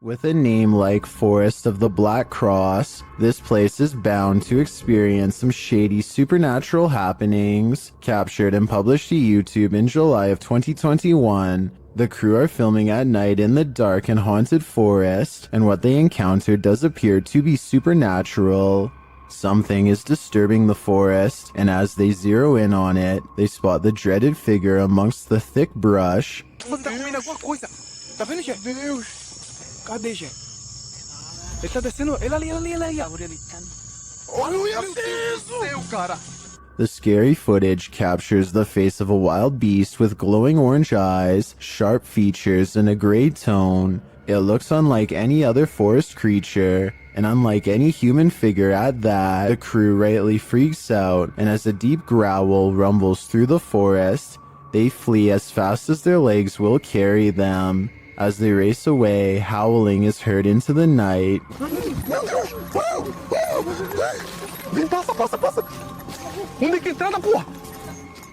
With a name like Forest of the Black Cross, this place is bound to experience some shady supernatural happenings. Captured and published to YouTube in July of 2021, the crew are filming at night in the dark and haunted forest, and what they encountered does appear to be supernatural. Something is disturbing the forest, and as they zero in on it, they spot the dreaded figure amongst the thick brush. Cadê, gente? Ele tá descendo. Ele ali. Olha isso, cara. The scary footage captures the face of a wild beast with glowing orange eyes, sharp features, and a gray tone. It looks unlike any other forest creature, and unlike any human figure at that. The crew rightly freaks out, and as a deep growl rumbles through the forest, they flee as fast as their legs will carry them. As they race away, howling is heard into the night.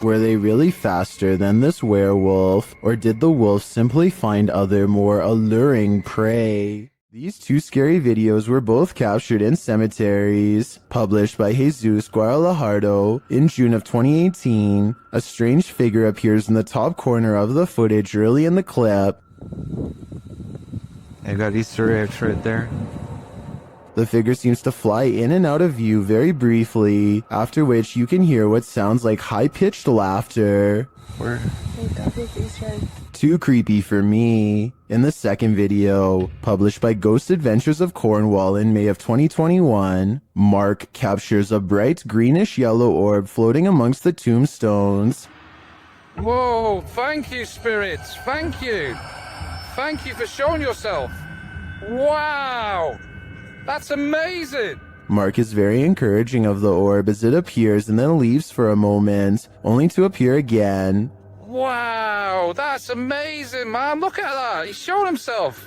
Were they really faster than this werewolf, or did the wolf simply find other more alluring prey? These two scary videos were both captured in cemeteries. Published by Jesus Guadalajardo in June of 2018, a strange figure appears in the top corner of the footage early in the clip. I got Easter eggs right there. The figure seems to fly in and out of view very briefly, after which you can hear what sounds like high-pitched laughter. Where? Too creepy for me. In the second video, published by Ghost Adventures of Cornwall in May of 2021, Mark captures a bright greenish-yellow orb floating amongst the tombstones. Whoa, thank you, spirits, thank you. Thank you for showing yourself. Wow, that's amazing. Mark is very encouraging of the orb as it appears and then leaves for a moment, only to appear again. Wow, that's amazing, man. Look at that. He's showing himself.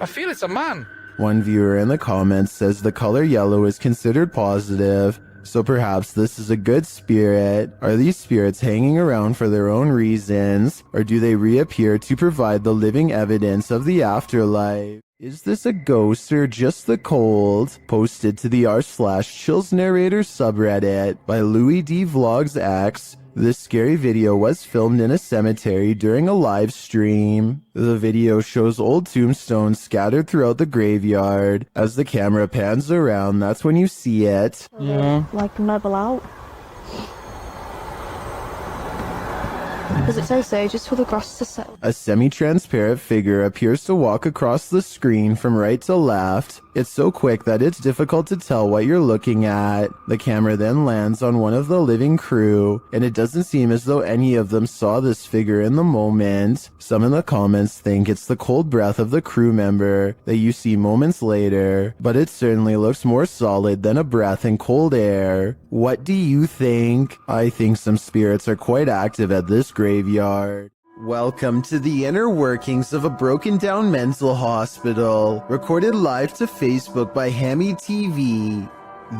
I feel it's a man. One viewer in the comments says the color yellow is considered positive, so perhaps this is a good spirit. Are these spirits hanging around for their own reasons, or do they reappear to provide the living evidence of the afterlife? Is this a ghost or just the cold? Posted to the r/Chills Narrator subreddit by Louis D Vlogs X. This scary video was filmed in a cemetery during a live stream. The video shows old tombstones scattered throughout the graveyard. As the camera pans around, that's when you see it. Yeah. Like mobile out. Does it say so? Just for the grass to settle. A semi-transparent figure appears to walk across the screen from right to left. It's so quick that it's difficult to tell what you're looking at. The camera then lands on one of the living crew, and it doesn't seem as though any of them saw this figure in the moment. Some in the comments think it's the cold breath of the crew member that you see moments later, but it certainly looks more solid than a breath in cold air. What do you think? I think some spirits are quite active at this graveyard. Welcome to the inner workings of a broken down mental hospital, recorded live to Facebook by Hammy TV.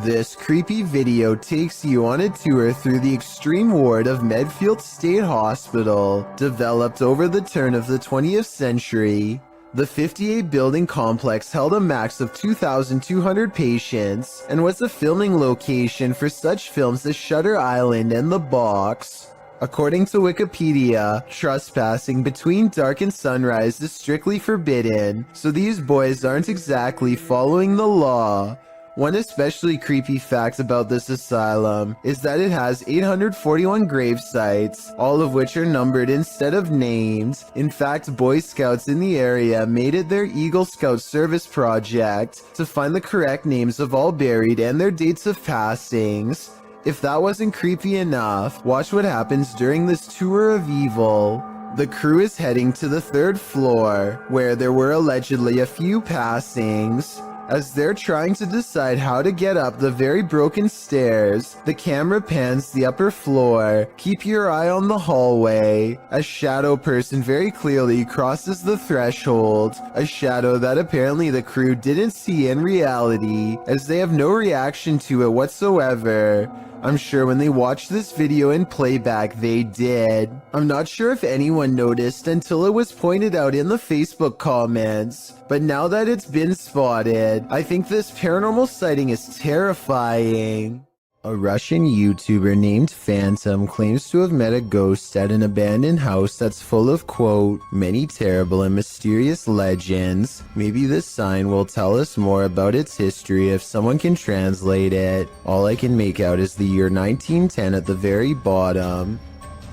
This creepy video takes you on a tour through the extreme ward of Medfield State Hospital, developed over the turn of the 20th century. The 58-building complex held a max of 2,200 patients and was a filming location for such films as Shutter Island and The Box. According to Wikipedia, trespassing between dark and sunrise is strictly forbidden, so these boys aren't exactly following the law. One especially creepy fact about this asylum is that it has 841 grave sites, all of which are numbered instead of named. In fact, Boy Scouts in the area made it their Eagle Scout service project to find the correct names of all buried and their dates of passings. If that wasn't creepy enough, watch what happens during this tour of evil. The crew is heading to the 3rd floor, where there were allegedly a few passings. As they're trying to decide how to get up the very broken stairs, the camera pans the upper floor. Keep your eye on the hallway. A shadow person very clearly crosses the threshold, a shadow that apparently the crew didn't see in reality, as they have no reaction to it whatsoever. I'm sure when they watched this video in playback, they did. I'm not sure if anyone noticed until it was pointed out in the Facebook comments, but now that it's been spotted, I think this paranormal sighting is terrifying. A Russian YouTuber named Phantom claims to have met a ghost at an abandoned house that's full of, quote, many terrible and mysterious legends. Maybe this sign will tell us more about its history if someone can translate it. All I can make out is the year 1910 at the very bottom.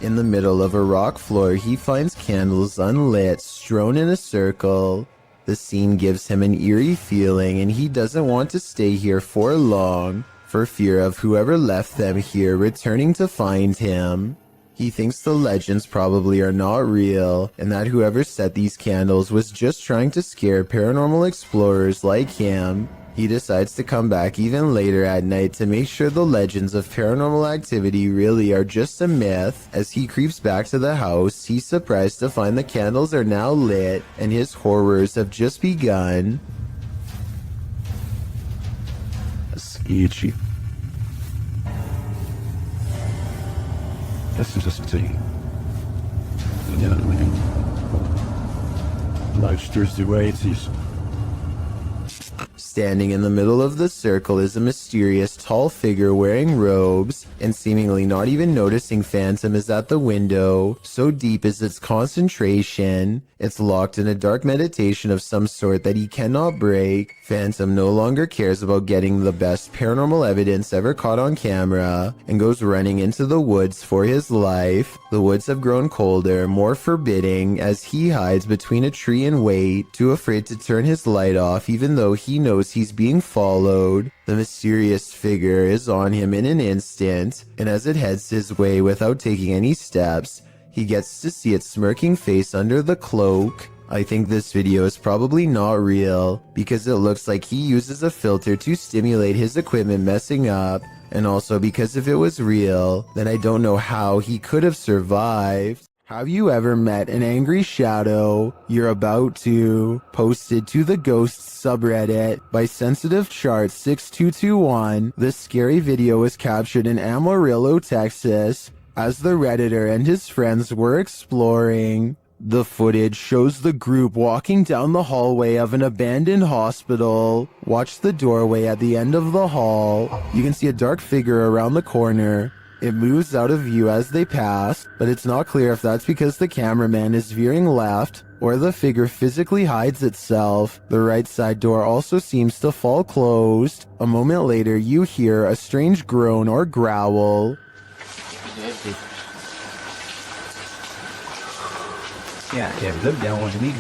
In the middle of a rock floor, he finds candles unlit, strewn in a circle. The scene gives him an eerie feeling and he doesn't want to stay here for long, for fear of whoever left them here returning to find him. He thinks the legends probably are not real, and that whoever set these candles was just trying to scare paranormal explorers like him. He decides to come back even later at night to make sure the legends of paranormal activity really are just a myth. As he creeps back to the house, he's surprised to find the candles are now lit, and his horrors have just begun. Sketchy. That's interesting. Life's the way it is. Standing in the middle of the circle is a mysterious tall figure wearing robes, and seemingly not even noticing Phantom is at the window. So deep is its concentration, it's locked in a dark meditation of some sort that he cannot break. Phantom no longer cares about getting the best paranormal evidence ever caught on camera, and goes running into the woods for his life. The woods have grown colder, more forbidding, as he hides between a tree and wait, too afraid to turn his light off even though he knows he's being followed. The mysterious figure is on him in an instant, and as it heads his way without taking any steps, he gets to see its smirking face under the cloak. I think this video is probably not real, because it looks like he uses a filter to stimulate his equipment messing up, and also because if it was real, then I don't know how he could have survived. Have you ever met an angry shadow? You're about to. Posted to the Ghosts subreddit by Sensitive Chart 6221, this scary video was captured in Amarillo, Texas, as the Redditor and his friends were exploring. The footage shows the group walking down the hallway of an abandoned hospital. Watch the doorway at the end of the hall. You can see a dark figure around the corner. It moves out of view as they pass, but it's not clear if that's because the cameraman is veering left or the figure physically hides itself. The right side door also seems to fall closed. A moment later, you hear a strange groan or growl. Yeah, look down on me.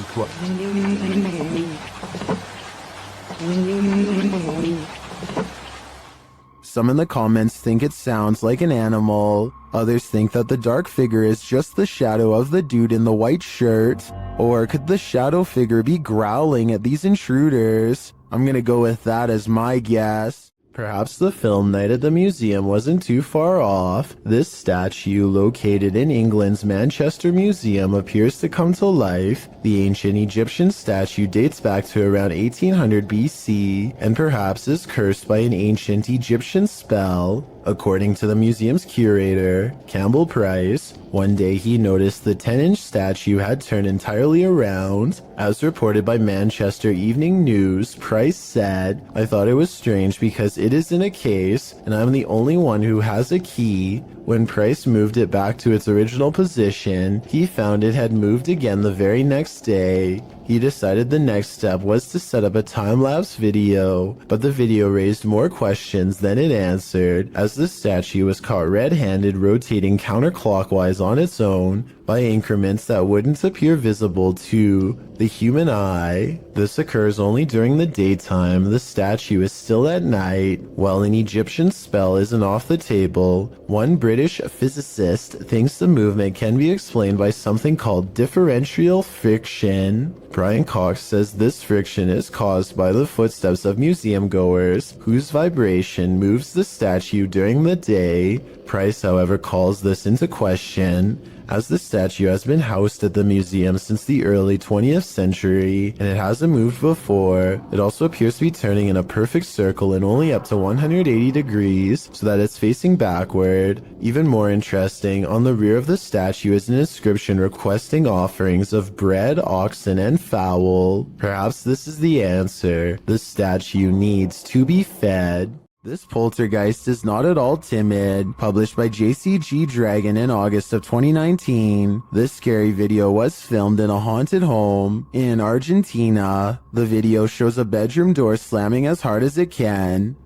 Some in the comments think it sounds like an animal. Others think that the dark figure is just the shadow of the dude in the white shirt. Or could the shadow figure be growling at these intruders? I'm gonna go with that as my guess. Perhaps the film night at the museum wasn't too far off. This statue, located in England's Manchester Museum, appears to come to life. The ancient Egyptian statue dates back to around 1800 BC, and perhaps is cursed by an ancient Egyptian spell. According to the museum's curator, Campbell Price, one day he noticed the 10-inch statue had turned entirely around. As reported by Manchester Evening News, Price said, "I thought it was strange because it is in a case, and I'm the only one who has a key." When Price moved it back to its original position, he found it had moved again the very next day. He decided the next step was to set up a time-lapse video, but the video raised more questions than it answered, as the statue was caught red-handed rotating counterclockwise on its own by increments that wouldn't appear visible to the human eye. This occurs only during the daytime. The statue is still at night. While an Egyptian spell isn't off the table, one British physicist thinks the movement can be explained by something called differential friction. Brian Cox says this friction is caused by the footsteps of museum goers, whose vibration moves the statue during the day. Price, however, calls this into question, As the statue has been housed at the museum since the early 20th century, and it hasn't moved before, it also appears to be turning in a perfect circle and only up to 180 degrees, so that it's facing backward. Even more interesting, on the rear of the statue is an inscription requesting offerings of bread, oxen, and fowl. Perhaps this is the answer. The statue needs to be fed. This poltergeist is not at all timid. Published by JCG Dragon in August of 2019, this scary video was filmed in a haunted home in Argentina. The video shows a bedroom door slamming as hard as it can.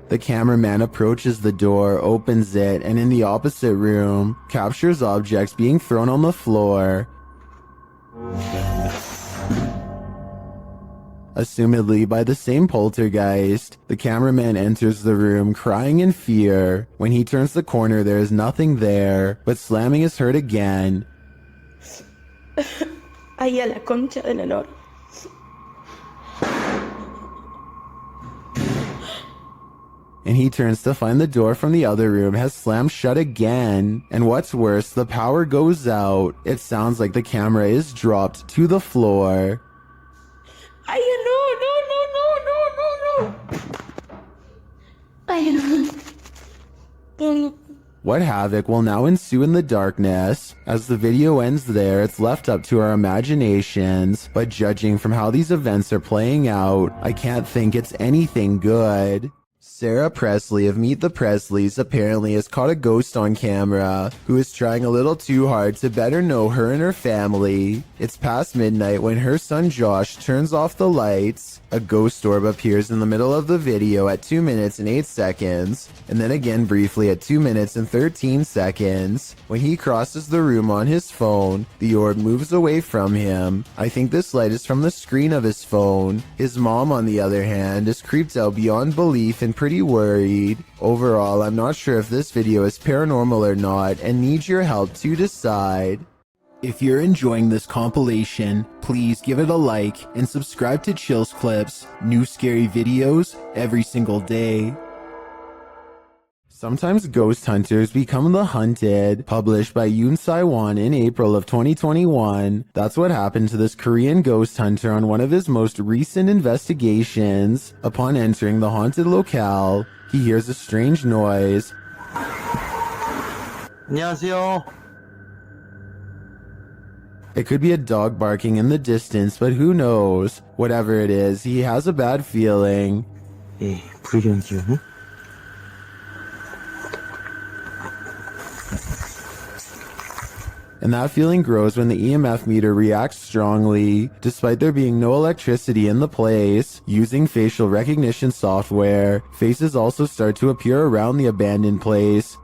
The cameraman approaches the door, opens it, and in the opposite room, captures objects being thrown on the floor. Assumedly by the same poltergeist, the cameraman enters the room crying in fear. When he turns the corner, there is nothing there, but slamming is heard again. Ahí a la concha de la lora. And he turns to find the door from the other room has slammed shut again. And what's worse, the power goes out. It sounds like the camera is dropped to the floor. Ay, no. Ay, no. What havoc will now ensue in the darkness? As the video ends there, it's left up to our imaginations. But judging from how these events are playing out, I can't think it's anything good. Sarah Presley of Meet the Presleys apparently has caught a ghost on camera who is trying a little too hard to better know her and her family. It's past midnight when her son Josh turns off the lights. A ghost orb appears in the middle of the video at 2 minutes and 8 seconds, and then again briefly at 2 minutes and 13 seconds. When he crosses the room on his phone, the orb moves away from him. I think this light is from the screen of his phone. His mom, on the other hand, is creeped out beyond belief and pretty worried. Overall, I'm not sure if this video is paranormal or not and need your help to decide. If you're enjoying this compilation, please give it a like and subscribe to Chills Clips, new scary videos every single day. Sometimes ghost hunters become the hunted, published by Yoon Sai-won in April of 2021. That's what happened to this Korean ghost hunter on one of his most recent investigations. Upon entering the haunted locale, he hears a strange noise. 안녕하세요. It could be a dog barking in the distance, but who knows? Whatever it is, he has a bad feeling. 이 불길한 기운은? And that feeling grows when the EMF meter reacts strongly, despite there being no electricity in the place. Using facial recognition software, faces also start to appear around the abandoned place.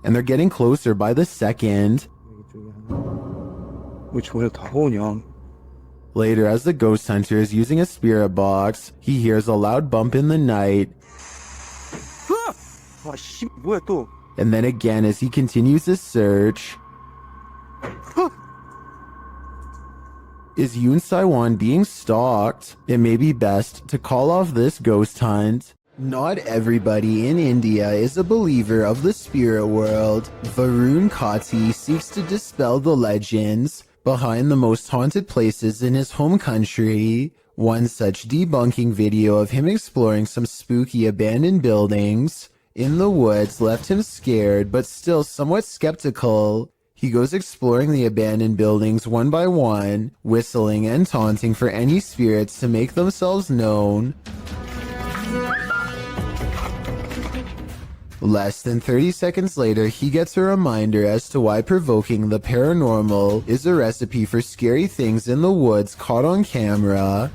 And they're getting closer by the second. 왜 저래 다가오냐? Later, as the ghost hunter is using a spirit box, he hears a loud bump in the night. 아, 씨, 뭐야 또? And then again as he continues his search. Is Yoon Sai-won being stalked? It may be best to call off this ghost hunt. Not everybody in India is a believer of the spirit world. Varun Kati seeks to dispel the legends behind the most haunted places in his home country. One such debunking video of him exploring some spooky abandoned buildings in the woods left him scared but still somewhat skeptical. He goes exploring the abandoned buildings one by one, whistling and taunting for any spirits to make themselves known. Less than 30 seconds later, he gets a reminder as to why provoking the paranormal is a recipe for scary things in the woods caught on camera.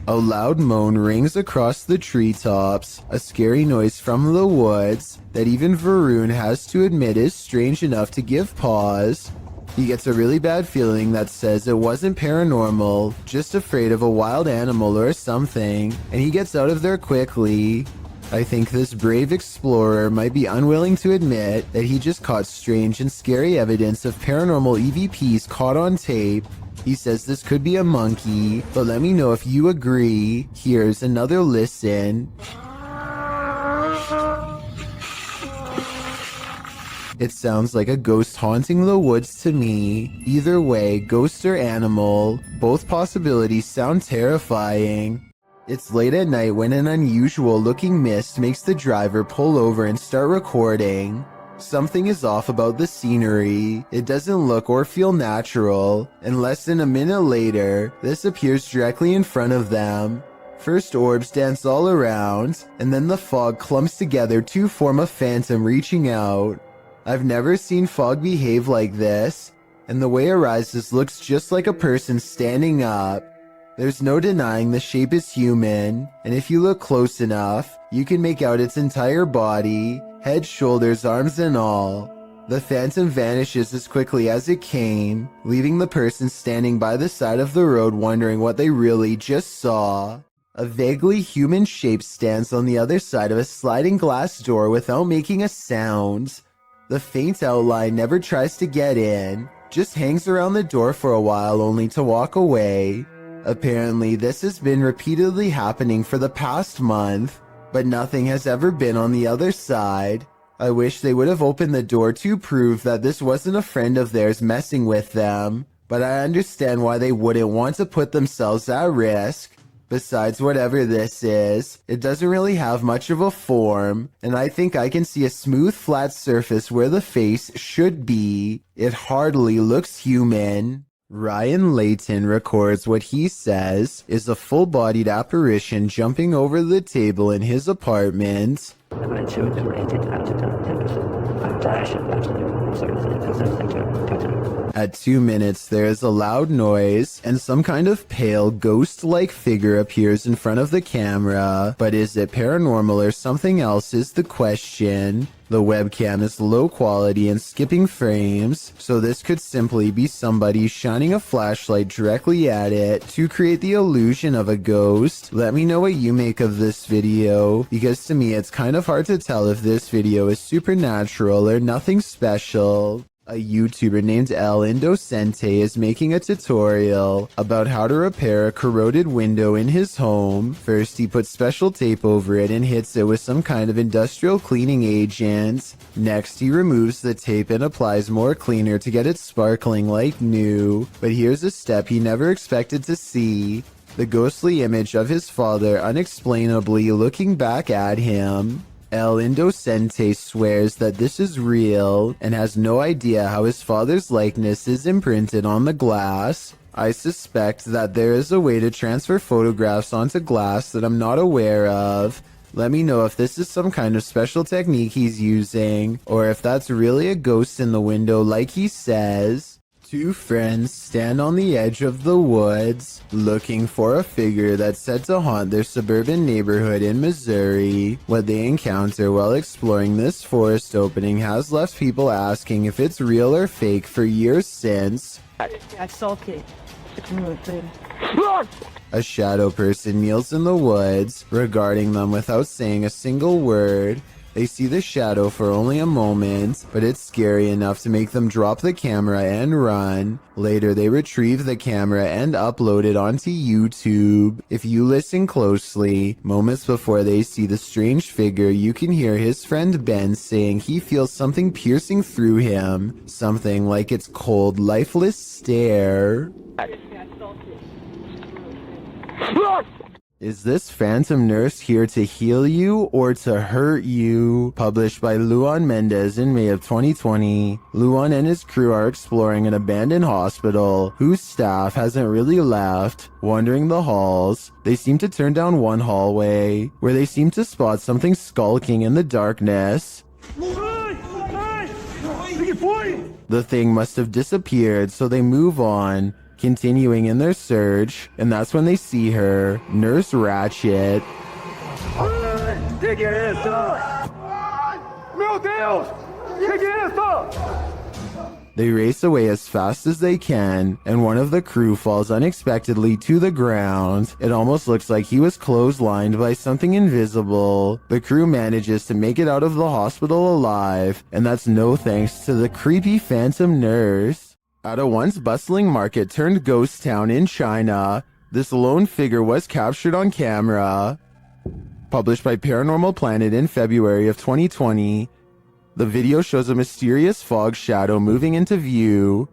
A loud moan rings across the treetops, a scary noise from the woods that even Varun has to admit is strange enough to give pause. He gets a really bad feeling that says it wasn't paranormal, just afraid of a wild animal or something, and he gets out of there quickly. I think this brave explorer might be unwilling to admit that he just caught strange and scary evidence of paranormal EVPs caught on tape. He says this could be a monkey, but let me know if you agree. Here's another listen. It sounds like a ghost haunting the woods to me. Either way, ghost or animal, both possibilities sound terrifying. It's late at night when an unusual looking mist makes the driver pull over and start recording. Something is off about the scenery. It doesn't look or feel natural, and less than a minute later, this appears directly in front of them. First orbs dance all around, and then the fog clumps together to form a phantom reaching out. I've never seen fog behave like this, and the way it rises looks just like a person standing up. There's no denying the shape is human, and if you look close enough, you can make out its entire body, head, shoulders, arms, and all. The phantom vanishes as quickly as it came, leaving the person standing by the side of the road wondering what they really just saw. A vaguely human shape stands on the other side of a sliding glass door without making a sound. The faint outline never tries to get in, just hangs around the door for a while only to walk away. Apparently, this has been repeatedly happening for the past month, but nothing has ever been on the other side. I wish they would have opened the door to prove that this wasn't a friend of theirs messing with them, but I understand why they wouldn't want to put themselves at risk. Besides whatever this is, it doesn't really have much of a form, and I think I can see a smooth flat surface where the face should be. It hardly looks human. Ryan Layton records what he says is a full-bodied apparition jumping over the table in his apartment. At 2 minutes, there is a loud noise, and some kind of pale, ghost-like figure appears in front of the camera. But is it paranormal or something else is the question. The webcam is low quality and skipping frames, so this could simply be somebody shining a flashlight directly at it to create the illusion of a ghost. Let me know what you make of this video, because to me it's kind of hard to tell if this video is supernatural or nothing special. A YouTuber named El Indocente is making a tutorial about how to repair a corroded window in his home. First, he puts special tape over it and hits it with some kind of industrial cleaning agent. Next, he removes the tape and applies more cleaner to get it sparkling like new. But here's a step he never expected to see: the ghostly image of his father unexplainably looking back at him. El Indocente swears that this is real and has no idea how his father's likeness is imprinted on the glass. I suspect that there is a way to transfer photographs onto glass that I'm not aware of. Let me know if this is some kind of special technique he's using, or if that's really a ghost in the window like he says. Two friends stand on the edge of the woods, looking for a figure that's said to haunt their suburban neighborhood in Missouri. What they encounter while exploring this forest opening has left people asking if it's real or fake for years since. I saw it. A shadow person kneels in the woods, regarding them without saying a single word. They see the shadow for only a moment, but it's scary enough to make them drop the camera and run. Later, they retrieve the camera and upload it onto YouTube. If you listen closely, moments before they see the strange figure, you can hear his friend Ben saying he feels something piercing through him. Something like its cold, lifeless stare. Is this phantom nurse here to heal you or to hurt you? Published by Luan Mendez in May of 2020. Luan and his crew are exploring an abandoned hospital whose staff hasn't really left. Wandering the halls, they seem to turn down one hallway where they seem to spot something skulking in the darkness. The thing must have disappeared, so they move on, continuing in their search, and that's when they see her, Nurse Ratchet. They race away as fast as they can, and one of the crew falls unexpectedly to the ground. It almost looks like he was clotheslined by something invisible. The crew manages to make it out of the hospital alive, and that's no thanks to the creepy phantom nurse. At a once bustling market turned ghost town in China, this lone figure was captured on camera. Published by Paranormal Planet in February of 2020, the video shows a mysterious fog shadow moving into view.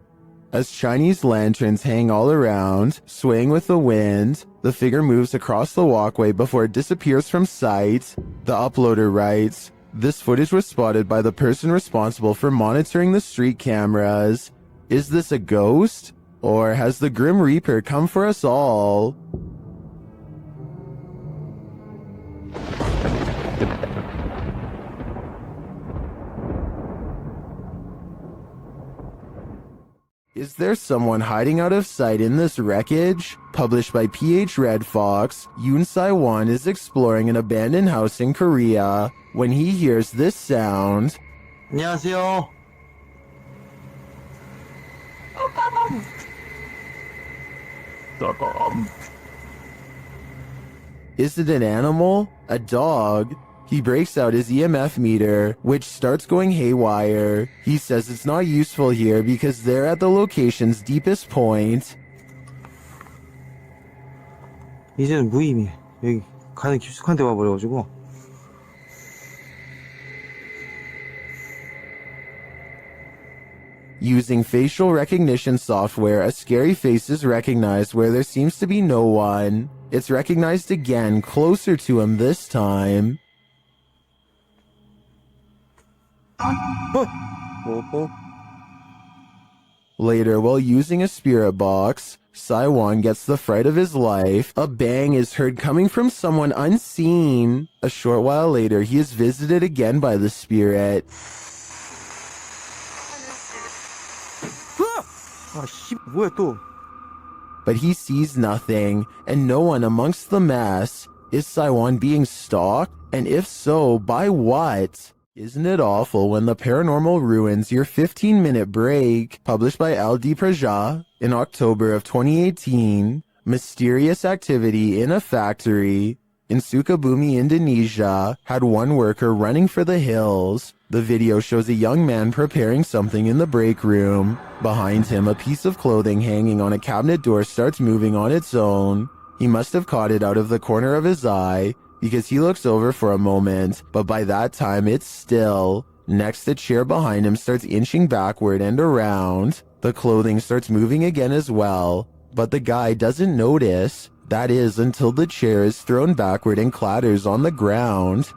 As Chinese lanterns hang all around, swaying with the wind, the figure moves across the walkway before it disappears from sight. The uploader writes, "This footage was spotted by the person responsible for monitoring the street cameras. Is this a ghost? Or has the Grim Reaper come for us all?" Is there someone hiding out of sight in this wreckage? Published by PH Red Fox, Yoon Sai-won is exploring an abandoned house in Korea when he hears this sound. 안녕하세요. Is it an animal? A dog? He breaks out his EMF meter, which starts going haywire. He says it's not useful here because they're at the location's deepest point. 이제는 무의미. 여기 가장 깊숙한 데 와버려가지고. Using facial recognition software, a scary face is recognized where there seems to be no one. It's recognized again, closer to him this time. Later, while using a spirit box, Sai-won gets the fright of his life. A bang is heard coming from someone unseen. A short while later, he is visited again by the spirit. 아, 씨, 뭐야 또? But he sees nothing, and no one amongst the mess. Is Sai-won being stalked? And if so, by what? Isn't it awful when the paranormal ruins your 15-minute break? Published by LD Praja in October of 2018. Mysterious activity in a factory in Sukabumi, Indonesia, had one worker running for the hills. The video shows a young man preparing something in the break room. Behind him, a piece of clothing hanging on a cabinet door starts moving on its own. He must have caught it out of the corner of his eye, because he looks over for a moment, but by that time it's still. Next, the chair behind him starts inching backward and around. The clothing starts moving again as well, but the guy doesn't notice. That is, until the chair is thrown backward and clatters on the ground.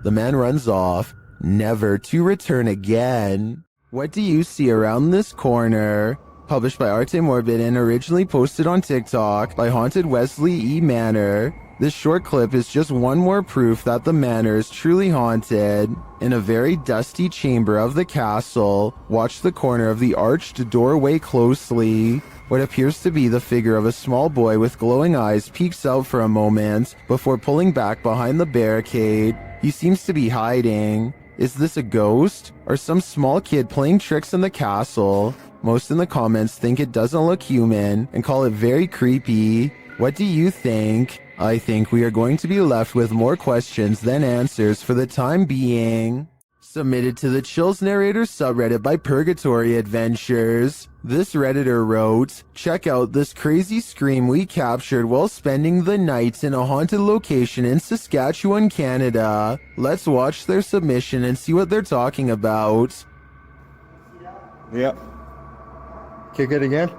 The man runs off, never to return again. What do you see around this corner? Published by Arte Morbid and originally posted on TikTok by Haunted Wesley E. Manor. This short clip is just one more proof that the manor is truly haunted. In a very dusty chamber of the castle, watch the corner of the arched doorway closely. What appears to be the figure of a small boy with glowing eyes peeks out for a moment before pulling back behind the barricade. He seems to be hiding. Is this a ghost? Or some small kid playing tricks in the castle? Most in the comments think it doesn't look human and call it very creepy. What do you think? I think we are going to be left with more questions than answers for the time being. Submitted to the Chills Narrator subreddit by Purgatory Adventures. This Redditor wrote, "Check out this crazy scream we captured while spending the night in a haunted location in Saskatchewan, Canada." Let's watch their submission and see what they're talking about. Yep. Kick it again.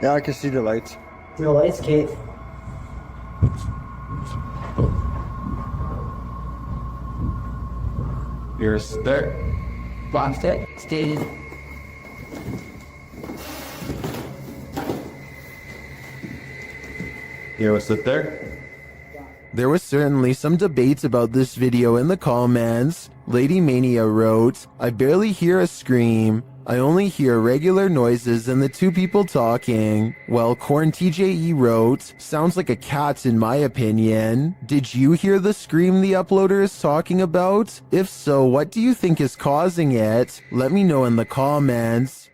Yeah, I can see the lights. No lights, Kate. You're there. Boxed it. Stated. You sit there? There was certainly some debate about this video in the comments. Lady Mania wrote, "I barely hear a scream. I only hear regular noises and the two people talking. Well, Corn TJE wrote, sounds like a cat in my opinion. Did you hear the scream the uploader is talking about? If so, what do you think is causing it? Let me know in the comments.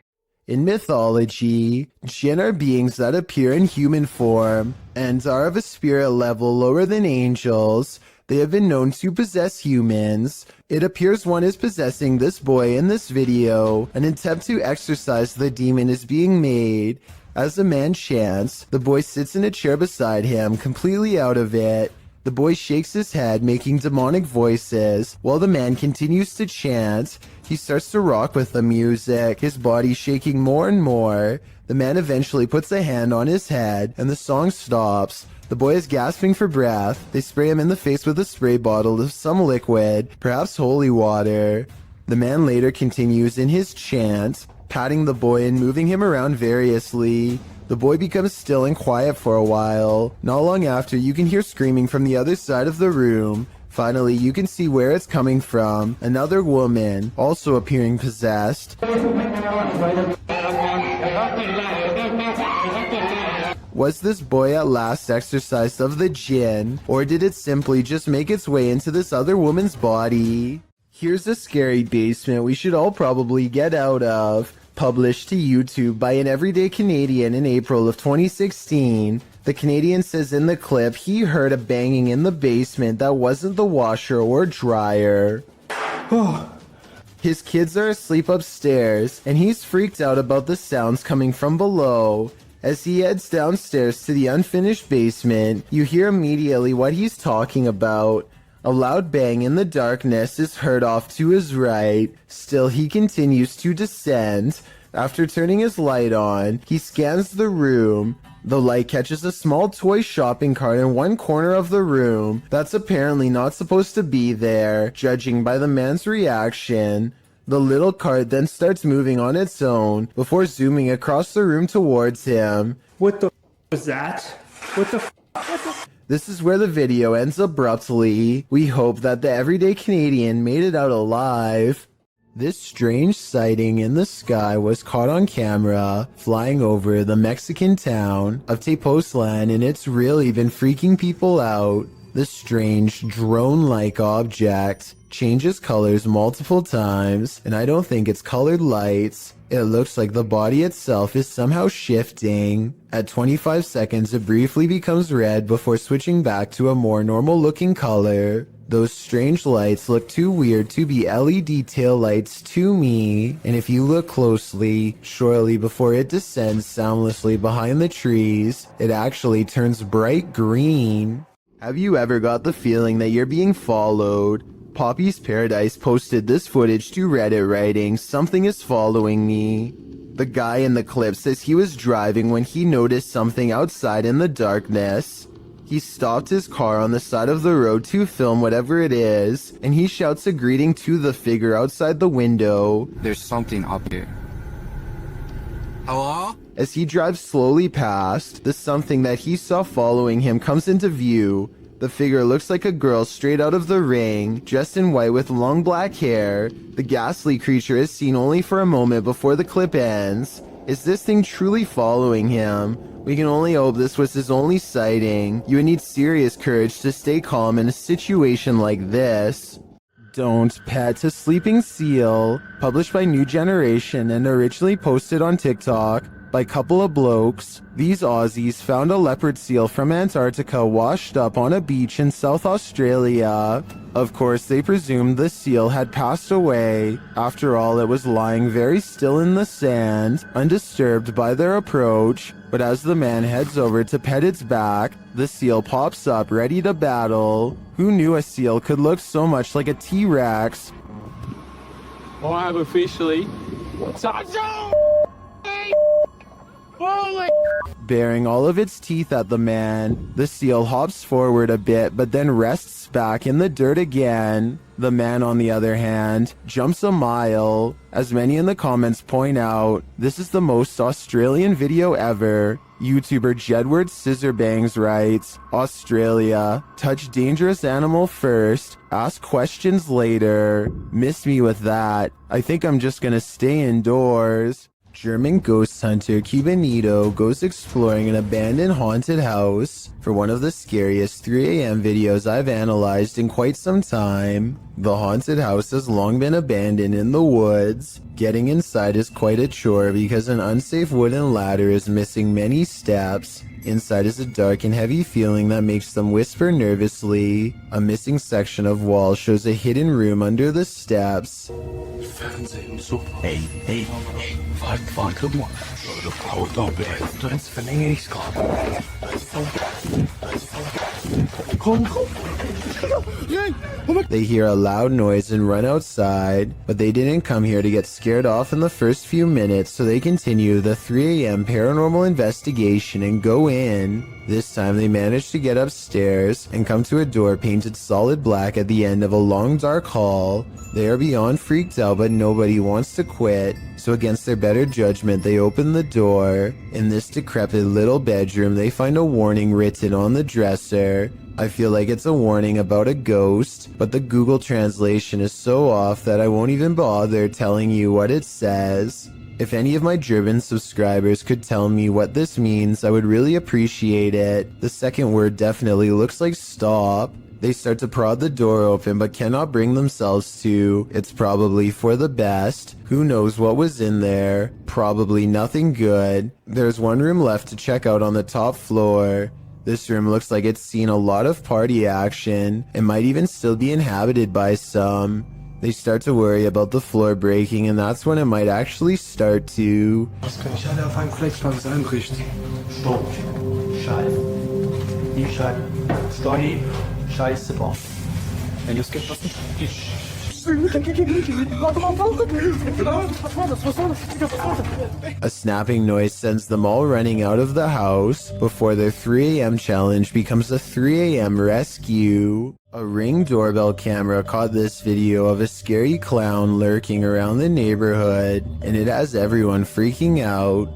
In mythology, jinn are beings that appear in human form and are of a spirit level lower than angels. They have been known to possess humans. It appears one is possessing this boy in this video. An attempt to exorcise the demon is being made. As the man chants, the boy sits in a chair beside him, completely out of it. The boy shakes his head, making demonic voices, while the man continues to chant. He starts to rock with the music, his body shaking more and more. The man eventually puts a hand on his head, and the song stops. The boy is gasping for breath. They spray him in the face with a spray bottle of some liquid, perhaps holy water. The man later continues in his chant, patting the boy and moving him around variously. The boy becomes still and quiet for a while. Not long after, you can hear screaming from the other side of the room. Finally, you can see where it's coming from. Another woman, also appearing possessed. Was this boy at last exorcised of the jinn, or did it simply just make its way into this other woman's body? Here's a scary basement we should all probably get out of. Published to YouTube by an everyday Canadian in April of 2016. The Canadian says in the clip he heard a banging in the basement that wasn't the washer or dryer. His kids are asleep upstairs, and he's freaked out about the sounds coming from below. As he heads downstairs to the unfinished basement, you hear immediately what he's talking about. A loud bang in the darkness is heard off to his right. Still, he continues to descend. After turning his light on, he scans the room. The light catches a small toy shopping cart in one corner of the room that's apparently not supposed to be there, judging by the man's reaction. The little cart then starts moving on its own before zooming across the room towards him. What the f was that? What the f? This is where the video ends abruptly. We hope that the everyday Canadian made it out alive. This strange sighting in the sky was caught on camera flying over the Mexican town of Tepoztlan, and it's really been freaking people out. The strange drone-like object changes colors multiple times, and I don't think it's colored lights. It looks like the body itself is somehow shifting. At 25 seconds, it briefly becomes red before switching back to a more normal looking color. Those strange lights look too weird to be LED tail lights to me, and if you look closely, shortly before it descends soundlessly behind the trees, it actually turns bright green. Have you ever got the feeling that you're being followed? Poppy's Paradise posted this footage to Reddit writing, "Something is following me." The guy in the clip says he was driving when he noticed something outside in the darkness. He stopped his car on the side of the road to film whatever it is, and he shouts a greeting to the figure outside the window. There's something up here. Hello? As he drives slowly past, the something that he saw following him comes into view. The figure looks like a girl straight out of The Ring, dressed in white with long black hair. The ghastly creature is seen only for a moment before the clip ends. Is this thing truly following him? We can only hope this was his only sighting. You would need serious courage to stay calm in a situation like this. Don't Pet a Sleeping Seal, published by New Generation and originally posted on TikTok by a couple of blokes. These Aussies found a leopard seal from Antarctica washed up on a beach in South Australia. Of course, they presumed the seal had passed away. After all, it was lying very still in the sand, undisturbed by their approach. But as the man heads over to pet its back, the seal pops up ready to battle. Who knew a seal could look so much like a T-Rex? I have officially... Baring all of its teeth at the man, the seal hops forward a bit but then rests back in the dirt again. The man, on the other hand, jumps a mile. As many in the comments point out, this is the most Australian video ever. YouTuber Jedward Scissorbangs writes, Australia, touch dangerous animal first, ask questions later. Miss me with that. I think I'm just gonna stay indoors. German ghost hunter Cubanito goes exploring an abandoned haunted house for one of the scariest 3 a.m. videos I've analyzed in quite some time. The haunted house has long been abandoned in the woods. Getting inside is quite a chore because an unsafe wooden ladder is missing many steps. Inside is a dark and heavy feeling that makes them whisper nervously. A missing section of wall shows a hidden room under the steps. Fernsehen so. Hey, fahr, guck mal. Du Frau, da ist Verlängerungsgrad. Komm. They hear a loud noise and run outside, but they didn't come here to get scared off in the first few minutes, so they continue the 3 a.m. paranormal investigation and go in. This time they manage to get upstairs and come to a door painted solid black at the end of a long dark hall. They are beyond freaked out, but nobody wants to quit, so against their better judgment they open the door. In this decrepit little bedroom they find a warning written on the dresser. I feel like it's a warning about a ghost, but the Google translation is so off that I won't even bother telling you what it says. If any of my German subscribers could tell me what this means, I would really appreciate it. The second word definitely looks like stop. They start to prod the door open but cannot bring themselves to. It's probably for the best. Who knows what was in there? Probably nothing good. There's one room left to check out on the top floor. This room looks like it's seen a lot of party action. It might even still be inhabited by some. They start to worry about the floor breaking, and that's when it might actually start to. Ich hatte auf einem Flexband einbricht. Stopp. Scheiße. Die Scheiße. Story. Scheiße, boah. Wenn du es gibt, was nicht. A snapping noise sends them all running out of the house before their 3 a.m. challenge becomes a 3 a.m. rescue. A Ring doorbell camera caught this video of a scary clown lurking around the neighborhood, and it has everyone freaking out.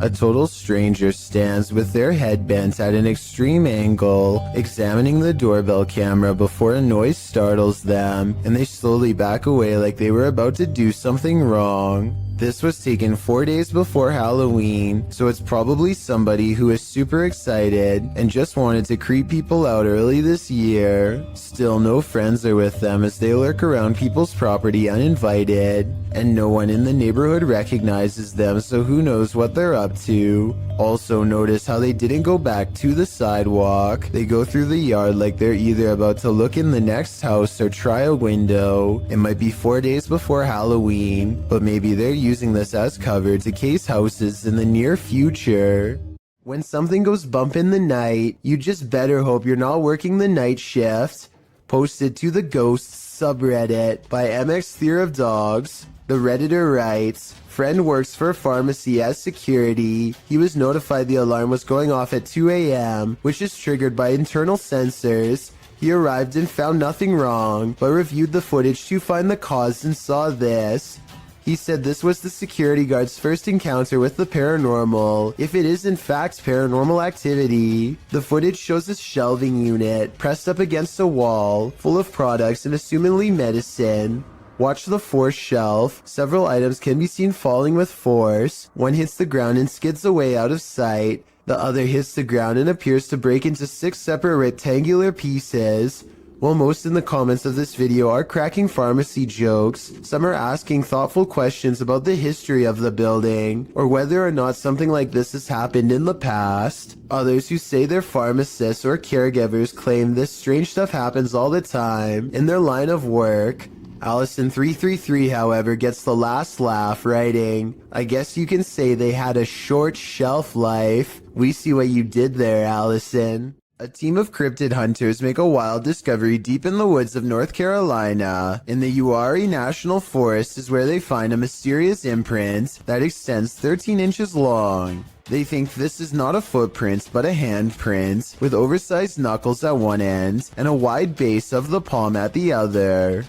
A total stranger stands with their head bent at an extreme angle, examining the doorbell camera before a noise startles them, and they slowly back away like they were about to do something wrong. This was taken 4 days before Halloween, so it's probably somebody who is super excited and just wanted to creep people out early this year. Still, no friends are with them as they lurk around people's property uninvited, and no one in the neighborhood recognizes them, so who knows what they're up to. Also, notice how they didn't go back to the sidewalk. They go through the yard like they're either about to look in the next house or try a window. It might be 4 days before Halloween, but maybe they're using this as cover to case houses in the near future. When something goes bump in the night, you just better hope you're not working the night shift. Posted to the Ghosts subreddit by MX Theory of Dogs. The Redditor writes, friend works for a pharmacy as security. He was notified the alarm was going off at 2 a.m., which is triggered by internal sensors. He arrived and found nothing wrong, but reviewed the footage to find the cause and saw this. He said this was the security guard's first encounter with the paranormal, if it is in fact paranormal activity. The footage shows a shelving unit pressed up against a wall, full of products and assumedly medicine. Watch the fourth shelf. Several items can be seen falling with force. One hits the ground and skids away out of sight. The other hits the ground and appears to break into 6 separate rectangular pieces. While most in the comments of this video are cracking pharmacy jokes, some are asking thoughtful questions about the history of the building, or whether or not something like this has happened in the past. Others who say they're pharmacists or caregivers claim this strange stuff happens all the time in their line of work. Allison333, however, gets the last laugh, writing, "I guess you can say they had a short shelf life. We see what you did there, Allison." A team of cryptid hunters make a wild discovery deep in the woods of North Carolina. In the Uwharrie National Forest is where they find a mysterious imprint that extends 13 inches long. They think this is not a footprint, but a handprint, with oversized knuckles at one end and a wide base of the palm at the other.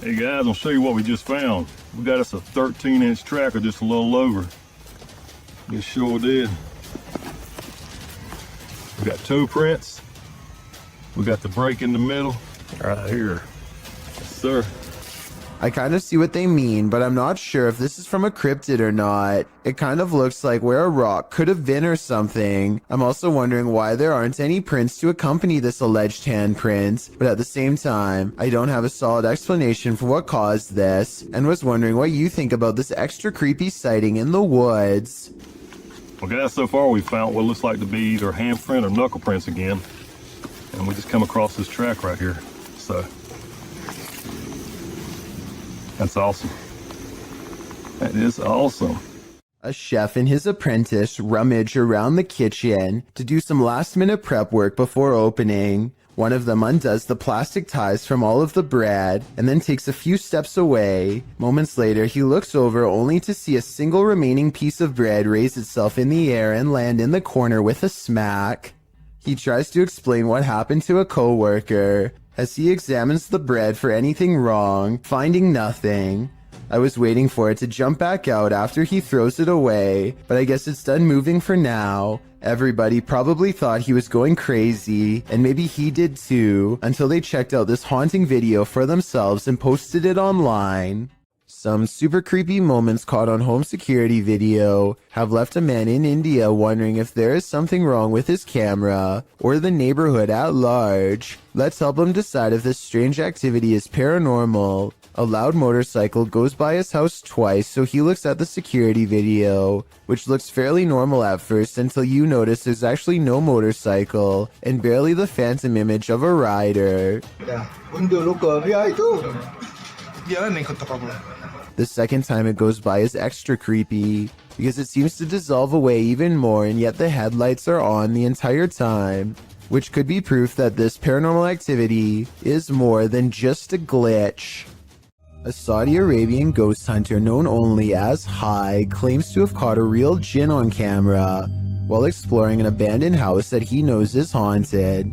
Hey guys, I'll show you what we just found. We got us a 13-inch tracker, just a little over. It sure did. We got toe prints. We got the break in the middle, right here. Yes, sir. I kind of see what they mean, but I'm not sure if this is from a cryptid or not. It kind of looks like where a rock could have been or something. I'm also wondering why there aren't any prints to accompany this alleged handprint, but at the same time, I don't have a solid explanation for what caused this, and was wondering what you think about this extra creepy sighting in the woods. Well guys, so far we found what looks like to be either handprint or knuckle prints again. And we just come across this track right here. So that's awesome. That is awesome. A chef and his apprentice rummage around the kitchen to do some last-minute prep work before opening. One of them undoes the plastic ties from all of the bread and then takes a few steps away. Moments later, he looks over only to see a single remaining piece of bread raise itself in the air and land in the corner with a smack. He tries to explain what happened to a co-worker as he examines the bread for anything wrong, finding nothing. I was waiting for it to jump back out after he throws it away, but I guess it's done moving for now. Everybody probably thought he was going crazy, and maybe he did too, until they checked out this haunting video for themselves and posted it online. Some super creepy moments caught on home security video have left a man in India wondering if there is something wrong with his camera or the neighborhood at large. Let's help him decide if this strange activity is paranormal. A loud motorcycle goes by his house twice, so he looks at the security video, which looks fairly normal at first until you notice there's actually no motorcycle and barely the phantom image of a rider. The second time it goes by is extra creepy, because it seems to dissolve away even more and yet the headlights are on the entire time, which could be proof that this paranormal activity is more than just a glitch. A Saudi Arabian ghost hunter known only as Hai claims to have caught a real jinn on camera while exploring an abandoned house that he knows is haunted.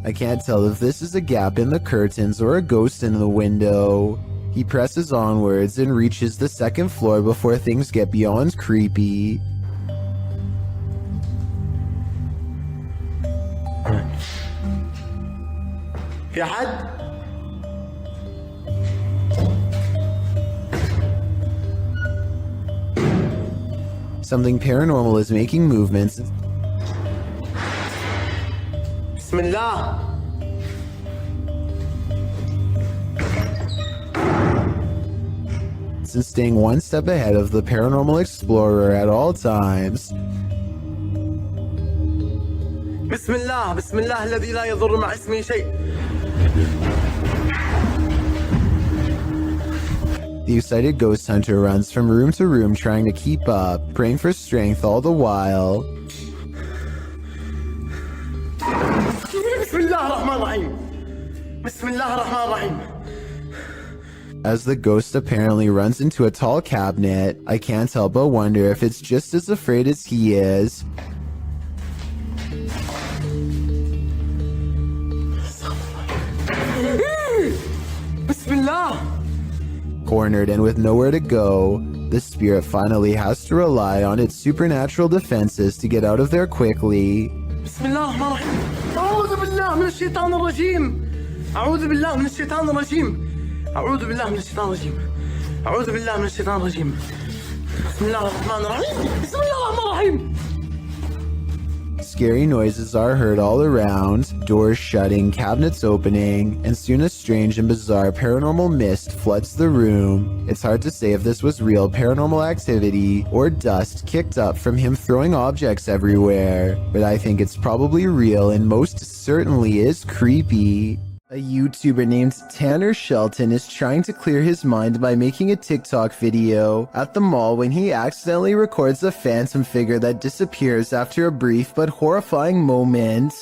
I can't tell if this is a gap in the curtains or a ghost in the window. He presses onwards and reaches the second floor before things get beyond creepy. في حد؟ Something paranormal is making movements. بسم الله. And staying one step ahead of the paranormal explorer at all times. بسم الله بسم الله الذي لا يضر مع اسمه شيء. The excited ghost hunter runs from room to room trying to keep up, praying for strength all the while. بسم الله الرحمن الرحيم. بسم الله الرحمن الرحيم. As the ghost apparently runs into a tall cabinet, I can't help but wonder if it's just as afraid as he is. Bismillah. Cornered and with nowhere to go, the spirit finally has to rely on its supernatural defenses to get out of there quickly. Bismillah ar-Rahman ar-Rahim. أعوذ بالله من الشيطان الرجيم. أعوذ بالله من الشيطان الرجيم. أعوذ بالله من الشيطان الرجيم. أعوذ بالله من الشيطان الرجيم. بسم الله الرحمن الرحيم. بسم الله الرحمن الرحيم. Scary noises are heard all around, doors shutting, cabinets opening, and soon a strange and bizarre paranormal mist floods the room. It's hard to say if this was real paranormal activity or dust kicked up from him throwing objects everywhere, but I think it's probably real and most certainly is creepy. A YouTuber named Tanner Shelton is trying to clear his mind by making a TikTok video at the mall when he accidentally records a phantom figure that disappears after a brief but horrifying moment.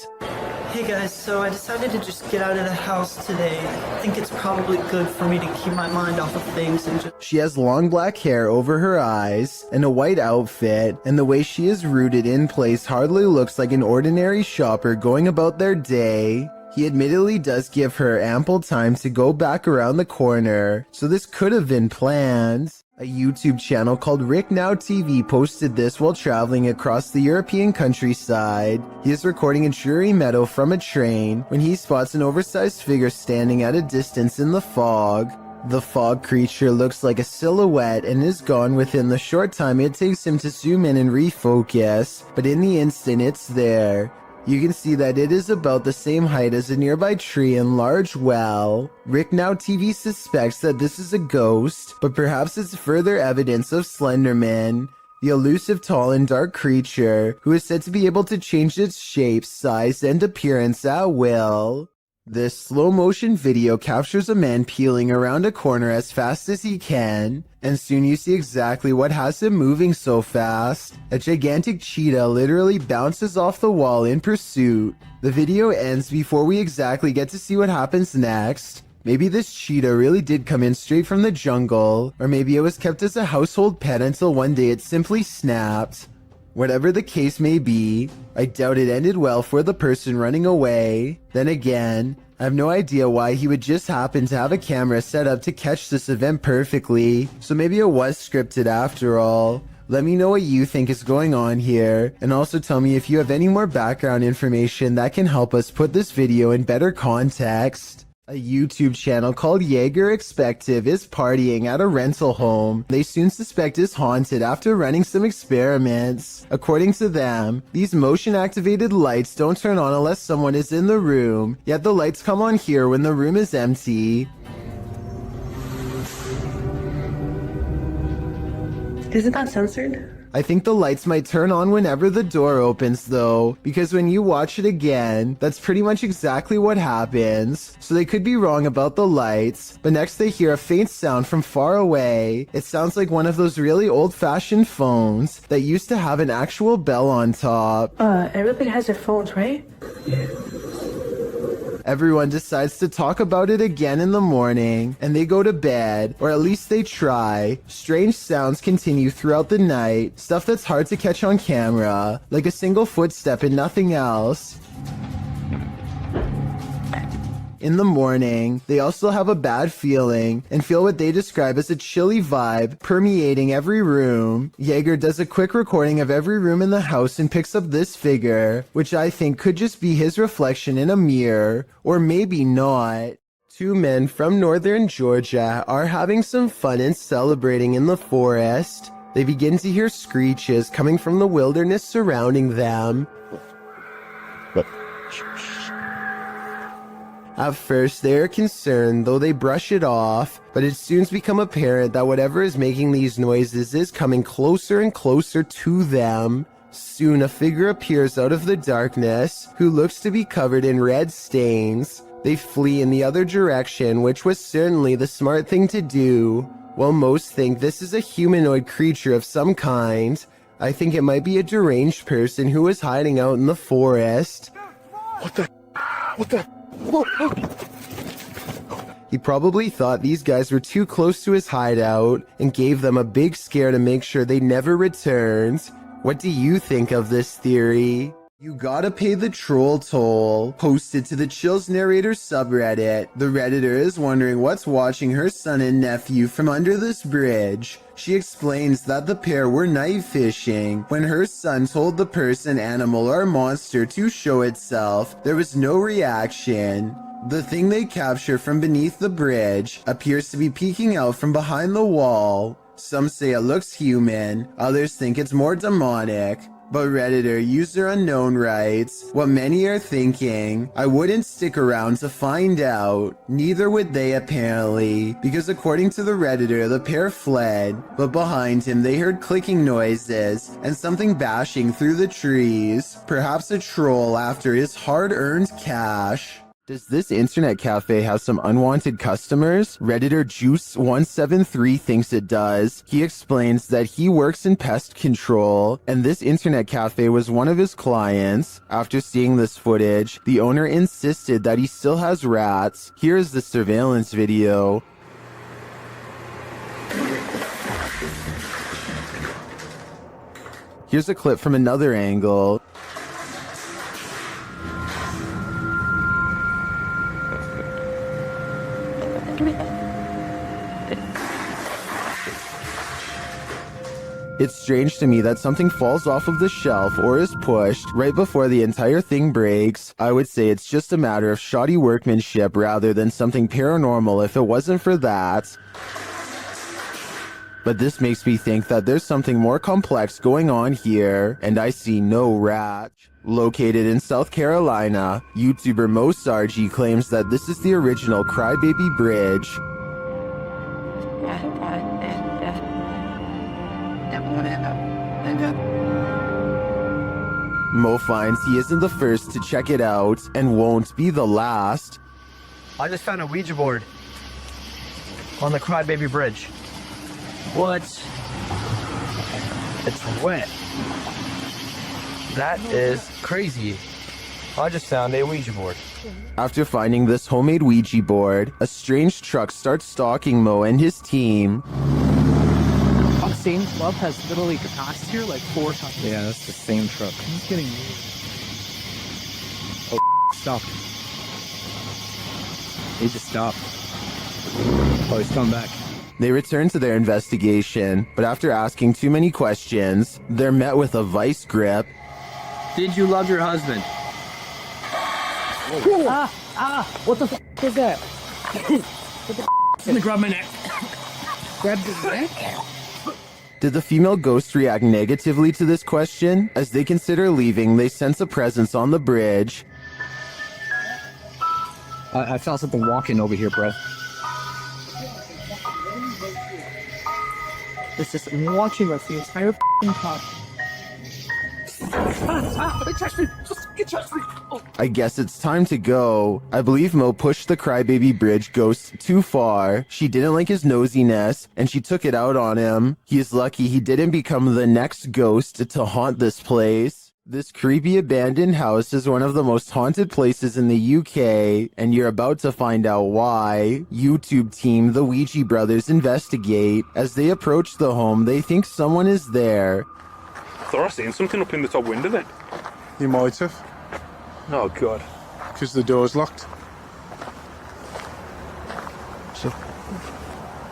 Hey guys, so I decided to just get out of the house today. I think it's probably good for me to keep my mind off of things and just... She has long black hair over her eyes and a white outfit, and the way she is rooted in place hardly looks like an ordinary shopper going about their day. He admittedly does give her ample time to go back around the corner, so this could have been planned. A YouTube channel called Rick Now TV posted this while traveling across the European countryside. He is recording a dreary meadow from a train when he spots an oversized figure standing at a distance in the fog. The fog creature looks like a silhouette and is gone within the short time it takes him to zoom in and refocus, but in the instant it's there. You can see that it is about the same height as a nearby tree and large well. Rick Now TV suspects that this is a ghost, but perhaps it's further evidence of Slenderman, the elusive tall and dark creature who is said to be able to change its shape, size, and appearance at will. This slow motion video captures a man peeling around a corner as fast as he can, and soon you see exactly what has him moving so fast. A gigantic cheetah literally bounces off the wall in pursuit. The video ends before we exactly get to see what happens next. Maybe this cheetah really did come in straight from the jungle, or maybe it was kept as a household pet until one day it simply snapped. Whatever the case may be, I doubt it ended well for the person running away. Then again, I have no idea why he would just happen to have a camera set up to catch this event perfectly, so maybe it was scripted after all. Let me know what you think is going on here, and also tell me if you have any more background information that can help us put this video in better context. A YouTube channel called Jaeger Expective is partying at a rental home they soon suspect is haunted after running some experiments. According to them, these motion-activated lights don't turn on unless someone is in the room, yet the lights come on here when the room is empty. Isn't that censored? I think the lights might turn on whenever the door opens though, because when you watch it again, that's pretty much exactly what happens. So they could be wrong about the lights, but next they hear a faint sound from far away. It sounds like one of those really old-fashioned phones that used to have an actual bell on top. Everybody has their phones, right? Everyone decides to talk about it again in the morning, and they go to bed, or at least they try. Strange sounds continue throughout the night, stuff that's hard to catch on camera, like a single footstep and nothing else. In the morning, they also have a bad feeling and feel what they describe as a chilly vibe permeating every room. Jaeger does a quick recording of every room in the house and picks up this figure, which I think could just be his reflection in a mirror, or maybe not. Two men from northern Georgia are having some fun and celebrating in the forest. They begin to hear screeches coming from the wilderness surrounding them. At first, they are concerned, though they brush it off, but it soon becomes apparent that whatever is making these noises is coming closer and closer to them. Soon, a figure appears out of the darkness, who looks to be covered in red stains. They flee in the other direction, which was certainly the smart thing to do. While most think this is a humanoid creature of some kind, I think it might be a deranged person who is hiding out in the forest. What the? He probably thought these guys were too close to his hideout and gave them a big scare to make sure they never returned. What do you think of this theory? You gotta pay the troll toll. Posted to the Chills Narrator subreddit. The Redditor is wondering what's watching her son and nephew from under this bridge. She explains that the pair were night fishing. When her son told the person, animal, or monster to show itself, there was no reaction. The thing they capture from beneath the bridge appears to be peeking out from behind the wall. Some say it looks human, others think it's more demonic. But Redditor user unknown writes, what many are thinking, I wouldn't stick around to find out. Neither would they apparently, because according to the Redditor, the pair fled, but behind him they heard clicking noises and something bashing through the trees, perhaps a troll after his hard-earned cash. Does this internet cafe have some unwanted customers? Redditor Juice173 thinks it does. He explains that he works in pest control, and this internet cafe was one of his clients. After seeing this footage, the owner insisted that he still has rats. Here is the surveillance video. Here's a clip from another angle. It's strange to me that something falls off of the shelf or is pushed right before the entire thing breaks. I would say it's just a matter of shoddy workmanship rather than something paranormal if it wasn't for that. But this makes me think that there's something more complex going on here, and I see no rat. Located in South Carolina, YouTuber Mo Sargi claims that this is the original Crybaby Bridge. Mo finds he isn't the first to check it out and won't be the last. I just found a Ouija board on the Crybaby Bridge. What? It's wet. That is crazy. I just found a Ouija board. After finding this homemade Ouija board, a strange truck starts stalking Mo and his team. Same club has literally passed here like 4 times. Yeah, that's the same truck. He's getting Stop. He just stopped. Oh, he's coming back. They return to their investigation, but after asking too many questions, they're met with a vice grip. Did you love your husband? what the f is that? Grab my neck. Grab his neck? Did the female ghost react negatively to this question? As they consider leaving, they sense a presence on the bridge. I felt something walking over here, bro. It's just watching us the entire f***ing time. They touched me! Just touched me! Oh. I guess it's time to go. I believe Mo pushed the Crybaby Bridge ghost too far. She didn't like his nosiness, and she took it out on him. He is lucky he didn't become the next ghost to haunt this place. This creepy abandoned house is one of the most haunted places in the UK, and you're about to find out why. YouTube team The Ouija Brothers investigate. As they approach the home, they think someone is there. Thought I seen something up in the top window then. You might have, Oh, God. because the door's locked.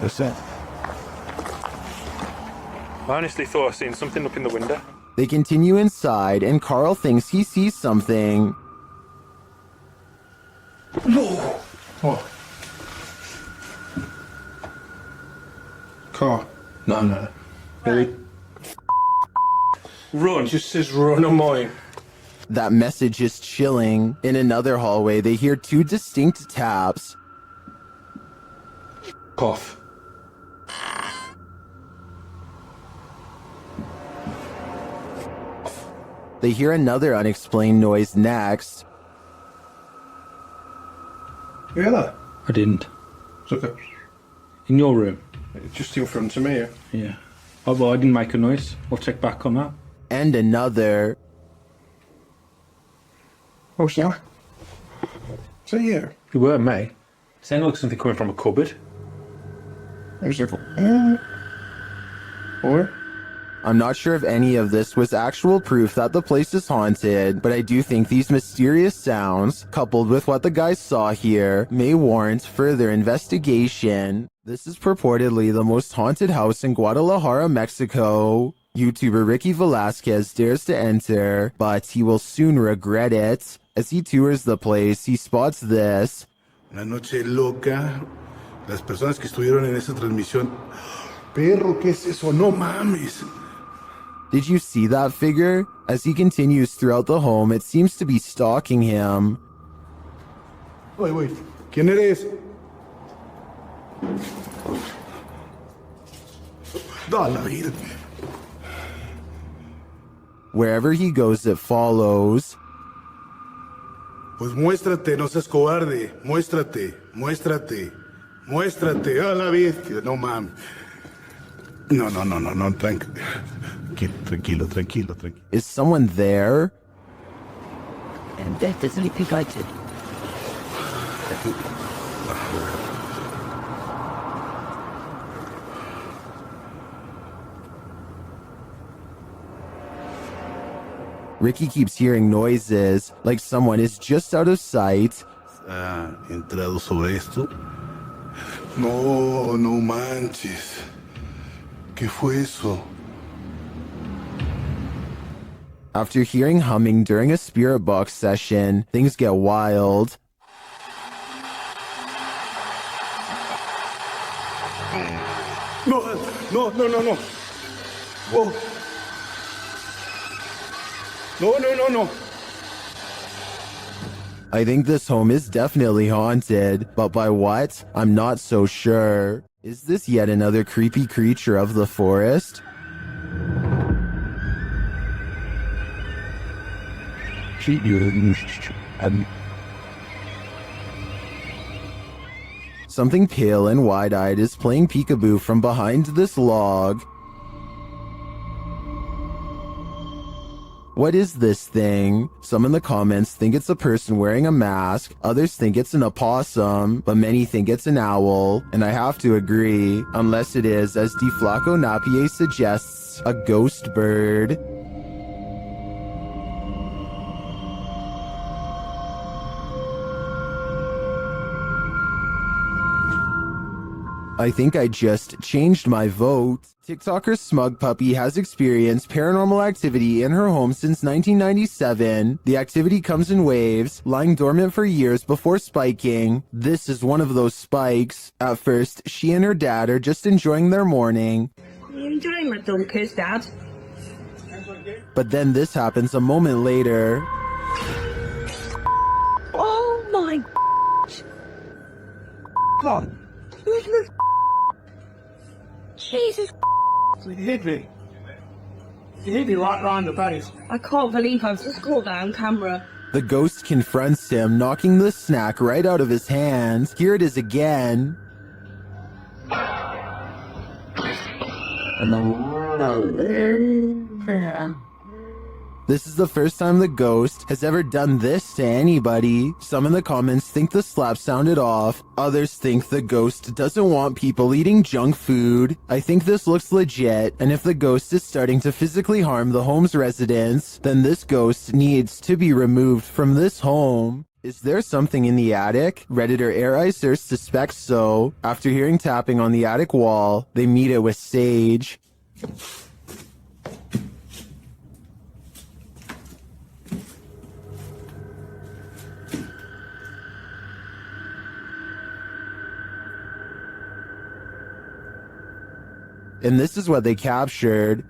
What's that? I honestly thought I seen something up in the window. They continue inside, and Carl thinks he sees something. No! What? Car. No. Really? Run. It just says run on mine. That message is chilling. In another hallway, they hear 2 distinct taps. Cough. They hear another unexplained noise next. You hear that? I didn't. It's okay. In your room? It's just in front of me here. Yeah. Oh, well, I didn't make a noise. I'll check back on that. And another. Oh, yeah. So, yeah. You were, mate. Sounded like something coming from a cupboard. I was like, or? I'm not sure if any of this was actual proof that the place is haunted, but I do think these mysterious sounds, coupled with what the guys saw here, may warrant further investigation. This is purportedly the most haunted house in Guadalajara, Mexico. YouTuber Ricky Velasquez dares to enter, but he will soon regret it. As he tours the place, he spots this. Una noche loca. Las personas que estuvieron en esa transmisión. Perro, ¿qué es eso? No mames. Did you see that figure? As he continues throughout the home, it seems to be stalking him. Wait. ¿Quién eres? Da la vida. Wherever he goes, it follows. Pues muéstrate, no seas cobarde. Muéstrate, muéstrate, muéstrate. A la bestia, no mames. No, tranquilo. Is someone there? And that is anything I did. Ricky keeps hearing noises, like someone is just out of sight. ¿Ha entrado sobre esto? No manches. ¿Qué fue eso? After hearing humming during a spirit box session, things get wild. No. Whoa. No. I think this home is definitely haunted, but by what? I'm not so sure. Is this yet another creepy creature of the forest? Something pale and wide-eyed is playing peekaboo from behind this log. What is this thing? Some in the comments think it's a person wearing a mask, others think it's an opossum, but many think it's an owl, and I have to agree, unless it is, as DeFlaco Napier suggests, a ghost bird. I think I just changed my vote. TikToker Smug Puppy has experienced paranormal activity in her home since 1997. The activity comes in waves, lying dormant for years before spiking. This is one of those spikes. At first, she and her dad are just enjoying their morning. Are you enjoying my dumb kiss, Dad? But then this happens a moment later. Oh my God. Who's this? Jesus. He hit me. He hit me right round the face. I can't believe I've just caught that on camera. The ghost confronts him, knocking the snack right out of his hands. Here it is again. This is the first time the ghost has ever done this to anybody. Some in the comments think the slap sounded off. Others think the ghost doesn't want people eating junk food. I think this looks legit, and if the ghost is starting to physically harm the home's residents, then this ghost needs to be removed from this home. Is there something in the attic? Redditor Airizer suspects so. After hearing tapping on the attic wall, they meet it with Sage. And this is what they captured.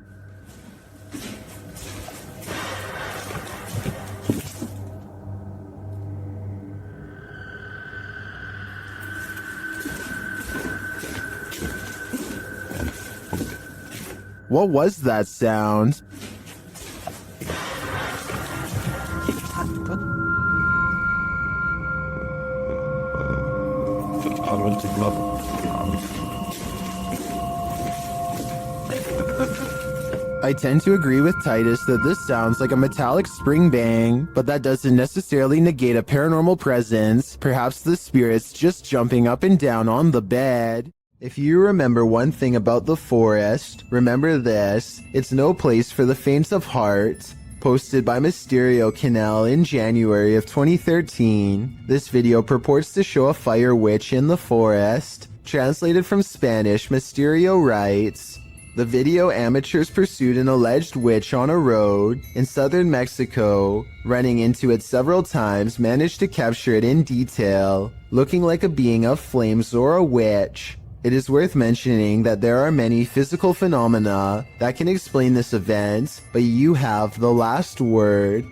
What was that sound? I tend to agree with Titus that this sounds like a metallic spring bang, but that doesn't necessarily negate a paranormal presence. Perhaps the spirit's just jumping up and down on the bed. If you remember one thing about the forest, remember this: it's no place for the faint of heart. Posted by Mysterio Canal in January of 2013, this video purports to show a fire witch in the forest. Translated from Spanish, Mysterio writes, "The video amateurs pursued an alleged witch on a road in southern Mexico. Running into it several times, managed to capture it in detail, looking like a being of flames or a witch. It is worth mentioning that there are many physical phenomena that can explain this event, but you have the last word."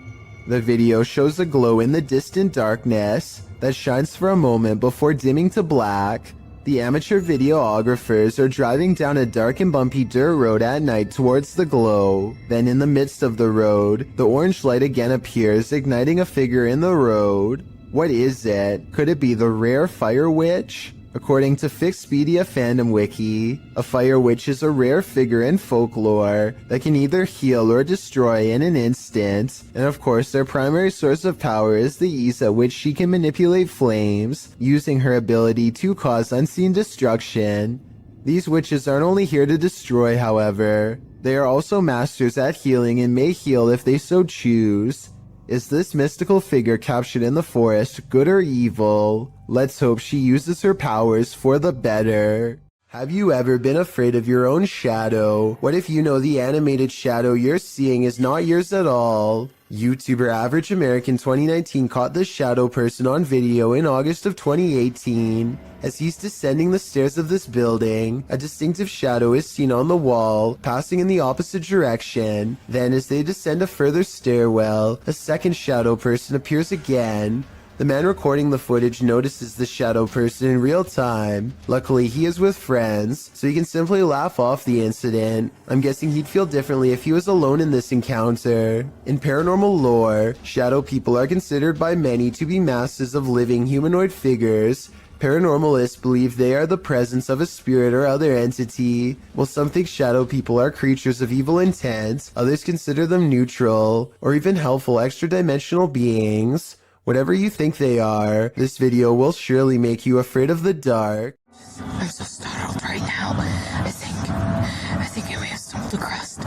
The video shows a glow in the distant darkness that shines for a moment before dimming to black. The amateur videographers are driving down a dark and bumpy dirt road at night towards the glow. Then in the midst of the road, the orange light again appears, igniting a figure in the road. What is it? Could it be the rare Fire Witch? According to Fixpedia Fandom Wiki, a Fire Witch is a rare figure in folklore that can either heal or destroy in an instant, and of course their primary source of power is the ease at which she can manipulate flames, using her ability to cause unseen destruction. These witches aren't only here to destroy, however. They are also masters at healing and may heal if they so choose. Is this mystical figure captured in the forest good or evil? Let's hope she uses her powers for the better. Have you ever been afraid of your own shadow? What if you know the animated shadow you're seeing is not yours at all? YouTuber Average American 2019 caught this shadow person on video in August of 2018. As he's descending the stairs of this building, a distinctive shadow is seen on the wall, passing in the opposite direction. Then as they descend a further stairwell, a second shadow person appears again. The man recording the footage notices the shadow person in real time. Luckily, he is with friends, so he can simply laugh off the incident. I'm guessing he'd feel differently if he was alone in this encounter. In paranormal lore, shadow people are considered by many to be masses of living humanoid figures. Paranormalists believe they are the presence of a spirit or other entity, while some think shadow people are creatures of evil intent. Others consider them neutral, or even helpful extra-dimensional beings. Whatever you think they are, this video will surely make you afraid of the dark. I'm so startled right now. I think I may have stumbled across.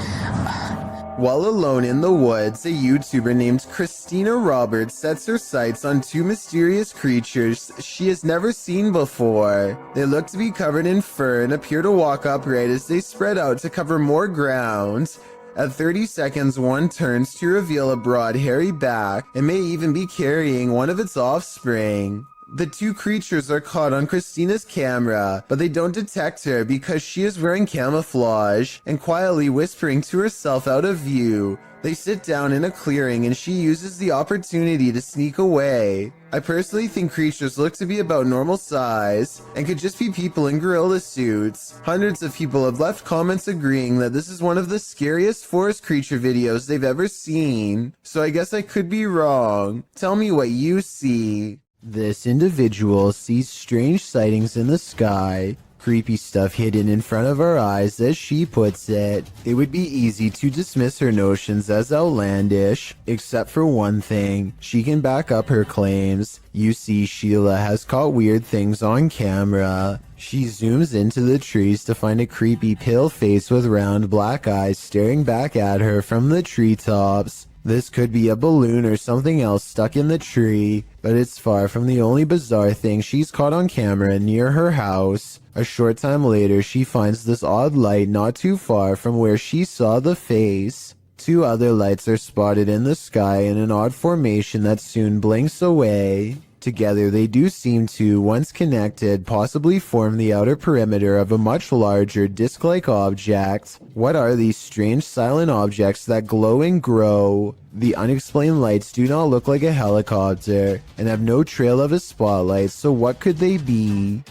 While alone in the woods, a YouTuber named Christina Roberts sets her sights on two mysterious creatures she has never seen before. They look to be covered in fur and appear to walk upright as they spread out to cover more ground. At 30 seconds, one turns to reveal a broad, hairy back and may even be carrying one of its offspring. The two creatures are caught on Christina's camera, but they don't detect her because she is wearing camouflage and quietly whispering to herself out of view. They sit down in a clearing and she uses the opportunity to sneak away. I personally think creatures look to be about normal size and could just be people in gorilla suits. Hundreds of people have left comments agreeing that this is one of the scariest forest creature videos they've ever seen. So I guess I could be wrong. Tell me what you see. This individual sees strange sightings in the sky. Creepy stuff hidden in front of our eyes, as she puts it. It would be easy to dismiss her notions as outlandish, except for one thing. She can back up her claims. You see, Sheila has caught weird things on camera. She zooms into the trees to find a creepy pale face with round black eyes staring back at her from the treetops. This could be a balloon or something else stuck in the tree, but it's far from the only bizarre thing she's caught on camera near her house. A short time later, she finds this odd light not too far from where she saw the face. Two other lights are spotted in the sky in an odd formation that soon blinks away. Together, they do seem to, once connected, possibly form the outer perimeter of a much larger disc-like object. What are these strange silent objects that glow and grow? The unexplained lights do not look like a helicopter and have no trail of a spotlight, so what could they be?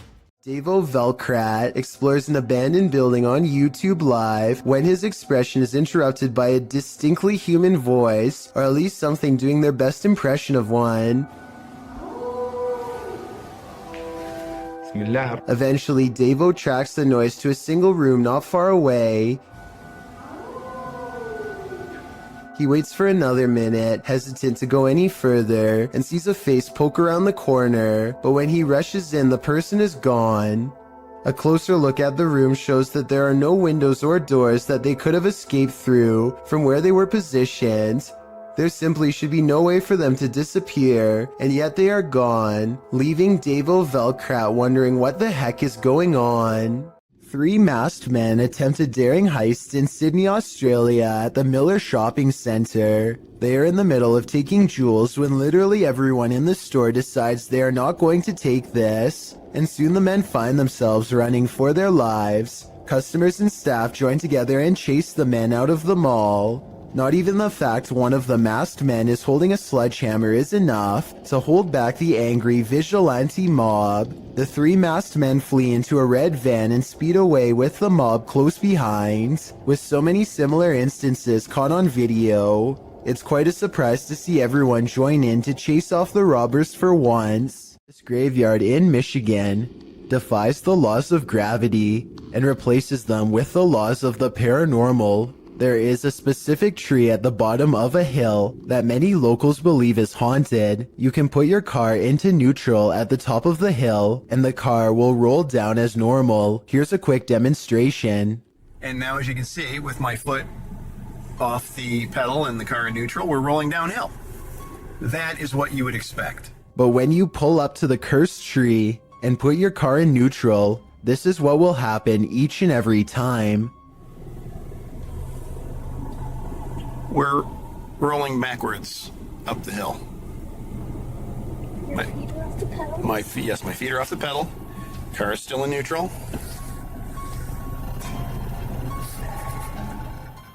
Davo Velkrat explores an abandoned building on YouTube Live when his expression is interrupted by a distinctly human voice, or at least something doing their best impression of one. Eventually, Davo tracks the noise to a single room not far away. He waits for another minute, hesitant to go any further, and sees a face poke around the corner, but when he rushes in, the person is gone. A closer look at the room shows that there are no windows or doors that they could have escaped through from where they were positioned. There simply should be no way for them to disappear, and yet they are gone, leaving Davo Velkrat wondering what the heck is going on. Three masked men attempt a daring heist in Sydney, Australia at the Miller Shopping Centre. They are in the middle of taking jewels when literally everyone in the store decides they are not going to take this, and soon the men find themselves running for their lives. Customers and staff join together and chase the men out of the mall. Not even the fact one of the masked men is holding a sledgehammer is enough to hold back the angry vigilante mob. The three masked men flee into a red van and speed away with the mob close behind. With so many similar instances caught on video, it's quite a surprise to see everyone join in to chase off the robbers for once. This graveyard in Michigan defies the laws of gravity and replaces them with the laws of the paranormal. There is a specific tree at the bottom of a hill that many locals believe is haunted. You can put your car into neutral at the top of the hill and the car will roll down as normal. Here's a quick demonstration. And now, as you can see, with my foot off the pedal and the car in neutral, we're rolling downhill. That is what you would expect. But when you pull up to the cursed tree and put your car in neutral, this is what will happen each and every time. We're rolling backwards up the hill. My feet are off the pedal. Car is still in neutral.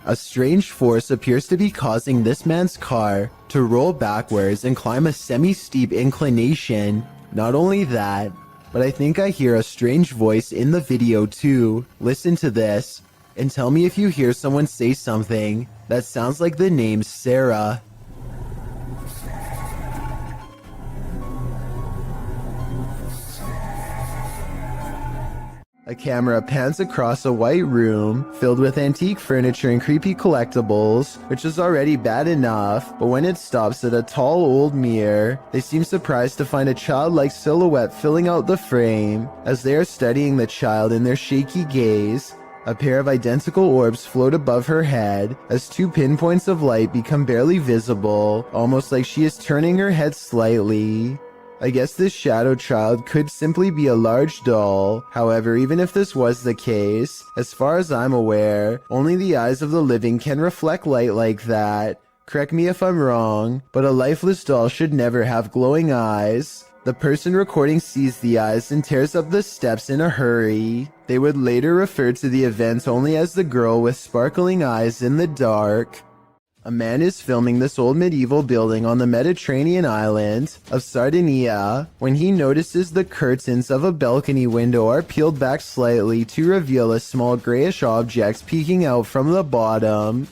A strange force appears to be causing this man's car to roll backwards and climb a semi-steep inclination. Not only that, but I think I hear a strange voice in the video too. Listen to this and tell me if you hear someone say something that sounds like the name Sarah. A camera pans across a white room filled with antique furniture and creepy collectibles, which is already bad enough, but when it stops at a tall old mirror, they seem surprised to find a childlike silhouette filling out the frame. As they are studying the child in their shaky gaze, a pair of identical orbs float above her head as two pinpoints of light become barely visible, almost like she is turning her head slightly. I guess this shadow child could simply be a large doll. However, even if this was the case, as far as I'm aware, only the eyes of the living can reflect light like that. Correct me if I'm wrong, but a lifeless doll should never have glowing eyes. The person recording sees the eyes and tears up the steps in a hurry. They would later refer to the event only as the girl with sparkling eyes in the dark. A man is filming this old medieval building on the Mediterranean island of Sardinia when he notices the curtains of a balcony window are peeled back slightly to reveal a small grayish object peeking out from the bottom.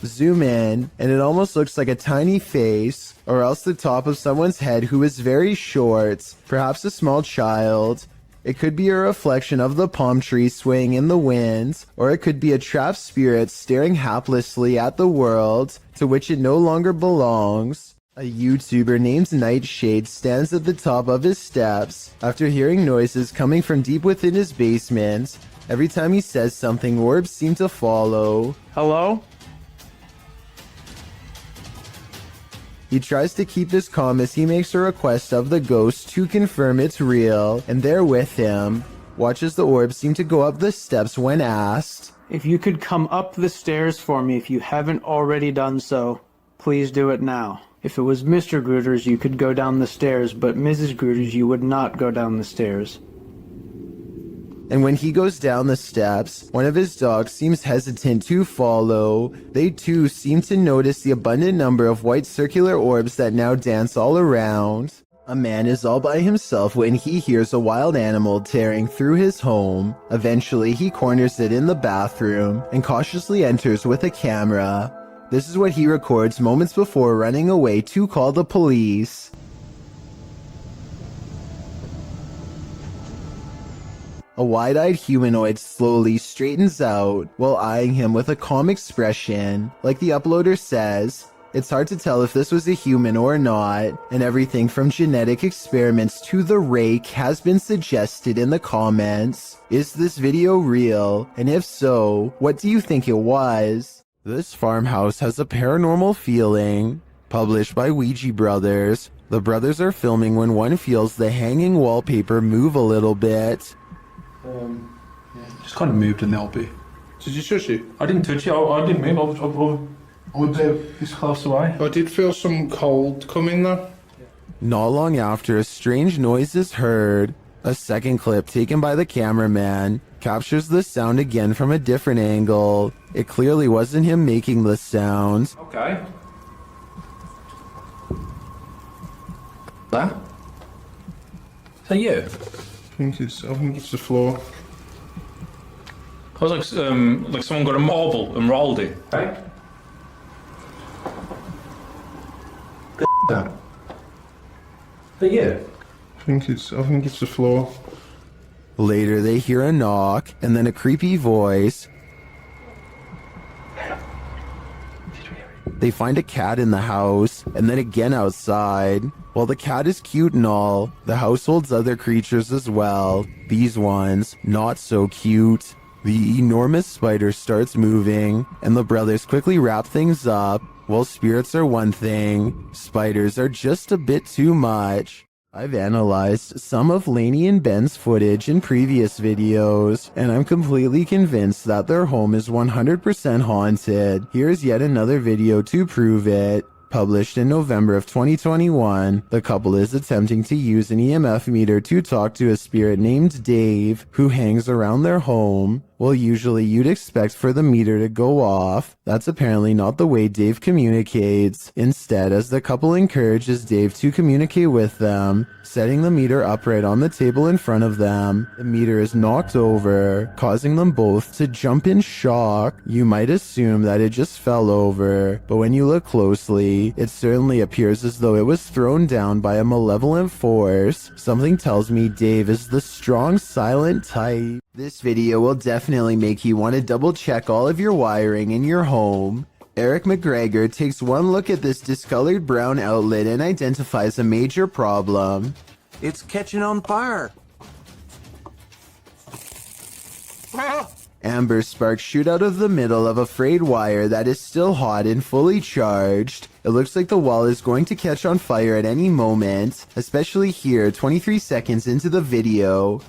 Zoom in, and it almost looks like a tiny face, or else the top of someone's head who is very short, perhaps a small child. It could be a reflection of the palm tree swaying in the wind, or it could be a trapped spirit staring haplessly at the world to which it no longer belongs. A YouTuber named Nightshade stands at the top of his steps after hearing noises coming from deep within his basement. Every time he says something, orbs seem to follow. Hello? He tries to keep his calm as he makes a request of the ghost to confirm it's real, and they're with him. Watch as the orbs seem to go up the steps when asked. If you could come up the stairs for me if you haven't already done so, please do it now. If it was Mr. Grooters, you could go down the stairs, but Mrs. Grooters, you would not go down the stairs. And when he goes down the steps, one of his dogs seems hesitant to follow. They too seem to notice the abundant number of white circular orbs that now dance all around. A man is all by himself when he hears a wild animal tearing through his home. Eventually, he corners it in the bathroom and cautiously enters with a camera. This is what he records moments before running away to call the police. A wide-eyed humanoid slowly straightens out while eyeing him with a calm expression. Like the uploader says, it's hard to tell if this was a human or not, and everything from genetic experiments to the rake has been suggested in the comments. Is this video real? And if so, what do you think it was? This farmhouse has a paranormal feeling. Published by Ouija Brothers. The brothers are filming when one feels the hanging wallpaper move a little bit. Just kind of moved in the LP. Did you touch it? I didn't touch it. I didn't move. I was this close away. I did feel some cold coming there. Not long after, a strange noise is heard. A second clip taken by the cameraman captures the sound again from a different angle. It clearly wasn't him making the sound. Okay. That? Is that you? I think it's the floor. I was like someone got a marble and rolled it. Right? That? Is that you? I think it's the floor. Later, they hear a knock and then a creepy voice. They find a cat in the house and then again outside. While the cat is cute and all, the house holds other creatures as well. These ones, not so cute. The enormous spider starts moving, and the brothers quickly wrap things up. While spirits are one thing, spiders are just a bit too much. I've analyzed some of Lainey and Ben's footage in previous videos, and I'm completely convinced that their home is 100% haunted. Here's yet another video to prove it. Published in November of 2021, the couple is attempting to use an EMF meter to talk to a spirit named Dave, who hangs around their home. Well, usually you'd expect for the meter to go off. That's apparently not the way Dave communicates. Instead, as the couple encourages Dave to communicate with them, setting the meter upright on the table in front of them, the meter is knocked over, causing them both to jump in shock. You might assume that it just fell over, but when you look closely, it certainly appears as though it was thrown down by a malevolent force. Something tells me Dave is the strong, silent type. This video will definitely make you want to double check all of your wiring in your home. Eric McGregor takes one look at this discolored brown outlet and identifies a major problem. It's catching on fire. Amber sparks shoot out of the middle of a frayed wire that is still hot and fully charged. It looks like the wall is going to catch on fire at any moment, especially here 23 seconds into the video.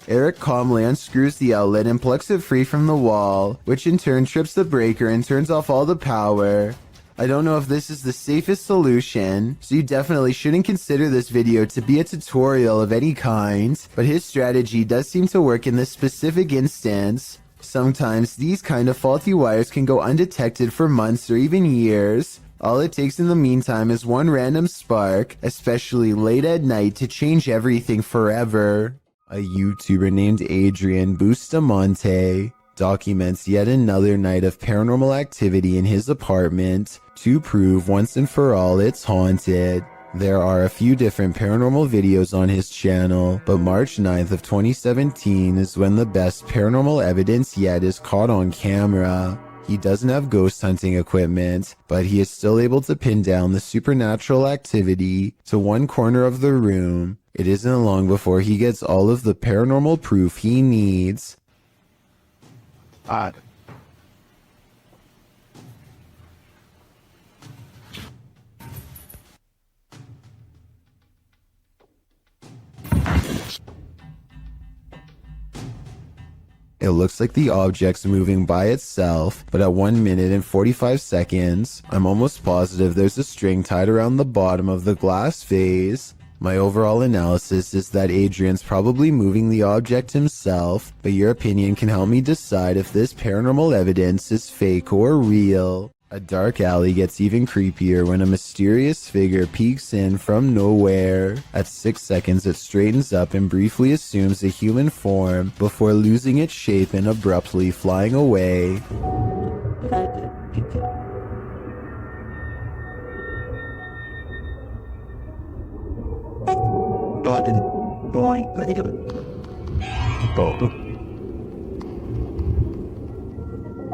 Eric calmly unscrews the outlet and plucks it free from the wall, which in turn trips the breaker and turns off all the power. I don't know if this is the safest solution, so you definitely shouldn't consider this video to be a tutorial of any kind, but his strategy does seem to work in this specific instance. Sometimes these kind of faulty wires can go undetected for months or even years. All it takes in the meantime is one random spark, especially late at night, to change everything forever. A YouTuber named Adrian Bustamante documents yet another night of paranormal activity in his apartment to prove once and for all it's haunted. There are a few different paranormal videos on his channel, but March 9th of 2017 is when the best paranormal evidence yet is caught on camera. He doesn't have ghost hunting equipment, but he is still able to pin down the supernatural activity to one corner of the room. It isn't long before he gets all of the paranormal proof he needs. It looks like the object's moving by itself, but at 1 minute and 45 seconds, I'm almost positive there's a string tied around the bottom of the glass vase. My overall analysis is that Adrian's probably moving the object himself, but your opinion can help me decide if this paranormal evidence is fake or real. A dark alley gets even creepier when a mysterious figure peeks in from nowhere. At 6 seconds, it straightens up and briefly assumes a human form before losing its shape and abruptly flying away.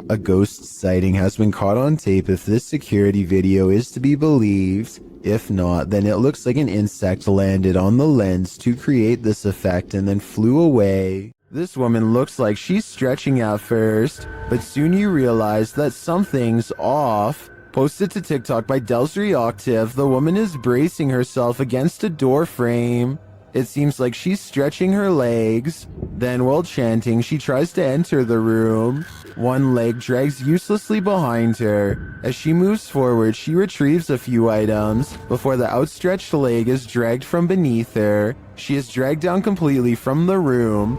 A ghost sighting has been caught on tape if this security video is to be believed. If not, then it looks like an insect landed on the lens to create this effect and then flew away. This woman looks like she's stretching at first, but soon you realize that something's off. Posted to TikTok by Delsry Octave, the woman is bracing herself against a door frame. It seems like she's stretching her legs. Then, while chanting, she tries to enter the room. One leg drags uselessly behind her. As she moves forward, she retrieves a few items before the outstretched leg is dragged from beneath her. She is dragged down completely from the room.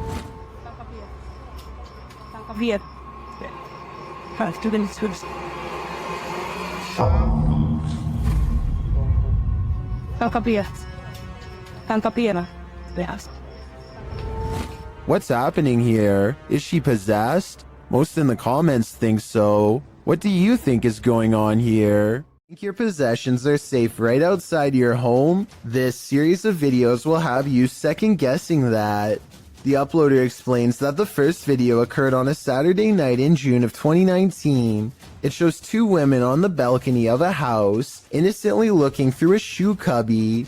What's happening here? Is she possessed? Most in the comments think so. What do you think is going on here? Think your possessions are safe right outside your home? This series of videos will have you second guessing that. The uploader explains that the first video occurred on a Saturday night in June of 2019. It shows two women on the balcony of a house, innocently looking through a shoe cubby.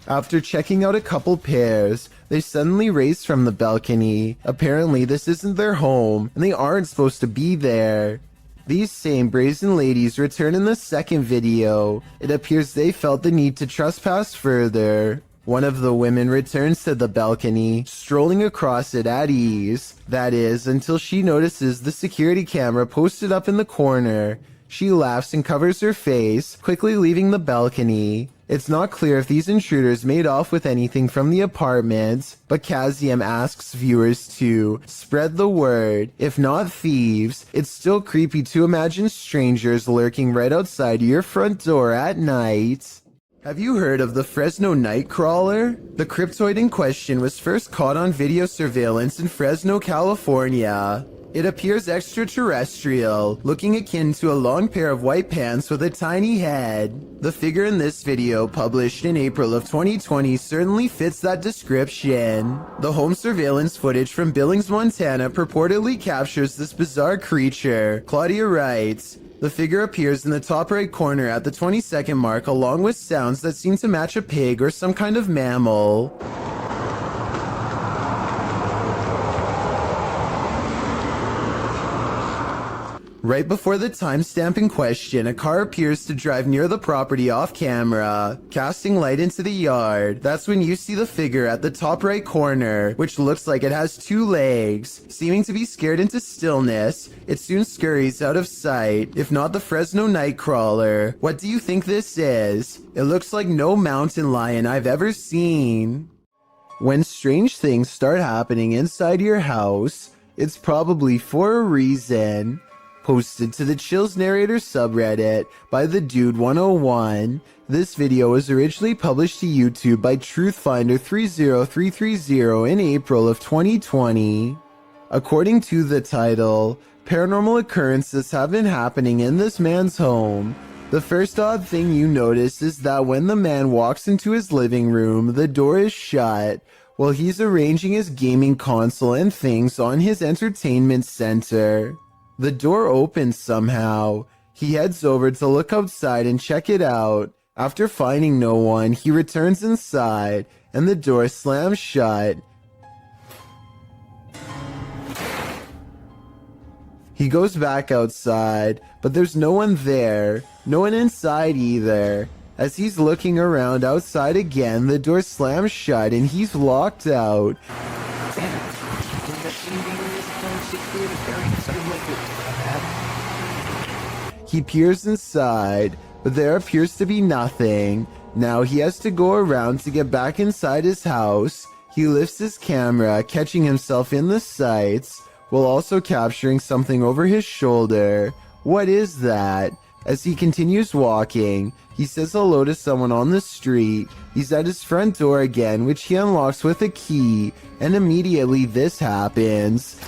After checking out a couple pairs, they suddenly race from the balcony. Apparently this isn't their home, and they aren't supposed to be there. These same brazen ladies return in the second video. It appears they felt the need to trespass further. One of the women returns to the balcony, strolling across it at ease. That is, until she notices the security camera posted up in the corner. She laughs and covers her face, quickly leaving the balcony. It's not clear if these intruders made off with anything from the apartment, but Kazium asks viewers to spread the word. If not thieves, it's still creepy to imagine strangers lurking right outside your front door at night. Have you heard of the Fresno Nightcrawler? The cryptoid in question was first caught on video surveillance in Fresno, California. It appears extraterrestrial, looking akin to a long pair of white pants with a tiny head. The figure in this video, published in April of 2020, certainly fits that description. The home surveillance footage from Billings, Montana purportedly captures this bizarre creature. Claudia writes, "The figure appears in the top right corner at the 20-second mark along with sounds that seem to match a pig or some kind of mammal." Right before the timestamp in question, a car appears to drive near the property off camera, casting light into the yard. That's when you see the figure at the top right corner, which looks like it has two legs. Seeming to be scared into stillness, it soon scurries out of sight. If not the Fresno Nightcrawler, what do you think this is? It looks like no mountain lion I've ever seen. When strange things start happening inside your house, it's probably for a reason. Posted to the Chills Narrator subreddit by the Dude 101. This video was originally published to YouTube by Truthfinder 30330 in April of 2020. According to the title, paranormal occurrences have been happening in this man's home. The first odd thing you notice is that when the man walks into his living room, the door is shut while he's arranging his gaming console and things on his entertainment center. The door opens somehow. He heads over to look outside and check it out. After finding no one, he returns inside, and the door slams shut. He goes back outside, but there's no one there. No one inside either. As he's looking around outside again, the door slams shut and he's locked out. He peers inside, but there appears to be nothing. Now he has to go around to get back inside his house. He lifts his camera, catching himself in the sights, while also capturing something over his shoulder. What is that? As he continues walking, he says hello to someone on the street. He's at his front door again, which he unlocks with a key, and immediately this happens.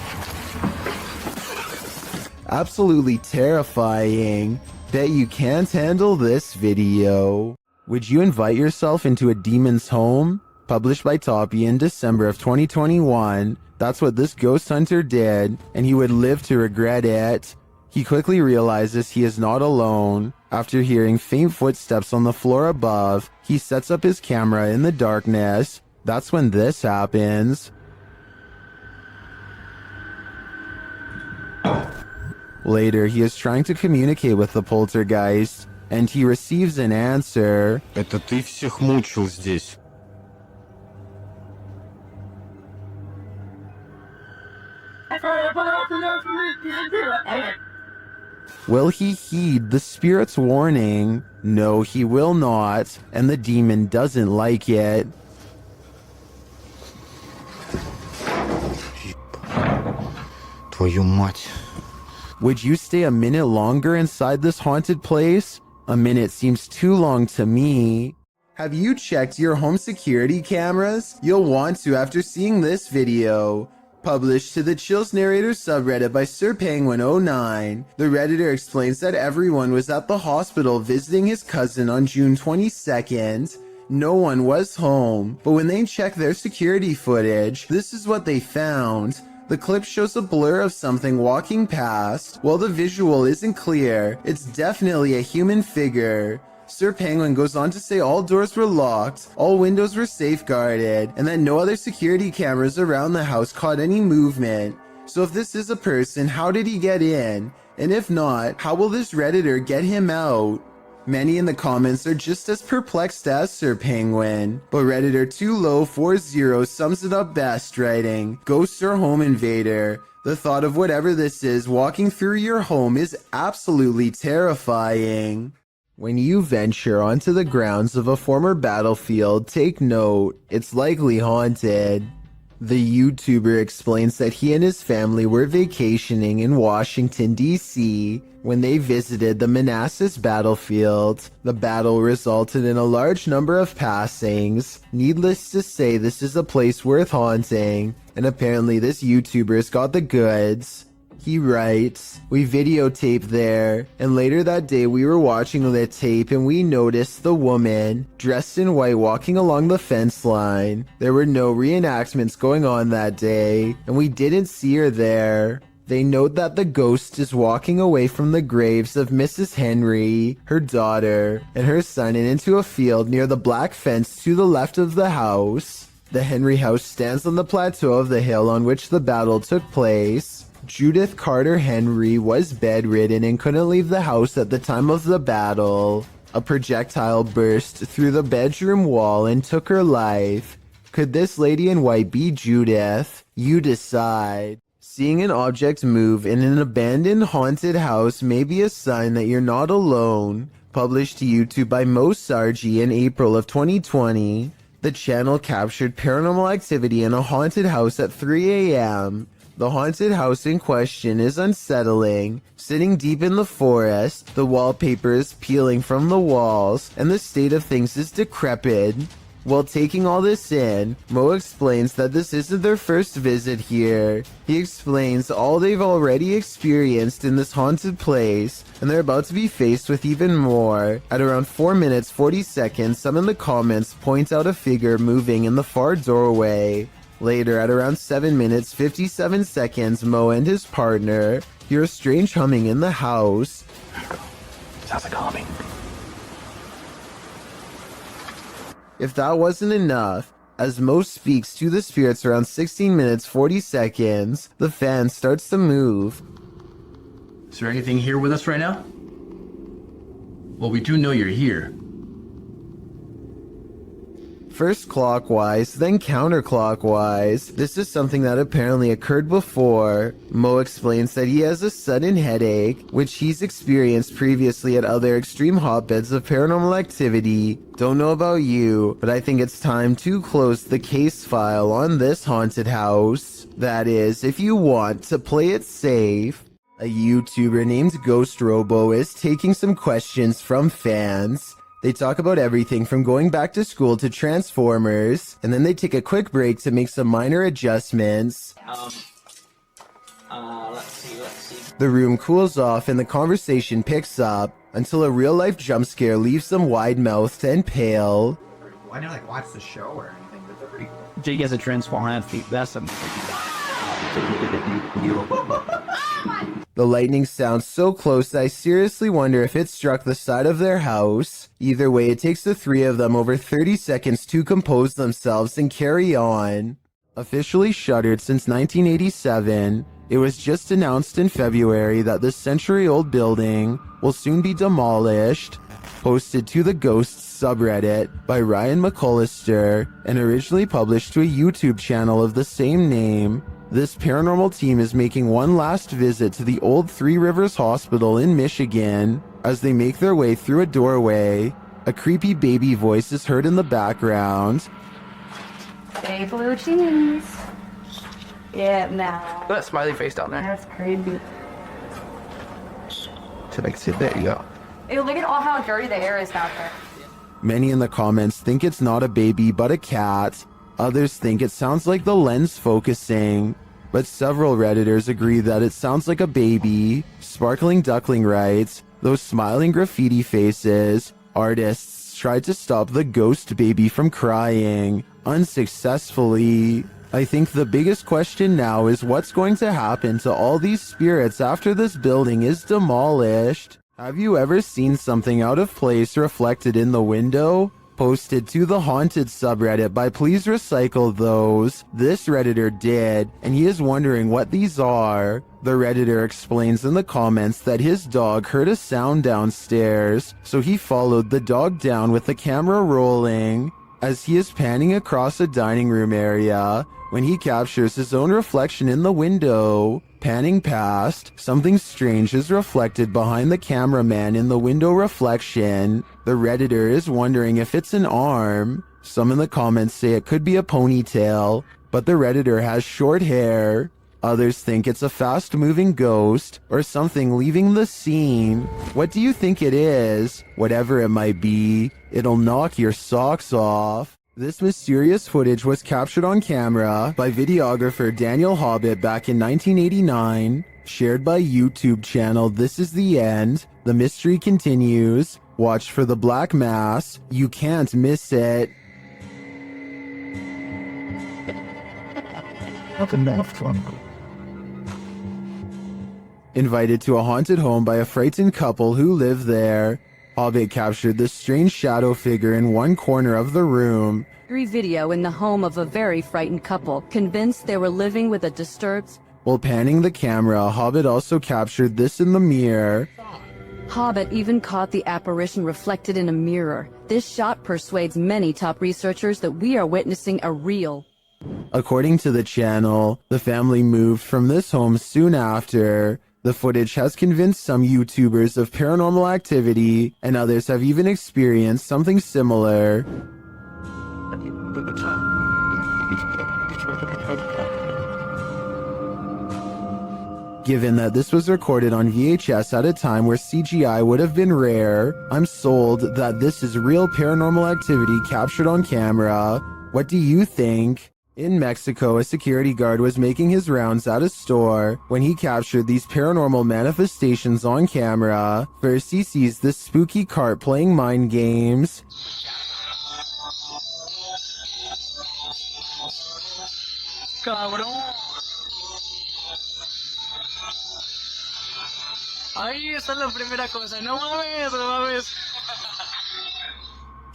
Absolutely terrifying. Bet you can't handle this video. Would you invite yourself into a demon's home? Published by Toppy in December of 2021. That's what this ghost hunter did, and he would live to regret it. He quickly realizes he is not alone. After hearing faint footsteps on the floor above, he sets up his camera in the darkness. That's when this happens. Later, he is trying to communicate with the poltergeist, and he receives an answer. Это ты всех мучил здесь. Will he heed the spirit's warning? No, he will not, and the demon doesn't like it. Твою мать. Would you stay a minute longer inside this haunted place? A minute seems too long to me. Have you checked your home security cameras? You'll want to after seeing this video. Published to the Chills Narrator subreddit by SirPenguin09, the Redditor explains that everyone was at the hospital visiting his cousin on June 22nd. No one was home, but when they checked their security footage, this is what they found. The clip shows a blur of something walking past. While the visual isn't clear, it's definitely a human figure. Sir Penguin goes on to say all doors were locked, all windows were safeguarded, and that no other security cameras around the house caught any movement. So if this is a person, how did he get in? And if not, how will this Redditor get him out? Many in the comments are just as perplexed as Sir Penguin, but Redditor 2low40 sums it up best, writing, "Ghosts are home invader. The thought of whatever this is walking through your home is absolutely terrifying." When you venture onto the grounds of a former battlefield, take note, it's likely haunted. The YouTuber explains that he and his family were vacationing in Washington, D.C. when they visited the Manassas battlefield. The battle resulted in a large number of passings. Needless to say, this is a place worth haunting, and apparently this YouTuber's got the goods. He writes, "We videotaped there, and later that day we were watching the tape and we noticed the woman, dressed in white, walking along the fence line. There were no reenactments going on that day, and we didn't see her there." They note that the ghost is walking away from the graves of Mrs. Henry, her daughter, and her son and into a field near the black fence to the left of the house. The Henry house stands on the plateau of the hill on which the battle took place. Judith Carter Henry was bedridden and couldn't leave the house at the time of the battle. A projectile burst through the bedroom wall and took her life. Could this lady in white be Judith? You decide. Seeing an object move in an abandoned haunted house may be a sign that you're not alone. Published to YouTube by Mo Sargi in April of 2020. The channel captured paranormal activity in a haunted house at 3 a.m. The haunted house in question is unsettling. Sitting deep in the forest, the wallpaper is peeling from the walls, and the state of things is decrepit. While taking all this in, Mo explains that this isn't their first visit here. He explains all they've already experienced in this haunted place, and they're about to be faced with even more. At around 4 minutes 40 seconds, some in the comments point out a figure moving in the far doorway. Later, at around 7 minutes 57 seconds, Mo and his partner hear a strange humming in the house. Sounds like humming. If that wasn't enough, as Mo speaks to the spirits around 16 minutes 40 seconds, the fan starts to move. Is there anything here with us right now? Well, we do know you're here. First clockwise, then counterclockwise. This is something that apparently occurred before. Mo explains that he has a sudden headache, which he's experienced previously at other extreme hotbeds of paranormal activity. Don't know about you, but I think it's time to close the case file on this haunted house. That is, if you want to play it safe. A YouTuber named Ghost Robo is taking some questions from fans. They talk about everything from going back to school to Transformers, and then they take a quick break to make some minor adjustments. Let's see. The room cools off and the conversation picks up until a real-life jump scare leaves them wide-mouthed and pale. I never watch the show or anything, but they're pretty cool. Jake has a transform feet. That's a... The lightning sounds so close that I seriously wonder if it struck the side of their house. Either way, it takes the three of them over 30 seconds to compose themselves and carry on. Officially shuttered since 1987, it was just announced in February that this century-old building will soon be demolished. Posted to the Ghosts subreddit by Ryan McCullister and originally published to a YouTube channel of the same name, This paranormal team is making one last visit to the old Three Rivers Hospital in Michigan. As they make their way through a doorway, a creepy baby voice is heard in the background. Hey, blue cheese. Yeah, now. That smiley face down there. That's creepy. Should I sit there? Yeah. Ew, look at all how dirty the air is out there. Many in the comments think it's not a baby but a cat. Others think it sounds like the lens focusing. But several Redditors agree that it sounds like a baby. Sparkling Duckling writes, those smiling graffiti faces. Artists tried to stop the ghost baby from crying. Unsuccessfully. I think the biggest question now is what's going to happen to all these spirits after this building is demolished. Have you ever seen something out of place reflected in the window? Posted to the Haunted subreddit by Please Recycle Those. This Redditor did, and he is wondering what these are. The Redditor explains in the comments that his dog heard a sound downstairs, so he followed the dog down with the camera rolling. As he is panning across a dining room area, when he captures his own reflection in the window. Panning past, something strange is reflected behind the cameraman in the window reflection. The Redditor is wondering if it's an arm. Some in the comments say it could be a ponytail, but the Redditor has short hair. Others think it's a fast-moving ghost or something leaving the scene. What do you think it is? Whatever it might be, it'll knock your socks off. This mysterious footage was captured on camera by videographer Daniel Hobbit back in 1989, shared by YouTube channel This Is The End. The mystery continues. Watch for the Black Mass. You can't miss it. Invited to a haunted home by a frightened couple who live there. Hobbit captured this strange shadow figure in one corner of the room. Video in the home of a very frightened couple, convinced they were living with a disturbed... While panning the camera, Hobbit also captured this in the mirror. Hobbit even caught the apparition reflected in a mirror. This shot persuades many top researchers that we are witnessing a real... According to the channel, the family moved from this home soon after. The footage has convinced some YouTubers of paranormal activity, and others have even experienced something similar. Given that this was recorded on VHS at a time where CGI would have been rare, I'm sold that this is real paranormal activity captured on camera. What do you think? In Mexico, a security guard was making his rounds at a store when he captured these paranormal manifestations on camera. First, he sees this spooky cart playing mind games. Cabrón. Ahí esa es la primera cosa. No mames, no mames.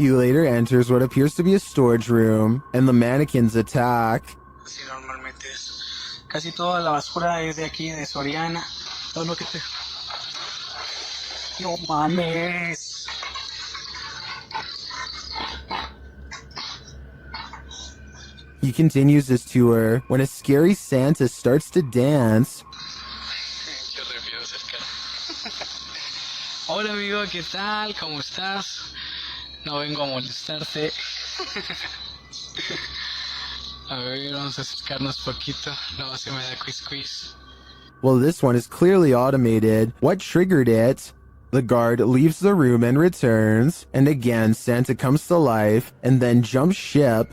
He later enters what appears to be a storage room, and the mannequins attack. Sí, normalmente es. Casi toda la basura es de aquí, de Soriana. Todo lo que te... No mames. He continues his tour when a scary Santa starts to dance. Hola amigo, ¿qué tal? ¿Cómo estás? No vengo a molestarte. A ver, vamos a acercarnos poquito. No, se me da quiz. Well, this one is clearly automated. What triggered it? The guard leaves the room and returns, and again Santa comes to life and then jumps ship.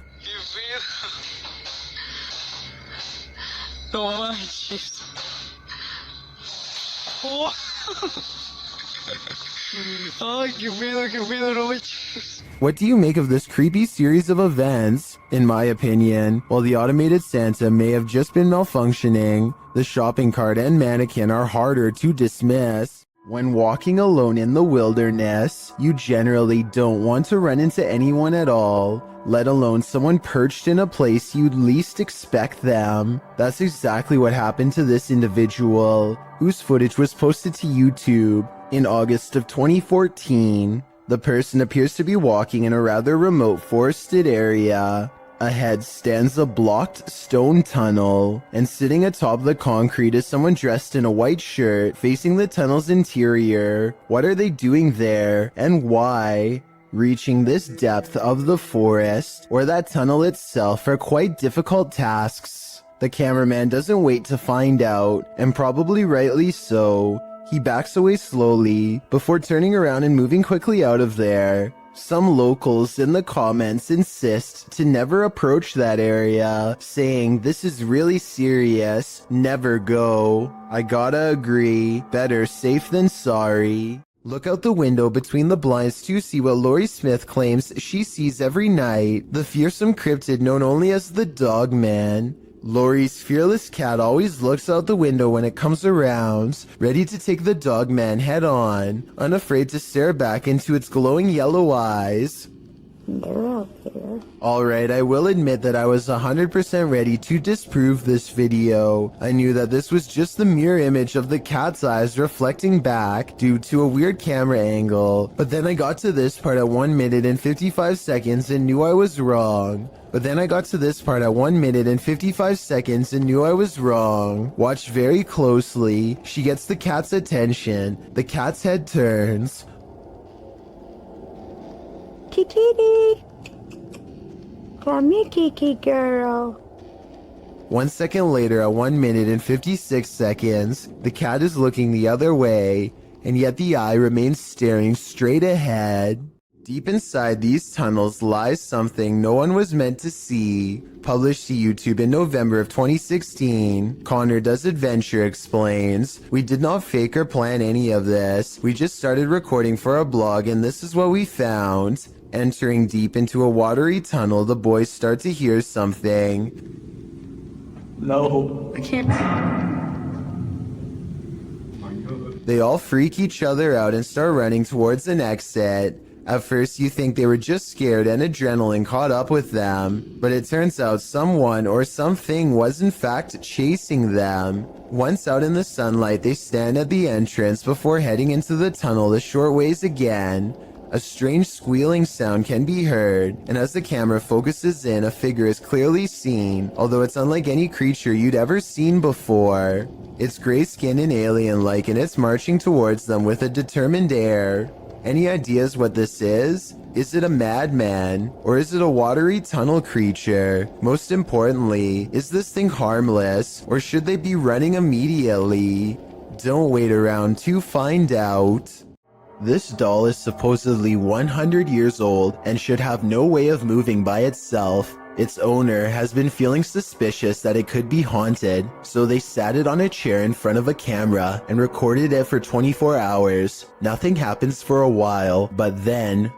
No manches. Oh. Ay, qué pedo, no manches. What do you make of this creepy series of events? In my opinion, while the automated Santa may have just been malfunctioning, the shopping cart and mannequin are harder to dismiss. When walking alone in the wilderness, you generally don't want to run into anyone at all, let alone someone perched in a place you'd least expect them. That's exactly what happened to this individual, whose footage was posted to YouTube in August of 2014. The person appears to be walking in a rather remote forested area. Ahead stands a blocked stone tunnel, and sitting atop the concrete is someone dressed in a white shirt facing the tunnel's interior. What are they doing there, and why? Reaching this depth of the forest, or that tunnel itself, are quite difficult tasks. The cameraman doesn't wait to find out, and probably rightly so. He backs away slowly, before turning around and moving quickly out of there. Some locals in the comments insist to never approach that area, saying this is really serious, never go. I gotta agree, better safe than sorry. Look out the window between the blinds to see what Laurie Smith claims she sees every night, the fearsome cryptid known only as the Dog Man. Laurie's fearless cat always looks out the window when it comes around, ready to take the Dog Man head on, unafraid to stare back into its glowing yellow eyes. They're out there. Alright, I will admit that I was 100% ready to disprove this video. I knew that this was just the mirror image of the cat's eyes reflecting back due to a weird camera angle, but then I got to this part at 1 minute and 55 seconds and knew I was wrong. Watch very closely. She gets the cat's attention. The cat's head turns. Kitty! Come here, Kiki girl. 1 second later, at 1 minute and 56 seconds, the cat is looking the other way, and yet the eye remains staring straight ahead. Deep inside these tunnels lies something no one was meant to see. Published to YouTube in November of 2016, Connor Does Adventure explains, "We did not fake or plan any of this. We just started recording for a blog and this is what we found." Entering deep into a watery tunnel, the boys start to hear something. No. I can't. They all freak each other out and start running towards an exit. At first you think they were just scared and adrenaline caught up with them, but it turns out someone or something was in fact chasing them. Once out in the sunlight, they stand at the entrance before heading into the tunnel a short ways again. A strange squealing sound can be heard, and as the camera focuses in, a figure is clearly seen, although it's unlike any creature you'd ever seen before. It's gray-skinned and alien-like, and it's marching towards them with a determined air. Any ideas what this is? Is it a madman? Or is it a watery tunnel creature? Most importantly, is this thing harmless? Or should they be running immediately? Don't wait around to find out. This doll is supposedly 100 years old and should have no way of moving by itself. Its owner has been feeling suspicious that it could be haunted, so they sat it on a chair in front of a camera and recorded it for 24 hours. Nothing happens for a while, but then...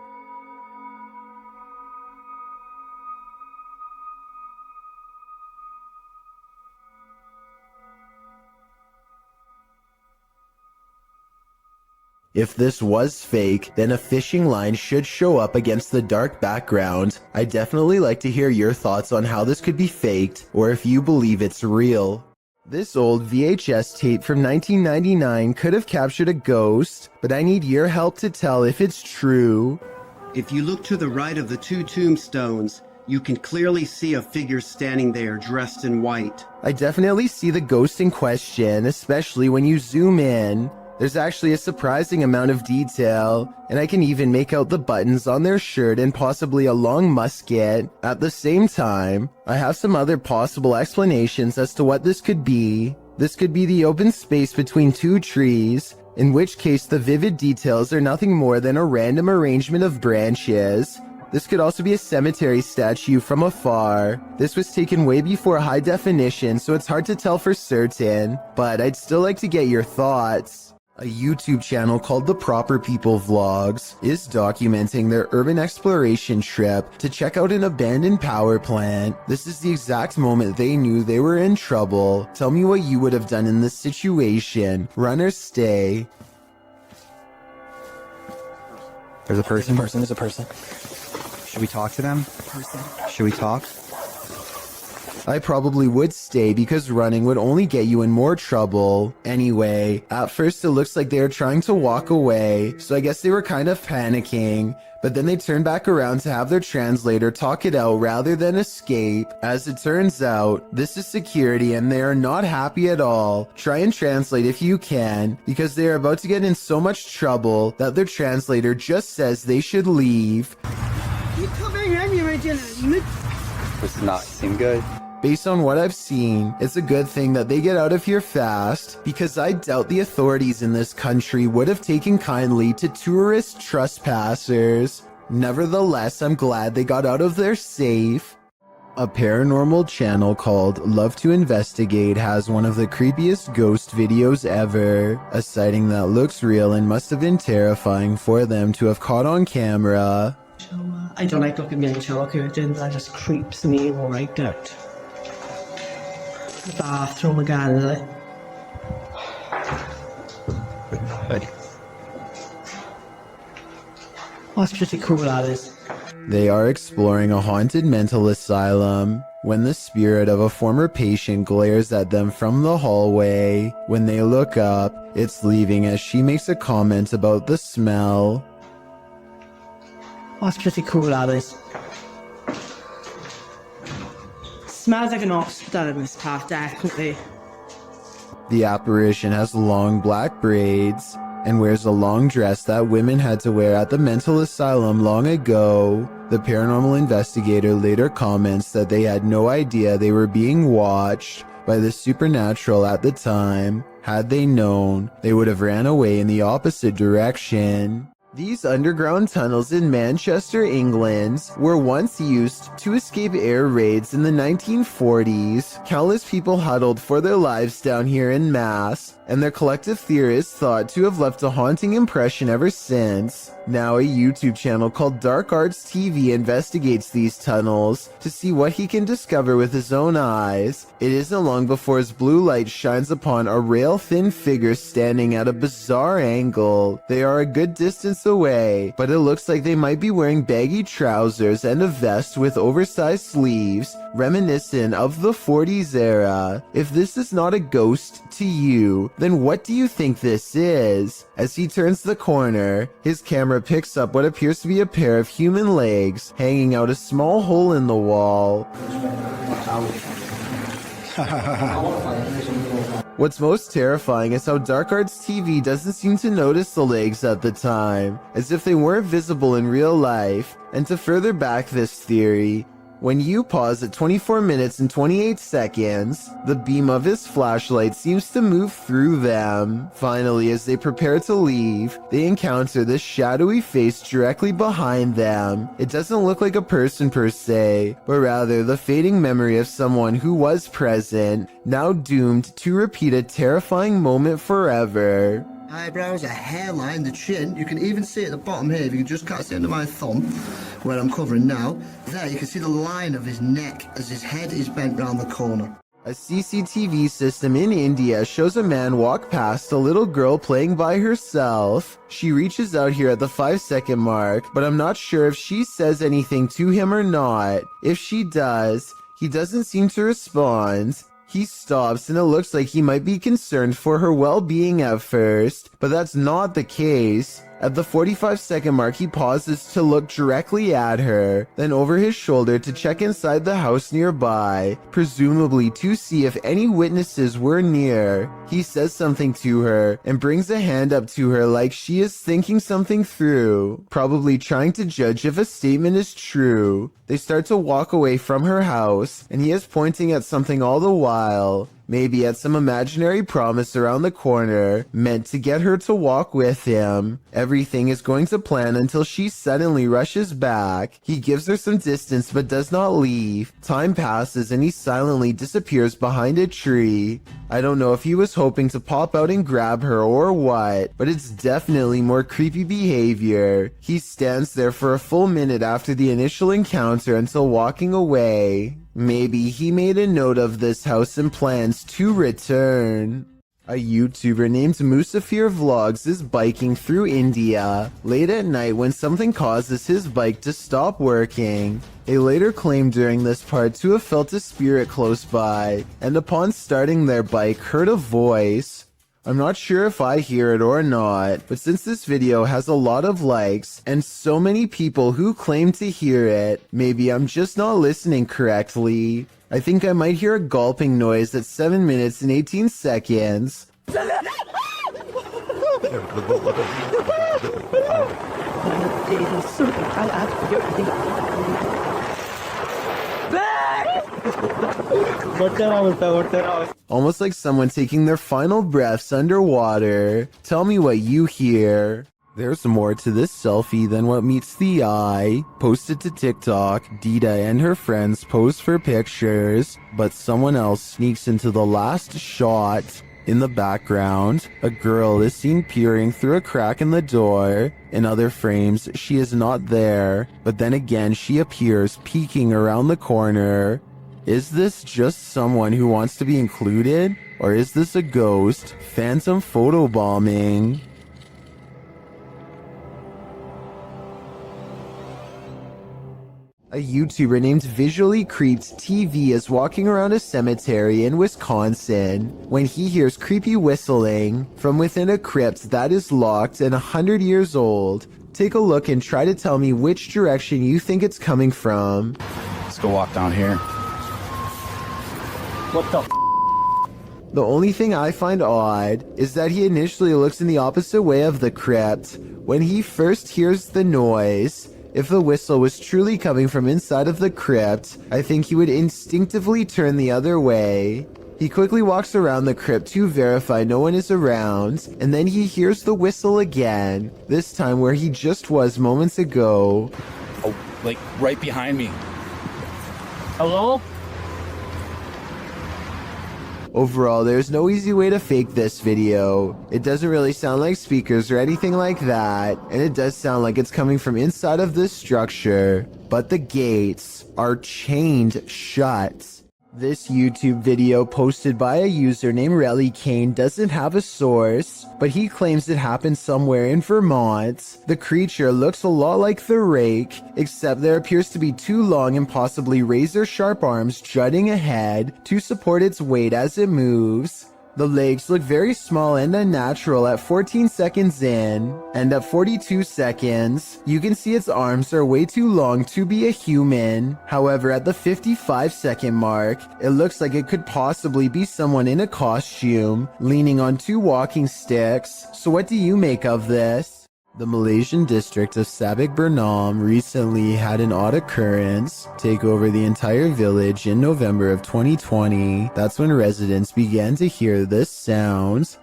If this was fake, then a fishing line should show up against the dark background. I'd definitely like to hear your thoughts on how this could be faked, or if you believe it's real. This old VHS tape from 1999 could have captured a ghost, but I need your help to tell if it's true. If you look to the right of the two tombstones, you can clearly see a figure standing there dressed in white. I definitely see the ghost in question, especially when you zoom in. There's actually a surprising amount of detail, and I can even make out the buttons on their shirt and possibly a long musket. At the same time, I have some other possible explanations as to what this could be. This could be the open space between two trees, in which case the vivid details are nothing more than a random arrangement of branches. This could also be a cemetery statue from afar. This was taken way before high definition, so it's hard to tell for certain, but I'd still like to get your thoughts. A YouTube channel called The Proper People Vlogs is documenting their urban exploration trip to check out an abandoned power plant. This is the exact moment they knew they were in trouble. Tell me what you would have done in this situation. Run or stay. There's a person. There's a person. Should we talk to them? Should we talk? I probably would stay because running would only get you in more trouble. Anyway, at first it looks like they are trying to walk away, so I guess they were kind of panicking. But then they turn back around to have their translator talk it out rather than escape. As it turns out, this is security and they are not happy at all. Try and translate if you can, because they are about to get in so much trouble that their translator just says they should leave. Does not seem good. Based on what I've seen, it's a good thing that they get out of here fast, because I doubt the authorities in this country would have taken kindly to tourist trespassers. Nevertheless, I'm glad they got out of there safe. A paranormal channel called Love to Investigate has one of the creepiest ghost videos ever. A sighting that looks real and must have been terrifying for them to have caught on camera. I don't like looking at shower curtains, that just creeps me right out. The bathroom again, is it? That's pretty cool, that is. They are exploring a haunted mental asylum when the spirit of a former patient glares at them from the hallway. When they look up, it's leaving as she makes a comment about the smell. That's pretty cool, that is. Smells like an hospital in this part, definitely. The apparition has long black braids and wears a long dress that women had to wear at the mental asylum long ago. The paranormal investigator later comments that they had no idea they were being watched by the supernatural at the time. Had they known, they would have ran away in the opposite direction. These underground tunnels in Manchester, England, were once used to escape air raids in the 1940s. Countless people huddled for their lives down here en masse, and their collective theory is thought to have left a haunting impression ever since. Now a YouTube channel called Dark Arts TV investigates these tunnels to see what he can discover with his own eyes. It isn't long before his blue light shines upon a rail-thin figure standing at a bizarre angle. They are a good distance away, but it looks like they might be wearing baggy trousers and a vest with oversized sleeves, reminiscent of the 40s era. If this is not a ghost to you, then what do you think this is? As he turns the corner, his camera picks up what appears to be a pair of human legs hanging out a small hole in the wall. What's most terrifying is how Dark Arts TV doesn't seem to notice the legs at the time, as if they weren't visible in real life. And to further back this theory, when you pause at 24 minutes and 28 seconds, the beam of his flashlight seems to move through them. Finally, as they prepare to leave, they encounter this shadowy face directly behind them. It doesn't look like a person per se, but rather the fading memory of someone who was present, now doomed to repeat a terrifying moment forever. Eyebrows, a hairline, the chin. You can even see at the bottom here, if you can just catch the end of my thumb, where I'm covering now. There, you can see the line of his neck as his head is bent round the corner. A CCTV system in India shows a man walk past a little girl playing by herself. She reaches out here at the 5-second mark, but I'm not sure if she says anything to him or not. If she does, he doesn't seem to respond. He stops and it looks like he might be concerned for her well-being at first, but that's not the case. At the 45-second mark, he pauses to look directly at her, then over his shoulder to check inside the house nearby, presumably to see if any witnesses were near. He says something to her and brings a hand up to her like she is thinking something through, probably trying to judge if a statement is true. They start to walk away from her house, and he is pointing at something all the while. Maybe at some imaginary promise around the corner, meant to get her to walk with him. Everything is going to plan until she suddenly rushes back. He gives her some distance but does not leave. Time passes and he silently disappears behind a tree. I don't know if he was hoping to pop out and grab her or what, but it's definitely more creepy behavior. He stands there for a full minute after the initial encounter until walking away. Maybe he made a note of this house and plans to return. A YouTuber named Musafir Vlogs is biking through India late at night when something causes his bike to stop working. They later claimed during this part to have felt a spirit close by, and upon starting their bike heard a voice. I'm not sure if I hear it or not, but since this video has a lot of likes and so many people who claim to hear it, maybe I'm just not listening correctly. I think I might hear a gulping noise at 7 minutes and 18 seconds. Almost like someone taking their final breaths underwater. Tell me what you hear. There's more to this selfie than what meets the eye. Posted to TikTok, Dita and her friends pose for pictures, but someone else sneaks into the last shot. In the background, a girl is seen peering through a crack in the door. In other frames, she is not there, but then again she appears peeking around the corner. Is this just someone who wants to be included? Or is this a ghost? Phantom photobombing? A YouTuber named Visually Creeped TV is walking around a cemetery in Wisconsin when he hears creepy whistling from within a crypt that is locked and 100 years old. Take a look and try to tell me which direction you think it's coming from. Let's go walk down here. What the The only thing I find odd is that he initially looks in the opposite way of the crypt when he first hears the noise. If the whistle was truly coming from inside of the crypt, I think he would instinctively turn the other way. He quickly walks around the crypt to verify no one is around, and then he hears the whistle again, this time where he just was moments ago. Oh, like right behind me. Hello? Overall, there's no easy way to fake this video. It doesn't really sound like speakers or anything like that, and it does sound like it's coming from inside of this structure, but the gates are chained shut. This YouTube video posted by a user named Relly Kane doesn't have a source, but he claims it happened somewhere in Vermont. The creature looks a lot like the Rake, except there appears to be two long and possibly razor-sharp arms jutting ahead to support its weight as it moves. The legs look very small and unnatural at 14 seconds in, and at 42 seconds, you can see its arms are way too long to be a human. However, at the 55-second mark, it looks like it could possibly be someone in a costume, leaning on two walking sticks. So what do you make of this? The Malaysian district of Sabak Bernam recently had an odd occurrence take over the entire village in November of 2020. That's when residents began to hear this sound.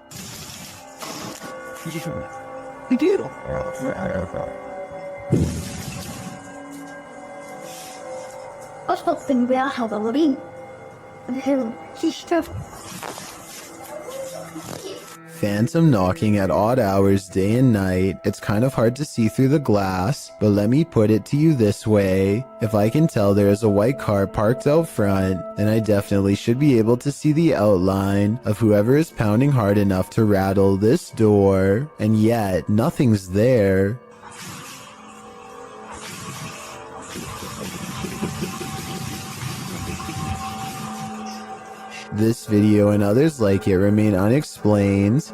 Phantom knocking at odd hours day and night. It's kind of hard to see through the glass, but let me put it to you this way. If I can tell there is a white car parked out front, then I definitely should be able to see the outline of whoever is pounding hard enough to rattle this door, and yet nothing's there. This video and others like it remain unexplained.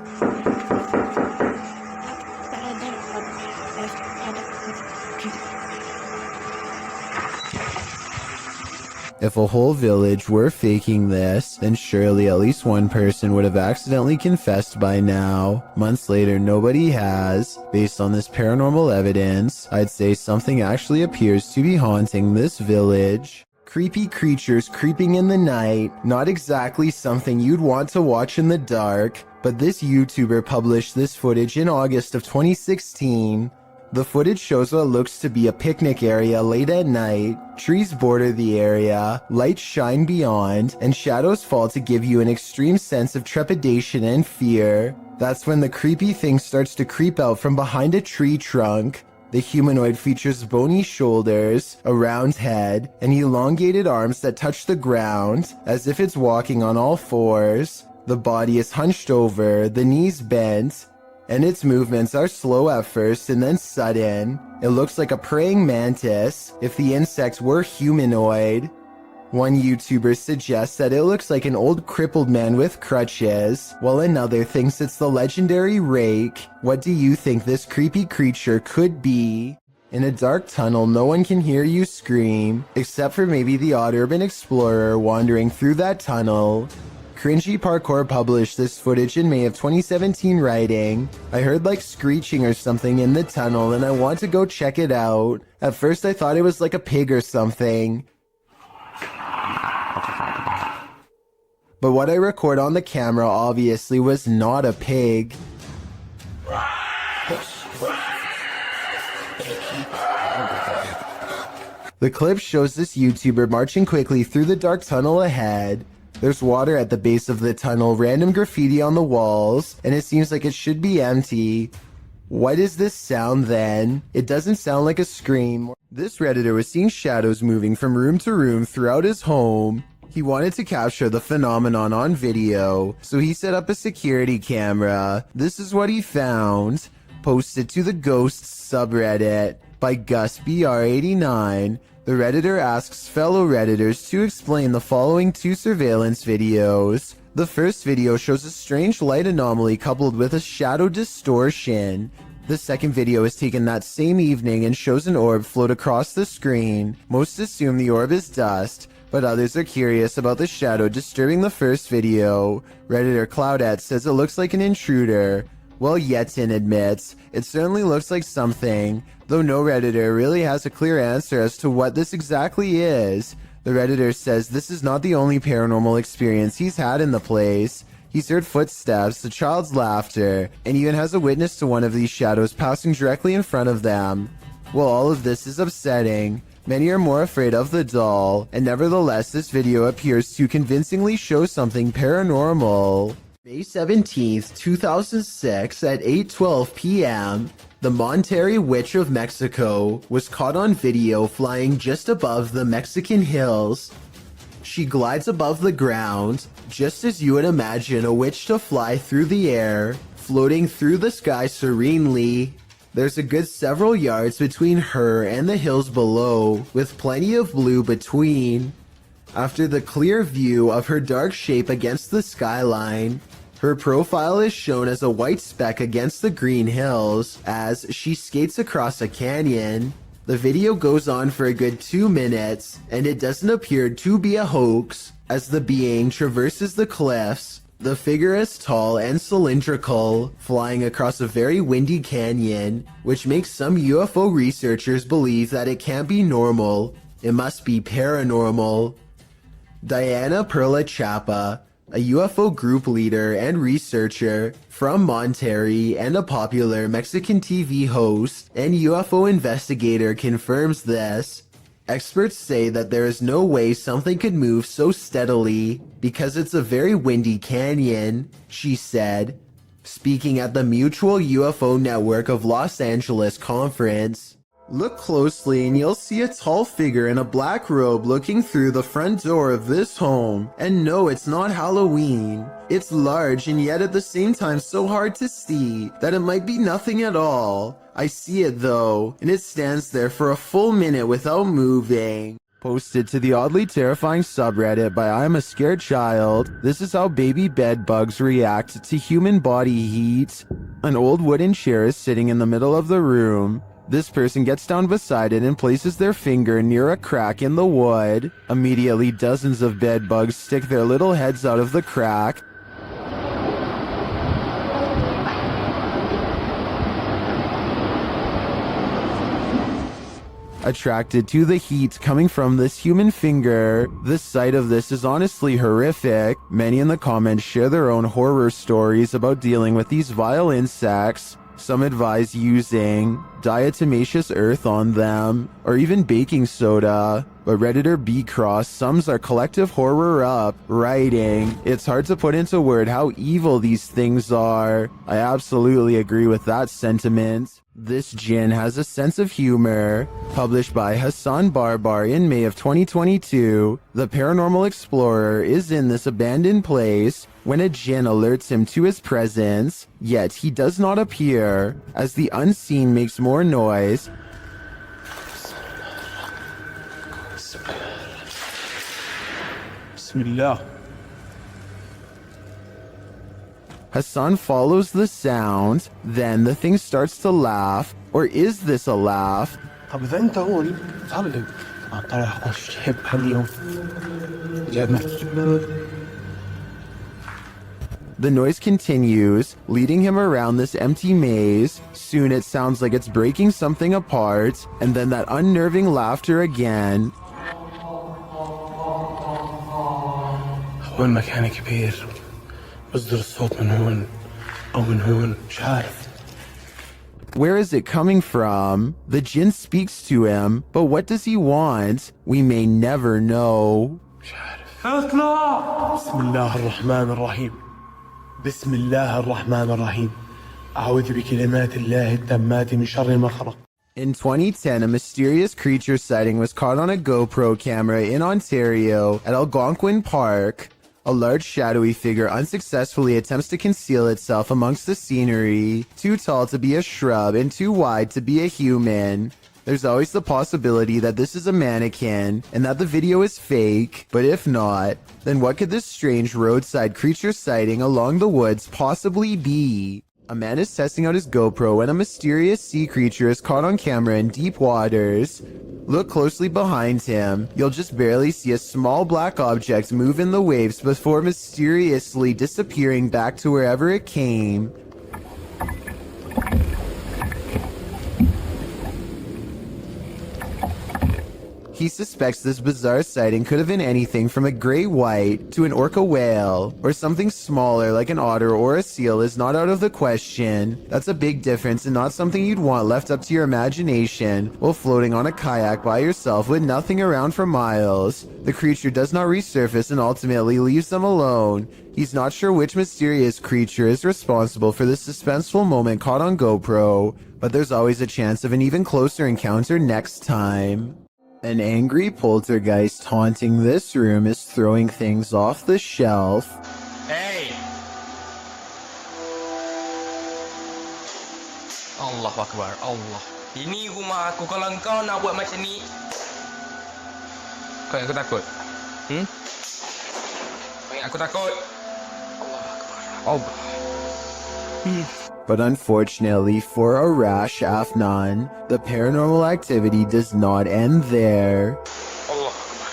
If a whole village were faking this, then surely at least one person would have accidentally confessed by now. Months later, nobody has. Based on this paranormal evidence, I'd say something actually appears to be haunting this village. Creepy creatures creeping in the night, not exactly something you'd want to watch in the dark, but this YouTuber published this footage in August of 2016. The footage shows what looks to be a picnic area late at night. Trees border the area, lights shine beyond, and shadows fall to give you an extreme sense of trepidation and fear. That's when the creepy thing starts to creep out from behind a tree trunk. The humanoid features bony shoulders, a round head, and elongated arms that touch the ground, as if it's walking on all fours. The body is hunched over, the knees bent, and its movements are slow at first and then sudden. It looks like a praying mantis if the insect were humanoid. One YouTuber suggests that it looks like an old crippled man with crutches, while another thinks it's the legendary rake. What do you think this creepy creature could be? In a dark tunnel, no one can hear you scream, except for maybe the odd urban explorer wandering through that tunnel. Cringy Parkour published this footage in May of 2017 writing, "I heard like screeching or something in the tunnel and I want to go check it out. At first I thought it was like a pig or something. But what I record on the camera obviously was not a pig." The clip shows this YouTuber marching quickly through the dark tunnel ahead. There's water at the base of the tunnel, random graffiti on the walls, and it seems like it should be empty. What is this sound then? It doesn't sound like a scream. This Redditor was seeing shadows moving from room to room throughout his home. He wanted to capture the phenomenon on video, so he set up a security camera. This is what he found. Posted to the Ghosts subreddit by GusBR89. The Redditor asks fellow Redditors to explain the following two surveillance videos. The first video shows a strange light anomaly coupled with a shadow distortion. The second video is taken that same evening and shows an orb float across the screen. Most assume the orb is dust, but others are curious about the shadow disturbing the first video. Redditor Cloudette says it looks like an intruder, while Yetin admits it certainly looks like something, though no Redditor really has a clear answer as to what this exactly is. The Redditor says this is not the only paranormal experience he's had in the place. He's heard footsteps, a child's laughter, and even has a witness to one of these shadows passing directly in front of them. While all of this is upsetting, many are more afraid of the doll, and nevertheless this video appears to convincingly show something paranormal. May 17th, 2006 at 8:12 p.m., the Monterrey Witch of Mexico was caught on video flying just above the Mexican hills. She glides above the ground, just as you would imagine a witch to fly through the air, floating through the sky serenely. There's a good several yards between her and the hills below, with plenty of blue between. After the clear view of her dark shape against the skyline, her profile is shown as a white speck against the green hills as she skates across a canyon. The video goes on for a good 2 minutes, and it doesn't appear to be a hoax. As the being traverses the cliffs, the figure is tall and cylindrical, flying across a very windy canyon, which makes some UFO researchers believe that it can't be normal. It must be paranormal. Diana Perla Chapa, a UFO group leader and researcher from Monterrey and a popular Mexican TV host and UFO investigator, confirms this. Experts say that there is no way something could move so steadily because it's a very windy canyon, she said, speaking at the Mutual UFO Network of Los Angeles conference. Look closely and you'll see a tall figure in a black robe looking through the front door of this home. And no, it's not Halloween. It's large and yet at the same time so hard to see that it might be nothing at all. I see it though, and it stands there for a full minute without moving. Posted to the oddly terrifying subreddit by I'm a Scared Child, this is how baby bed bugs react to human body heat. An old wooden chair is sitting in the middle of the room. This person gets down beside it and places their finger near a crack in the wood. Immediately, dozens of bed bugs stick their little heads out of the crack. Attracted to the heat coming from this human finger. The sight of this is honestly horrific. Many in the comments share their own horror stories about dealing with these vile insects. Some advise using diatomaceous earth on them, or even baking soda. But Redditor B Cross sums our collective horror up, writing, "It's hard to put into word how evil these things are." I absolutely agree with that sentiment. This Jinn has a sense of humor. Published by Hassan Barbar in May of 2022, the paranormal explorer is in this abandoned place when a jinn alerts him to his presence, yet he does not appear. As the unseen makes more noise, Bismillah. Hassan follows the sound. Then the thing starts to laugh. Or is this a laugh? طب إذا أنت هو صلي طلع خش حب اليوم جابنا. The noise continues, leading him around this empty maze. Soon it sounds like it's breaking something apart, and then that unnerving laughter again. هو المكان كبير بصدر الصوت من هون أو من هون مش عارف. Where is it coming from? The jinn speaks to him, but what does he want? We may never know. اطلع. بسم الله الرحمن الرحيم. بسم الله الرحمن الرحيم. أعوذ بكلمات الله التامات من شر ما خلق. In 2010, a mysterious creature sighting was caught on a GoPro camera in Ontario at Algonquin Park. A large shadowy figure unsuccessfully attempts to conceal itself amongst the scenery, too tall to be a shrub and too wide to be a human. There's always the possibility that this is a mannequin and that the video is fake, but if not, then what could this strange roadside creature sighting along the woods possibly be? A man is testing out his GoPro when a mysterious sea creature is caught on camera in deep waters. Look closely behind him. You'll just barely see a small black object move in the waves before mysteriously disappearing back to wherever it came. He suspects this bizarre sighting could have been anything from a great white to an orca whale, or something smaller like an otter or a seal is not out of the question. That's a big difference and not something you'd want left up to your imagination while floating on a kayak by yourself with nothing around for miles. The creature does not resurface and ultimately leaves them alone. He's not sure which mysterious creature is responsible for this suspenseful moment caught on GoPro, but there's always a chance of an even closer encounter next time. An angry poltergeist haunting this room is throwing things off the shelf. Hey! Allah Akbar, Allah. Ini rumah aku. Kalau kau nak buat macam ni, kau yang aku takut. Kau yang aku takut. Allah Akbar. Allah. But unfortunately for Arash Afnan, the paranormal activity does not end there. Allah Akbar.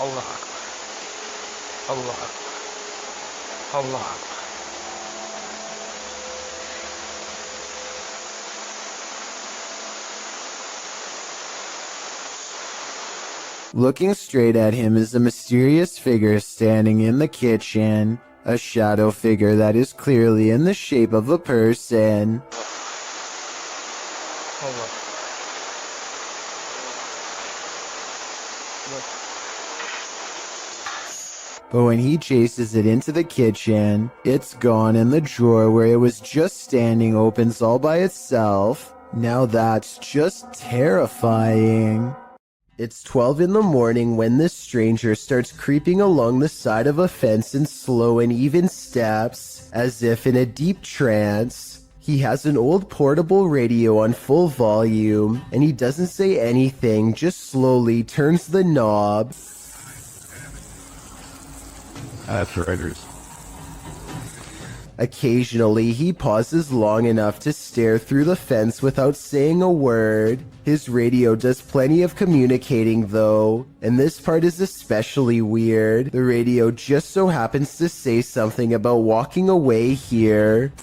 Allah Akbar. Allah Akbar. Allah Akbar. Looking straight at him is a mysterious figure standing in the kitchen. A shadow figure that is clearly in the shape of a person. But when he chases it into the kitchen, it's gone and the drawer where it was just standing opens all by itself. Now that's just terrifying. It's 12 in the morning when this stranger starts creeping along the side of a fence in slow and even steps, as if in a deep trance. He has an old portable radio on full volume, and he doesn't say anything, just slowly turns the knob. Predators. Occasionally, he pauses long enough to stare through the fence without saying a word. His radio does plenty of communicating though, and this part is especially weird. The radio just so happens to say something about walking away here.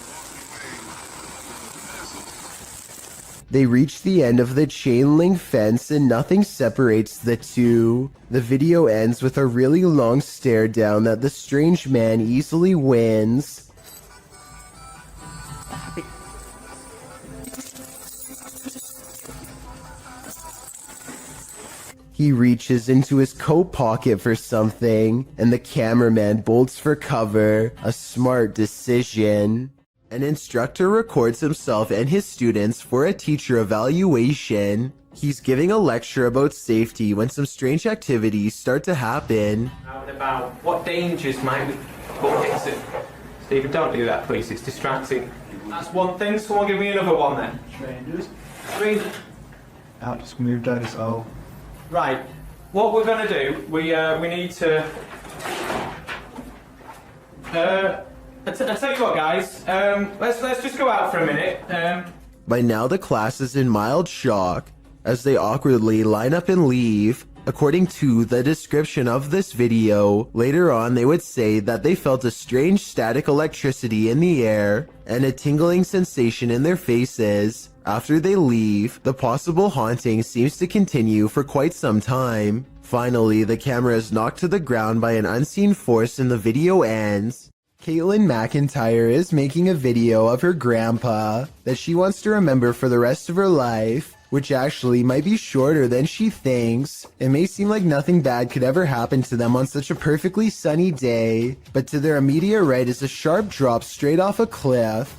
They reach the end of the chain link fence and nothing separates the two. The video ends with a really long stare down that the strange man easily wins. He reaches into his coat pocket for something, and the cameraman bolts for cover. A smart decision. An instructor records himself and his students for a teacher evaluation. He's giving a lecture about safety when some strange activities start to happen. About what dangers might we but hits it. Stephen, don't do that, please. It's distracting. That's one thing. Someone give me another one then. Strangers. That just moved out his O. Right. What we're going to do, we need to... I tell you what, guys. Let's just go out for a minute. By now, the class is in mild shock as they awkwardly line up and leave. According to the description of this video, later on they would say that they felt a strange static electricity in the air and a tingling sensation in their faces. After they leave, the possible haunting seems to continue for quite some time. Finally, the camera is knocked to the ground by an unseen force and the video ends. Caitlin McIntyre is making a video of her grandpa that she wants to remember for the rest of her life, which actually might be shorter than she thinks. It may seem like nothing bad could ever happen to them on such a perfectly sunny day, but to their immediate right is a sharp drop straight off a cliff.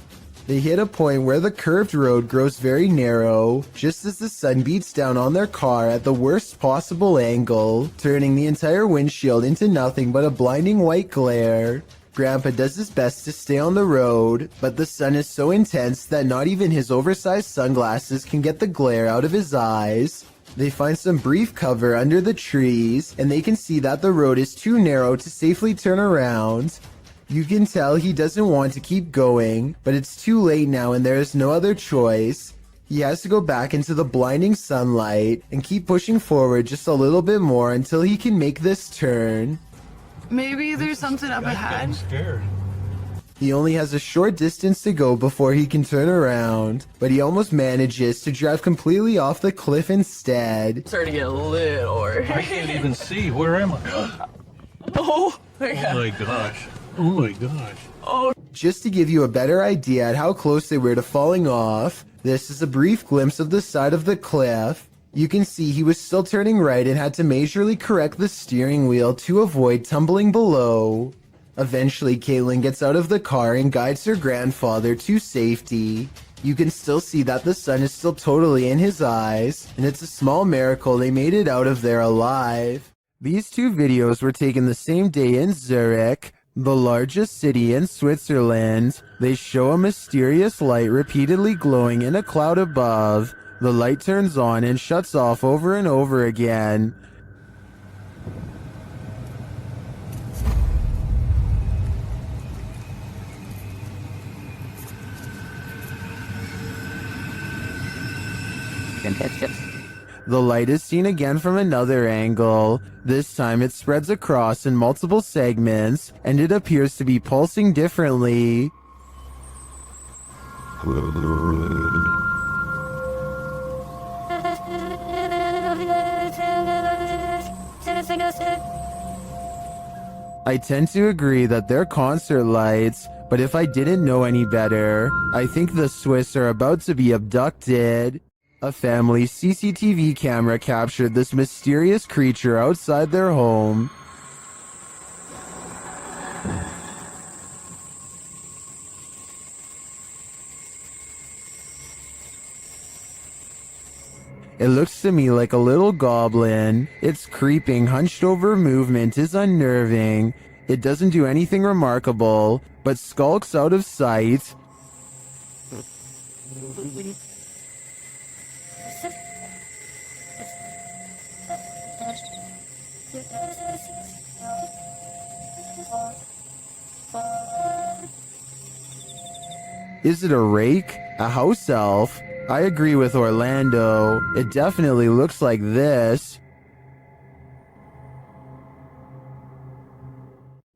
They hit a point where the curved road grows very narrow, just as the sun beats down on their car at the worst possible angle, turning the entire windshield into nothing but a blinding white glare. Grandpa does his best to stay on the road, but the sun is so intense that not even his oversized sunglasses can get the glare out of his eyes. They find some brief cover under the trees, and they can see that the road is too narrow to safely turn around. You can tell he doesn't want to keep going, but it's too late now and there is no other choice. He has to go back into the blinding sunlight and keep pushing forward just a little bit more until he can make this turn. Maybe there's something up ahead. I'm scared. He only has a short distance to go before he can turn around, but he almost manages to drive completely off the cliff instead. Starting to get a little. I can't even see. Where am I? Oh my Oh my gosh. Oh my gosh. Oh. Just to give you a better idea at how close they were to falling off, this is a brief glimpse of the side of the cliff. You can see he was still turning right and had to majorly correct the steering wheel to avoid tumbling below. Eventually, Caitlin gets out of the car and guides her grandfather to safety. You can still see that the sun is still totally in his eyes, and it's a small miracle they made it out of there alive. These two videos were taken the same day in Zurich, the largest city in Switzerland. They show a mysterious light repeatedly glowing in a cloud above. The light turns on and shuts off over and over again. The light is seen again from another angle. This time it spreads across in multiple segments, and it appears to be pulsing differently. I tend to agree that they're concert lights, but if I didn't know any better, I think the Swiss are about to be abducted. A family's CCTV camera captured this mysterious creature outside their home. It looks to me like a little goblin. Its creeping, hunched-over movement is unnerving. It doesn't do anything remarkable, but skulks out of sight. Is it a rake? A house elf? I agree with Orlando. It definitely looks like this.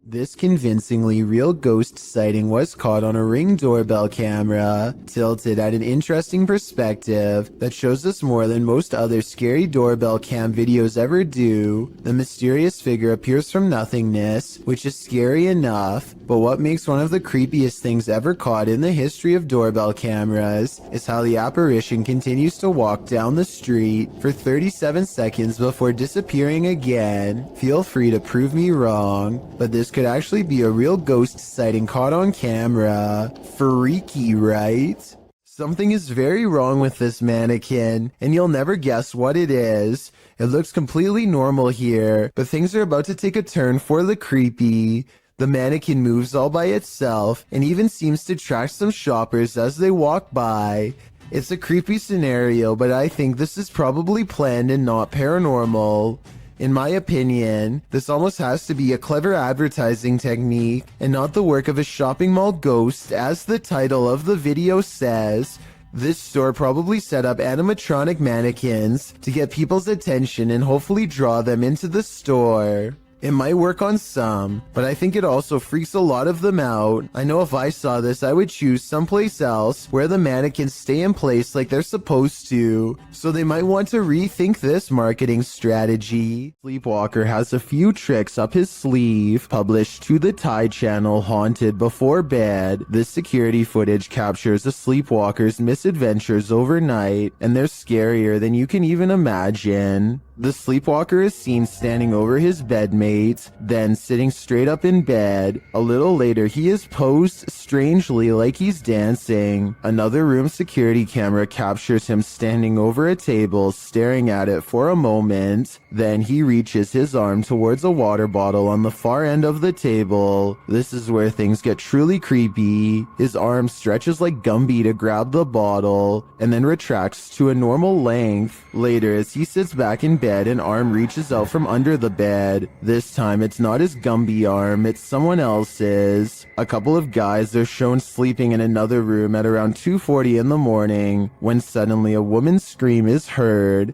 This convincingly real ghost sighting was caught on a Ring doorbell camera, tilted at an interesting perspective that shows us more than most other scary doorbell cam videos ever do. The mysterious figure appears from nothingness, which is scary enough, but what makes one of the creepiest things ever caught in the history of doorbell cameras is how the apparition continues to walk down the street for 37 seconds before disappearing again. Feel free to prove me wrong, but this could actually be a real ghost sighting caught on camera. Freaky, right? Something is very wrong with this mannequin, and you'll never guess what it is. It looks completely normal here, but things are about to take a turn for the creepy. The The mannequin moves all by itself and even seems to track some shoppers as they walk by. It's a creepy scenario, but I think this is probably planned and not paranormal. In my opinion, this almost has to be a clever advertising technique and not the work of a shopping mall ghost, as the title of the video says. This store probably set up animatronic mannequins to get people's attention and hopefully draw them into the store. It might work on some, but I think it also freaks a lot of them out. I know if I saw this, I would choose someplace else where the mannequins stay in place like they're supposed to. So they might want to rethink this marketing strategy. Sleepwalker has a few tricks up his sleeve. Published to the Thai channel Haunted Before Bed, this security footage captures a sleepwalker's misadventures overnight, and they're scarier than you can even imagine. The sleepwalker is seen standing over his bedmate, then sitting straight up in bed. A little later, he is posed strangely like he's dancing. Another room security camera captures him standing over a table, staring at it for a moment. Then he reaches his arm towards a water bottle on the far end of the table. This is where things get truly creepy. His arm stretches like Gumby to grab the bottle, and then retracts to a normal length. Later, as he sits back in bed, an arm reaches out from under the bed. This time it's not his Gumby arm, it's someone else's. A couple of guys are shown sleeping in another room at around 2:40 in the morning, when suddenly a woman's scream is heard.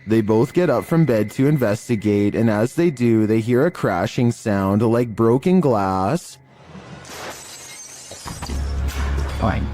They both get up from bed to investigate, and as they do, they hear a crashing sound like broken glass. Fine.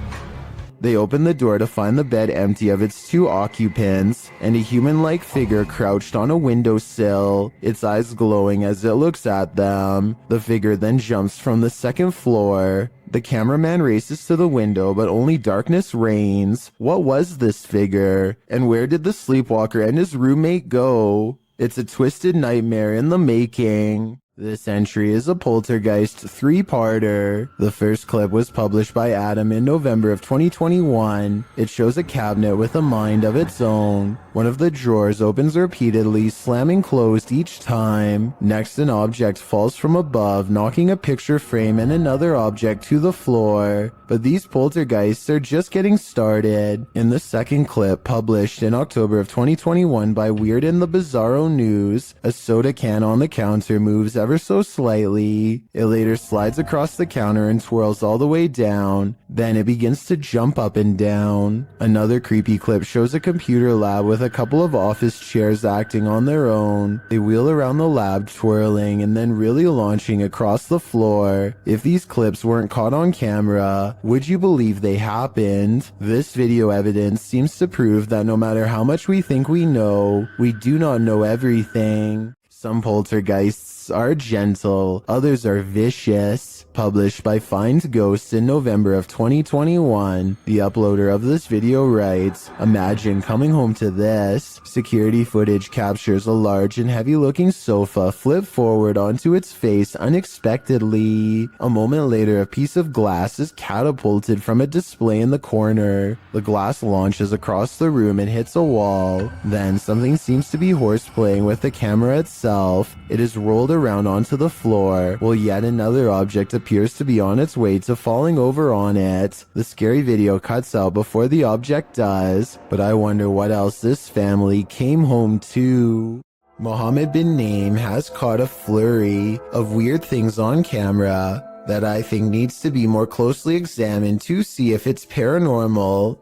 They open the door to find the bed empty of its two occupants, and a human-like figure crouched on a windowsill, its eyes glowing as it looks at them. The figure then jumps from the second floor. The cameraman races to the window, but only darkness reigns. What was this figure? And where did the sleepwalker and his roommate go? It's a twisted nightmare in the making. This entry is a poltergeist three-parter. The first clip was published by Adam in November of 2021. It shows a cabinet with a mind of its own. One of the drawers opens repeatedly, slamming closed each time. Next, an object falls from above, knocking a picture frame and another object to the floor. But these poltergeists are just getting started. In the second clip, published in October of 2021 by Weird and the Bizarro News, a soda can on the counter moves ever so slightly. It later slides across the counter and twirls all the way down. Then it begins to jump up and down. Another creepy clip shows a computer lab with a couple of office chairs acting on their own. They wheel around the lab, twirling and then really launching across the floor. If these clips weren't caught on camera, would you believe they happened? This video evidence seems to prove that no matter how much we think we know, we do not know everything. Some poltergeists are gentle, others are vicious. Published by Find Ghosts in November of 2021, the uploader of this video writes, "Imagine coming home to this." Security footage captures a large and heavy-looking sofa flip forward onto its face unexpectedly. A moment later, a piece of glass is catapulted from a display in the corner. The glass launches across the room and hits a wall. Then something seems to be horseplaying with the camera itself. It is rolled around onto the floor, while yet another object appears to be on its way to falling over on it. The scary video cuts out before the object does, but I wonder what else this family came home to. Mohammed bin Naim has caught a flurry of weird things on camera that I think needs to be more closely examined to see if it's paranormal.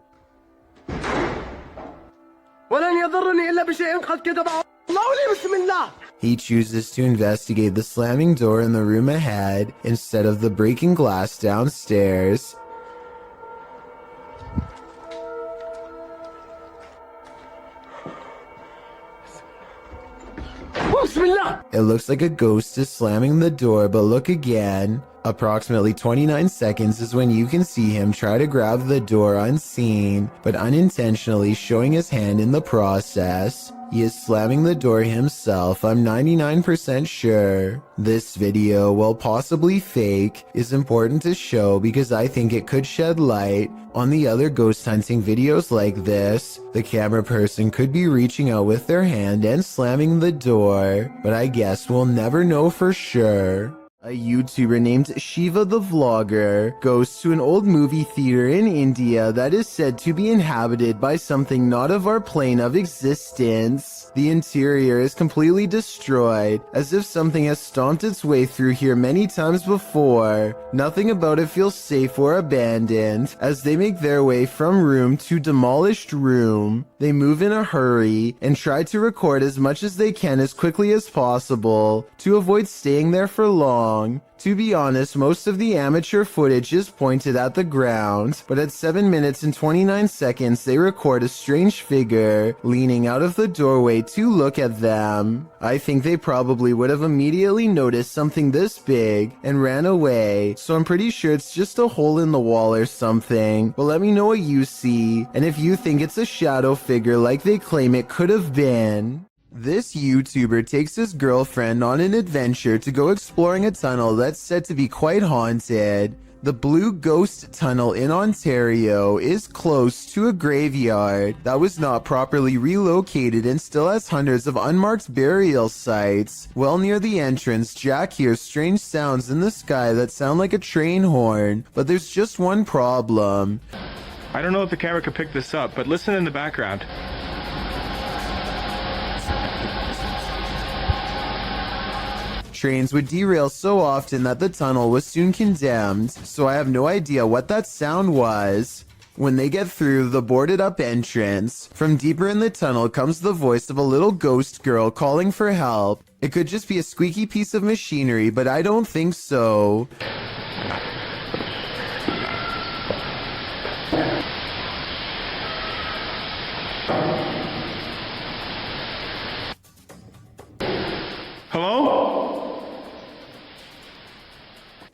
He chooses to investigate the slamming door in the room ahead instead of the breaking glass downstairs. It looks like a ghost is slamming the door, but look again. Approximately 29 seconds is when you can see him try to grab the door unseen, but unintentionally showing his hand in the process. He is slamming the door himself, I'm 99% sure. This video, while possibly fake, is important to show because I think it could shed light on the other ghost hunting videos like this. The camera person could be reaching out with their hand and slamming the door, but I guess we'll never know for sure. A YouTuber named Shiva the Vlogger goes to an old movie theater in India that is said to be inhabited by something not of our plane of existence. The interior is completely destroyed, as if something has stomped its way through here many times before. Nothing about it feels safe or abandoned, as they make their way from room to demolished room. They move in a hurry and try to record as much as they can as quickly as possible to avoid staying there for long. To be honest, most of the amateur footage is pointed at the ground, but at 7 minutes and 29 seconds they record a strange figure leaning out of the doorway to look at them. I think they probably would have immediately noticed something this big and ran away, so I'm pretty sure it's just a hole in the wall or something. But let me know what you see, and if you think it's a shadow figure like they claim it could have been. This YouTuber takes his girlfriend on an adventure to go exploring a tunnel that's said to be quite haunted. The Blue Ghost Tunnel in Ontario is close to a graveyard that was not properly relocated and still has hundreds of unmarked burial sites. Well near the entrance, Jack hears strange sounds in the sky that sound like a train horn, but there's just one problem. I don't know if the camera could pick this up, but listen in the background. Trains would derail so often that the tunnel was soon condemned, so I have no idea what that sound was. When they get through the boarded up entrance, from deeper in the tunnel comes the voice of a little ghost girl calling for help. It could just be a squeaky piece of machinery, but I don't think so. Hello?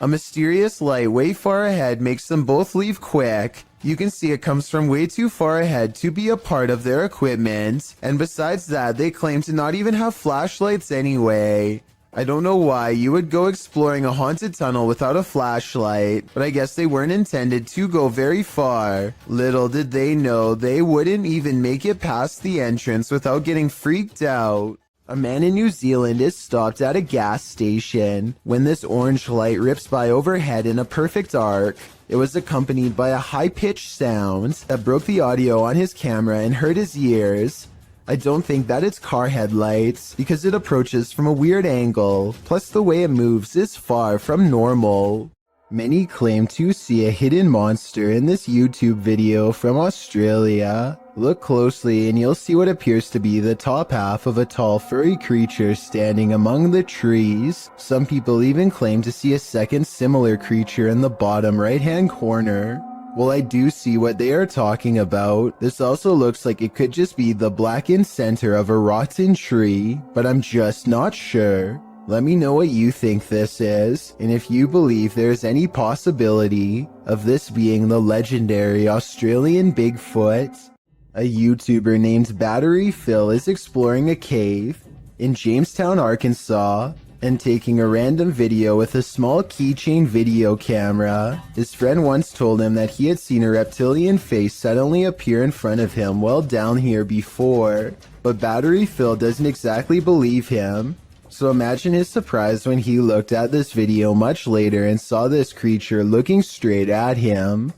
A mysterious light way far ahead makes them both leave quick. You can see it comes from way too far ahead to be a part of their equipment, and besides that, they claim to not even have flashlights anyway. I don't know why you would go exploring a haunted tunnel without a flashlight, but I guess they weren't intended to go very far. Little did they know they wouldn't even make it past the entrance without getting freaked out. A man in New Zealand is stopped at a gas station when this orange light rips by overhead in a perfect arc. It was accompanied by a high-pitched sound that broke the audio on his camera and hurt his ears. I don't think that it's car headlights because it approaches from a weird angle, plus the way it moves is far from normal. Many claim to see a hidden monster in this YouTube video from Australia. Look closely and you'll see what appears to be the top half of a tall furry creature standing among the trees. Some people even claim to see a second similar creature in the bottom right-hand corner. Well, I do see what they are talking about. This also looks like it could just be the blackened center of a rotten tree, but I'm just not sure. Let me know what you think this is, and if you believe there's any possibility of this being the legendary Australian Bigfoot. A YouTuber named Battery Phil is exploring a cave in Jamestown, Arkansas, and taking a random video with a small keychain video camera. His friend once told him that he had seen a reptilian face suddenly appear in front of him while down here before, but Battery Phil doesn't exactly believe him. So imagine his surprise when he looked at this video much later and saw this creature looking straight at him.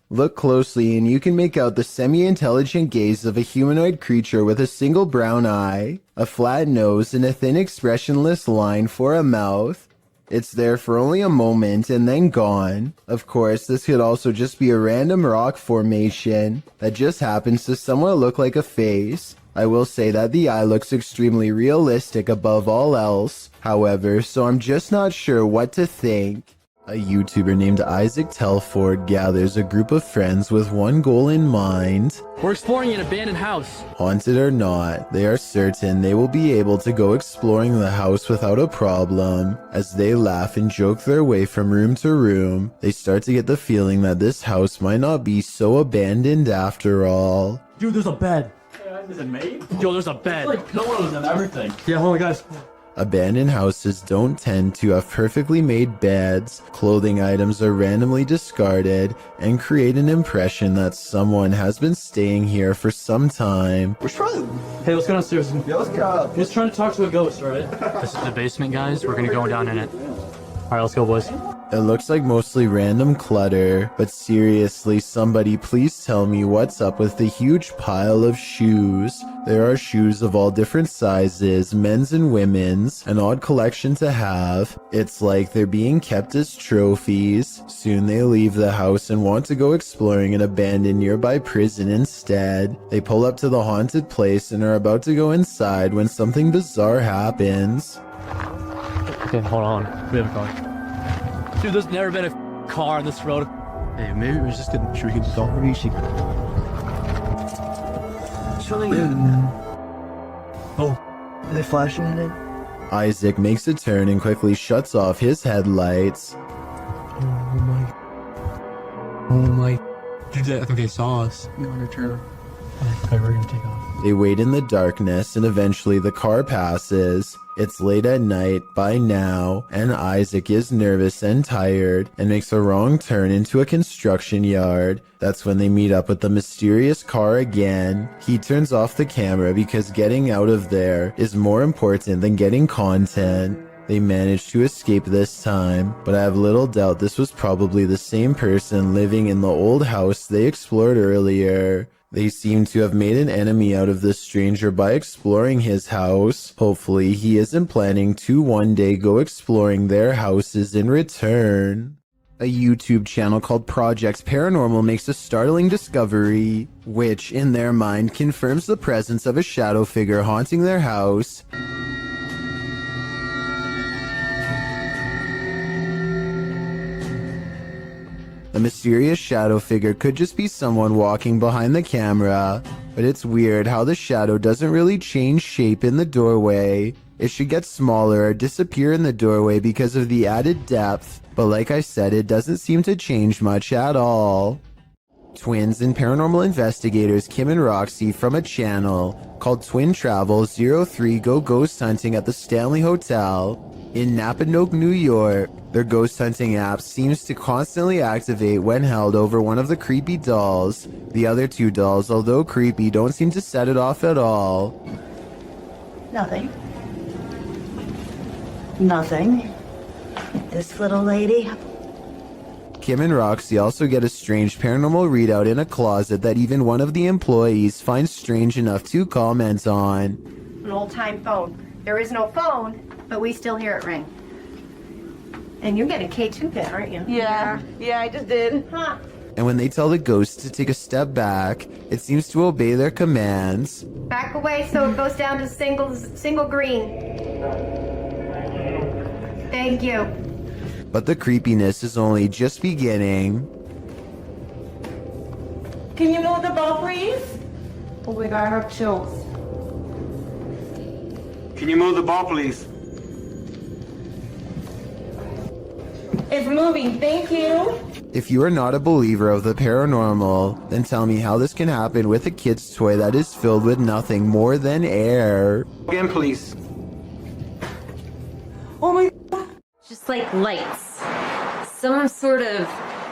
Look closely and you can make out the semi-intelligent gaze of a humanoid creature with a single brown eye, a flat nose, and a thin expressionless line for a mouth. It's there for only a moment and then gone. Of course, this could also just be a random rock formation that just happens to somewhat look like a face. I will say that the eye looks extremely realistic above all else, however, so I'm just not sure what to think. A YouTuber named Isaac Telford gathers a group of friends with one goal in mind. We're exploring an abandoned house. Haunted or not, they are certain they will be able to go exploring the house without a problem. As they laugh and joke their way from room to room, they start to get the feeling that this house might not be so abandoned after all. Dude, there's a bed. Is it made? Yo, there's a bed. Like pillows and everything. Yeah, hold on, guys. Abandoned houses don't tend to have perfectly made beds, clothing items are randomly discarded, and create an impression that someone has been staying here for some time. We're trying. Hey, let's go downstairs. Yeah, let's go. Just trying to talk to a ghost, right? This is the basement, guys. We're gonna go down in it. All right, let's go, boys. It looks like mostly random clutter, but seriously, somebody please tell me what's up with the huge pile of shoes. There are shoes of all different sizes, men's and women's, an odd collection to have. It's like they're being kept as trophies. Soon they leave the house and want to go exploring an abandoned nearby prison instead. They pull up to the haunted place and are about to go inside when something bizarre happens. Okay, hold on. We have a car. Dude, there's never been a car on this road. Hey, maybe we're just gonna should we get the Oh, are they flashing in it? Isaac makes a turn and quickly shuts off his headlights. Oh my. Dude, I think they saw us. You want to turn? Okay, we're gonna take off. They wait in the darkness and eventually the car passes. It's late at night by now, and Isaac is nervous and tired and makes a wrong turn into a construction yard. That's when they meet up with the mysterious car again. He turns off the camera because getting out of there is more important than getting content. They managed to escape this time, but I have little doubt this was probably the same person living in the old house they explored earlier. They seem to have made an enemy out of this stranger by exploring his house. Hopefully, he isn't planning to one day go exploring their houses in return. A YouTube channel called Projects Paranormal makes a startling discovery, which, in their mind, confirms the presence of a shadow figure haunting their house. A mysterious shadow figure could just be someone walking behind the camera, but it's weird how the shadow doesn't really change shape in the doorway. It should get smaller or disappear in the doorway because of the added depth, but like I said, it doesn't seem to change much at all. Twins and paranormal investigators Kim and Roxy from a channel called Twin Travel 03 go ghost hunting at the Stanley Hotel in Napanoke, New York. Their ghost hunting app seems to constantly activate when held over one of the creepy dolls. The other two dolls, although creepy, don't seem to set it off at all. Nothing. Nothing. This little lady. Kim and Roxy also get a strange paranormal readout in a closet that even one of the employees finds strange enough to comment on. An old-time phone. There is no phone, but we still hear it ring. And you're getting K2 pin, aren't you? Yeah, I just did. Huh. And when they tell the ghost to take a step back, it seems to obey their commands. Back away so it goes down to single green. Thank you. But the creepiness is only just beginning. Can you move the ball, please? Oh my God, I have chills. Can you move the ball, please? It's moving, thank you. If you are not a believer of the paranormal, then tell me how this can happen with a kid's toy that is filled with nothing more than air. Again, please. Oh my. Just like lights. Some sort of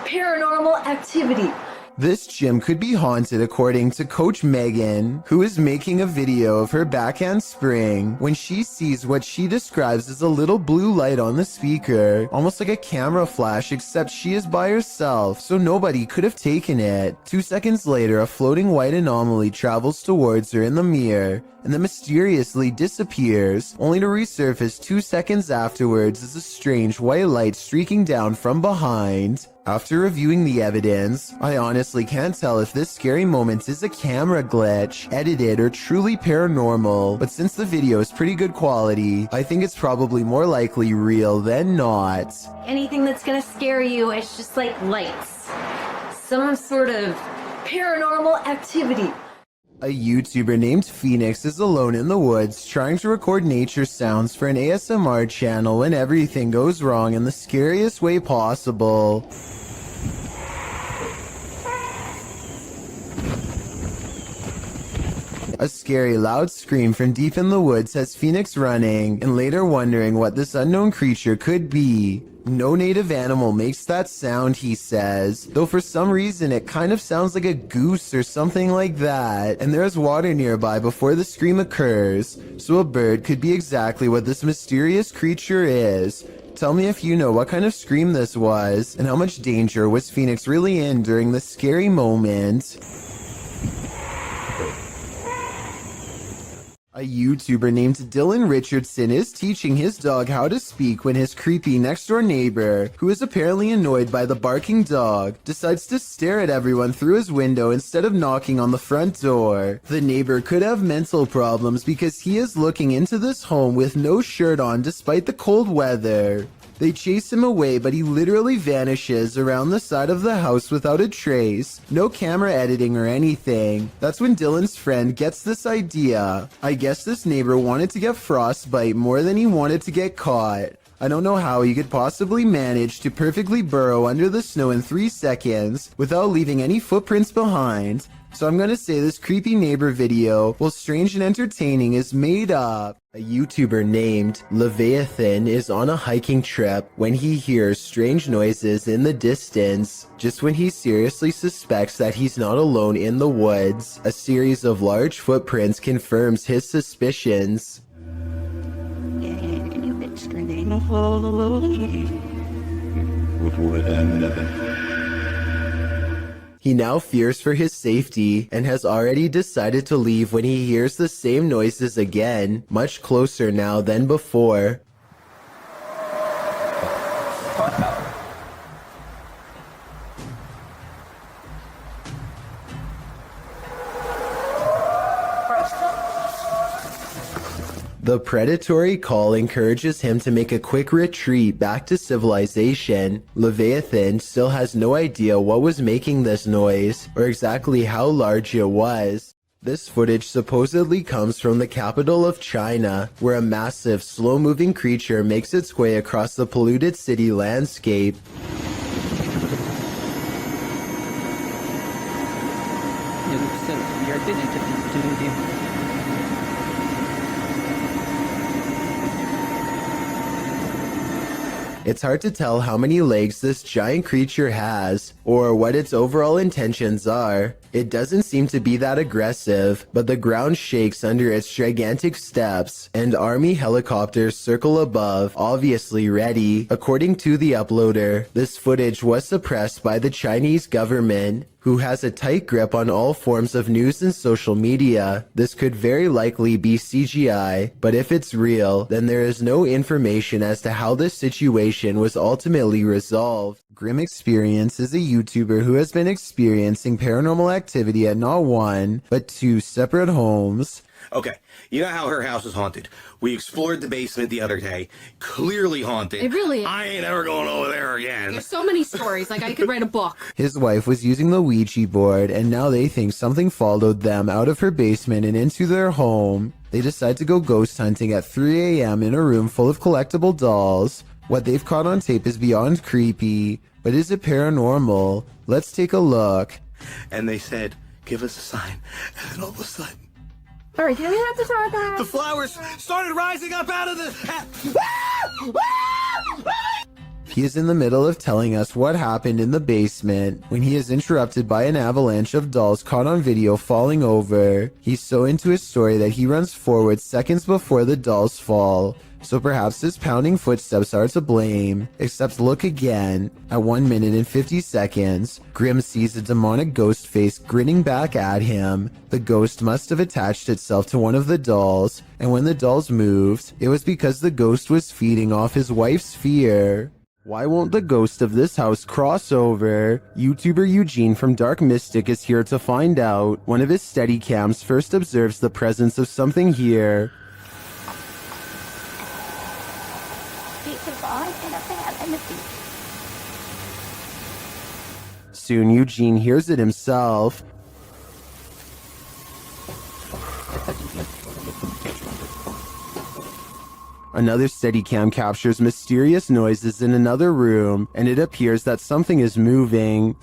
paranormal activity. This gym could be haunted according to Coach Megan, who is making a video of her backhand spring when she sees what she describes as a little blue light on the speaker, almost like a camera flash, except she is by herself, so nobody could have taken it. 2 seconds later, a floating white anomaly travels towards her in the mirror, and then mysteriously disappears, only to resurface 2 seconds afterwards as a strange white light streaking down from behind. After reviewing the evidence, I honestly can't tell if this scary moment is a camera glitch, edited, or truly paranormal, but since the video is pretty good quality, I think it's probably more likely real than not. Anything that's gonna scare you is just like lights. Some sort of paranormal activity. A YouTuber named Phoenix is alone in the woods trying to record nature sounds for an ASMR channel when everything goes wrong in the scariest way possible. A scary loud scream from deep in the woods has Phoenix running and later wondering what this unknown creature could be. No native animal makes that sound, he says, though for some reason it kind of sounds like a goose or something like that, and there's water nearby before the scream occurs, so a bird could be exactly what this mysterious creature is. Tell me if you know what kind of scream this was, and how much danger was Phoenix really in during this scary moment. A YouTuber named Dylan Richardson is teaching his dog how to speak when his creepy next-door neighbor, who is apparently annoyed by the barking dog, decides to stare at everyone through his window instead of knocking on the front door. The neighbor could have mental problems because he is looking into this home with no shirt on despite the cold weather. They chase him away, but he literally vanishes around the side of the house without a trace. No camera editing or anything. That's when Dylan's friend gets this idea. I guess this neighbor wanted to get frostbite more than he wanted to get caught. I don't know how he could possibly manage to perfectly burrow under the snow in 3 seconds without leaving any footprints behind. So I'm gonna say this creepy neighbor video, while strange and entertaining, is made up. A YouTuber named Leviathan is on a hiking trip when he hears strange noises in the distance. Just when he seriously suspects that he's not alone in the woods, a series of large footprints confirms his suspicions. He now fears for his safety and has already decided to leave when he hears the same noises again, much closer now than before. The predatory call encourages him to make a quick retreat back to civilization. Leviathan still has no idea what was making this noise or exactly how large it was. This footage supposedly comes from the capital of China, where a massive, slow-moving creature makes its way across the polluted city landscape. It's hard to tell how many legs this giant creature has, or what its overall intentions are. It doesn't seem to be that aggressive, but the ground shakes under its gigantic steps, and army helicopters circle above, obviously ready. According to the uploader, this footage was suppressed by the Chinese government, who has a tight grip on all forms of news and social media. This could very likely be CGI, but if it's real, then there is no information as to how this situation was ultimately resolved. Grim Experience is a YouTuber who has been experiencing paranormal activity at not one, but 2 separate homes. Okay, you know how her house is haunted. We explored the basement the other day. Clearly haunted. It really is. I ain't ever going over there again. There's so many stories, like I could write a book. His wife was using the Ouija board, and now they think something followed them out of her basement and into their home. They decide to go ghost hunting at 3 a.m. in a room full of collectible dolls. What they've caught on tape is beyond creepy, but is it paranormal? Let's take a look. And they said, give us a sign. And then all of a sudden, Alright, can we have to start that? the flowers started rising up out of the... He is in the middle of telling us what happened in the basement when he is interrupted by an avalanche of dolls caught on video falling over. He's so into his story that he runs forward seconds before the dolls fall. So perhaps his pounding footsteps are to blame. Except look again. At 1 minute and 50 seconds, Grim sees a demonic ghost face grinning back at him. The ghost must have attached itself to one of the dolls, and when the dolls moved, it was because the ghost was feeding off his wife's fear. Why won't the ghost of this house cross over? YouTuber Eugene from Dark Mystic is here to find out. One of his Steadicams first observes the presence of something here. Soon Eugene hears it himself. Another Steadicam captures mysterious noises in another room, and it appears that something is moving.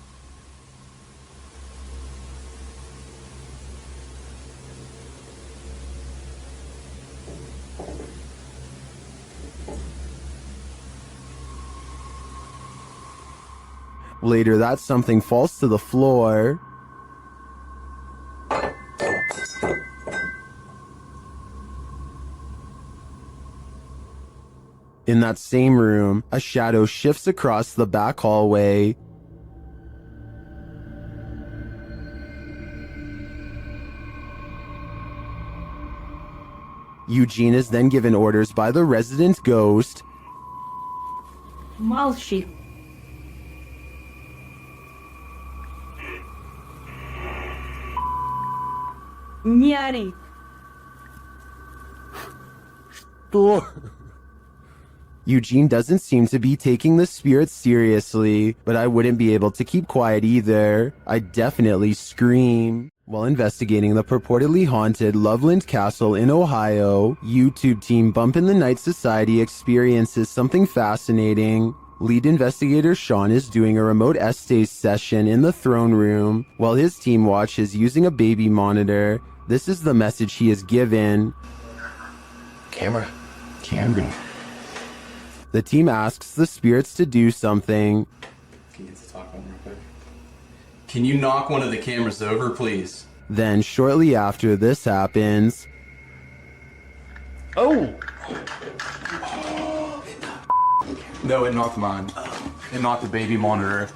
Later, that something falls to the floor. In that same room, a shadow shifts across the back hallway. Eugene is then given orders by the resident ghost. Malshi. Nyari. Eugene doesn't seem to be taking the spirits seriously, but I wouldn't be able to keep quiet either. I'd definitely scream. While investigating the purportedly haunted Loveland Castle in Ohio, YouTube team Bump in the Night Society experiences something fascinating. Lead investigator Sean is doing a remote essays session in the throne room, while his team watches using a baby monitor. This is the message he is given. Camera. The team asks the spirits to do something. Can you get to talk on real quick? Can you knock one of the cameras over, please? Then, shortly after this happens... Oh! No, it knocked mine. It knocked the baby monitor.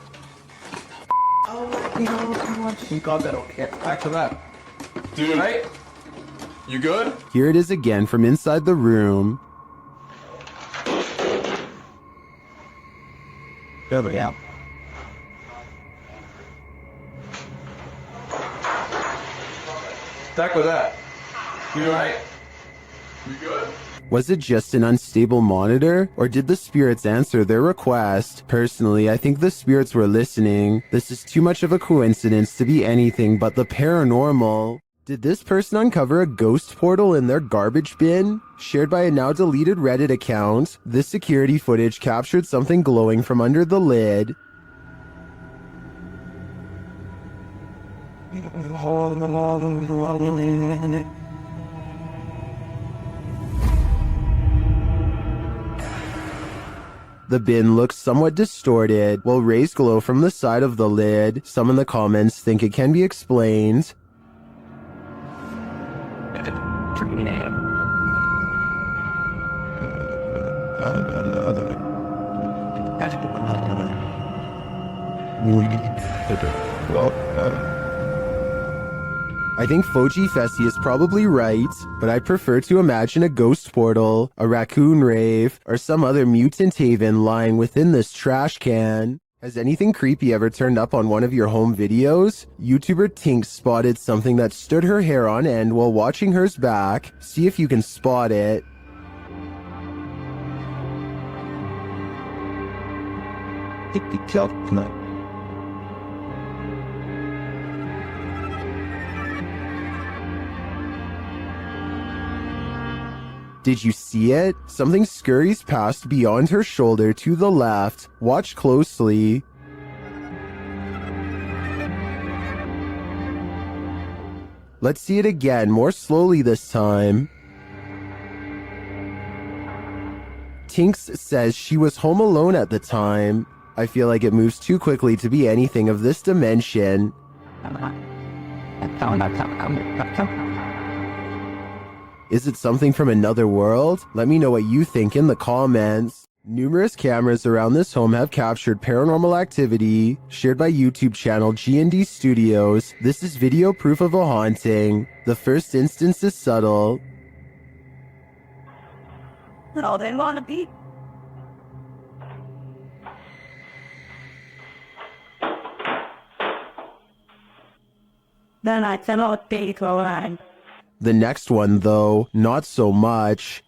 Oh my god, thank God that'll get back to that. Dude, right? You good? Here it is again from inside the room. Yeah. Back with that. You alright? You good? Was it just an unstable monitor, or did the spirits answer their request? Personally, I think the spirits were listening. This is too much of a coincidence to be anything but the paranormal. Did this person uncover a ghost portal in their garbage bin? Shared by a now deleted Reddit account, this security footage captured something glowing from under the lid. The bin looks somewhat distorted, while rays glow from the side of the lid. Some in the comments think it can be explained. I think Foji Fessy is probably right, but I prefer to imagine a ghost portal, a raccoon rave, or some other mutant haven lying within this trash can. Has anything creepy ever turned up on one of your home videos? YouTuber Tink spotted something that stood her hair on end while watching hers back. See if you can spot it. Did you see it? Something scurries past beyond her shoulder to the left. Watch closely. Let's see it again, more slowly this time. Tinks says she was home alone at the time. I feel like it moves too quickly to be anything of this dimension. Is it something from another world? Let me know what you think in the comments. Numerous cameras around this home have captured paranormal activity. Shared by YouTube channel G&D Studios, this is video proof of a haunting. The first instance is subtle. Oh, they want to be. Then I cannot take away. The next one, though, not so much.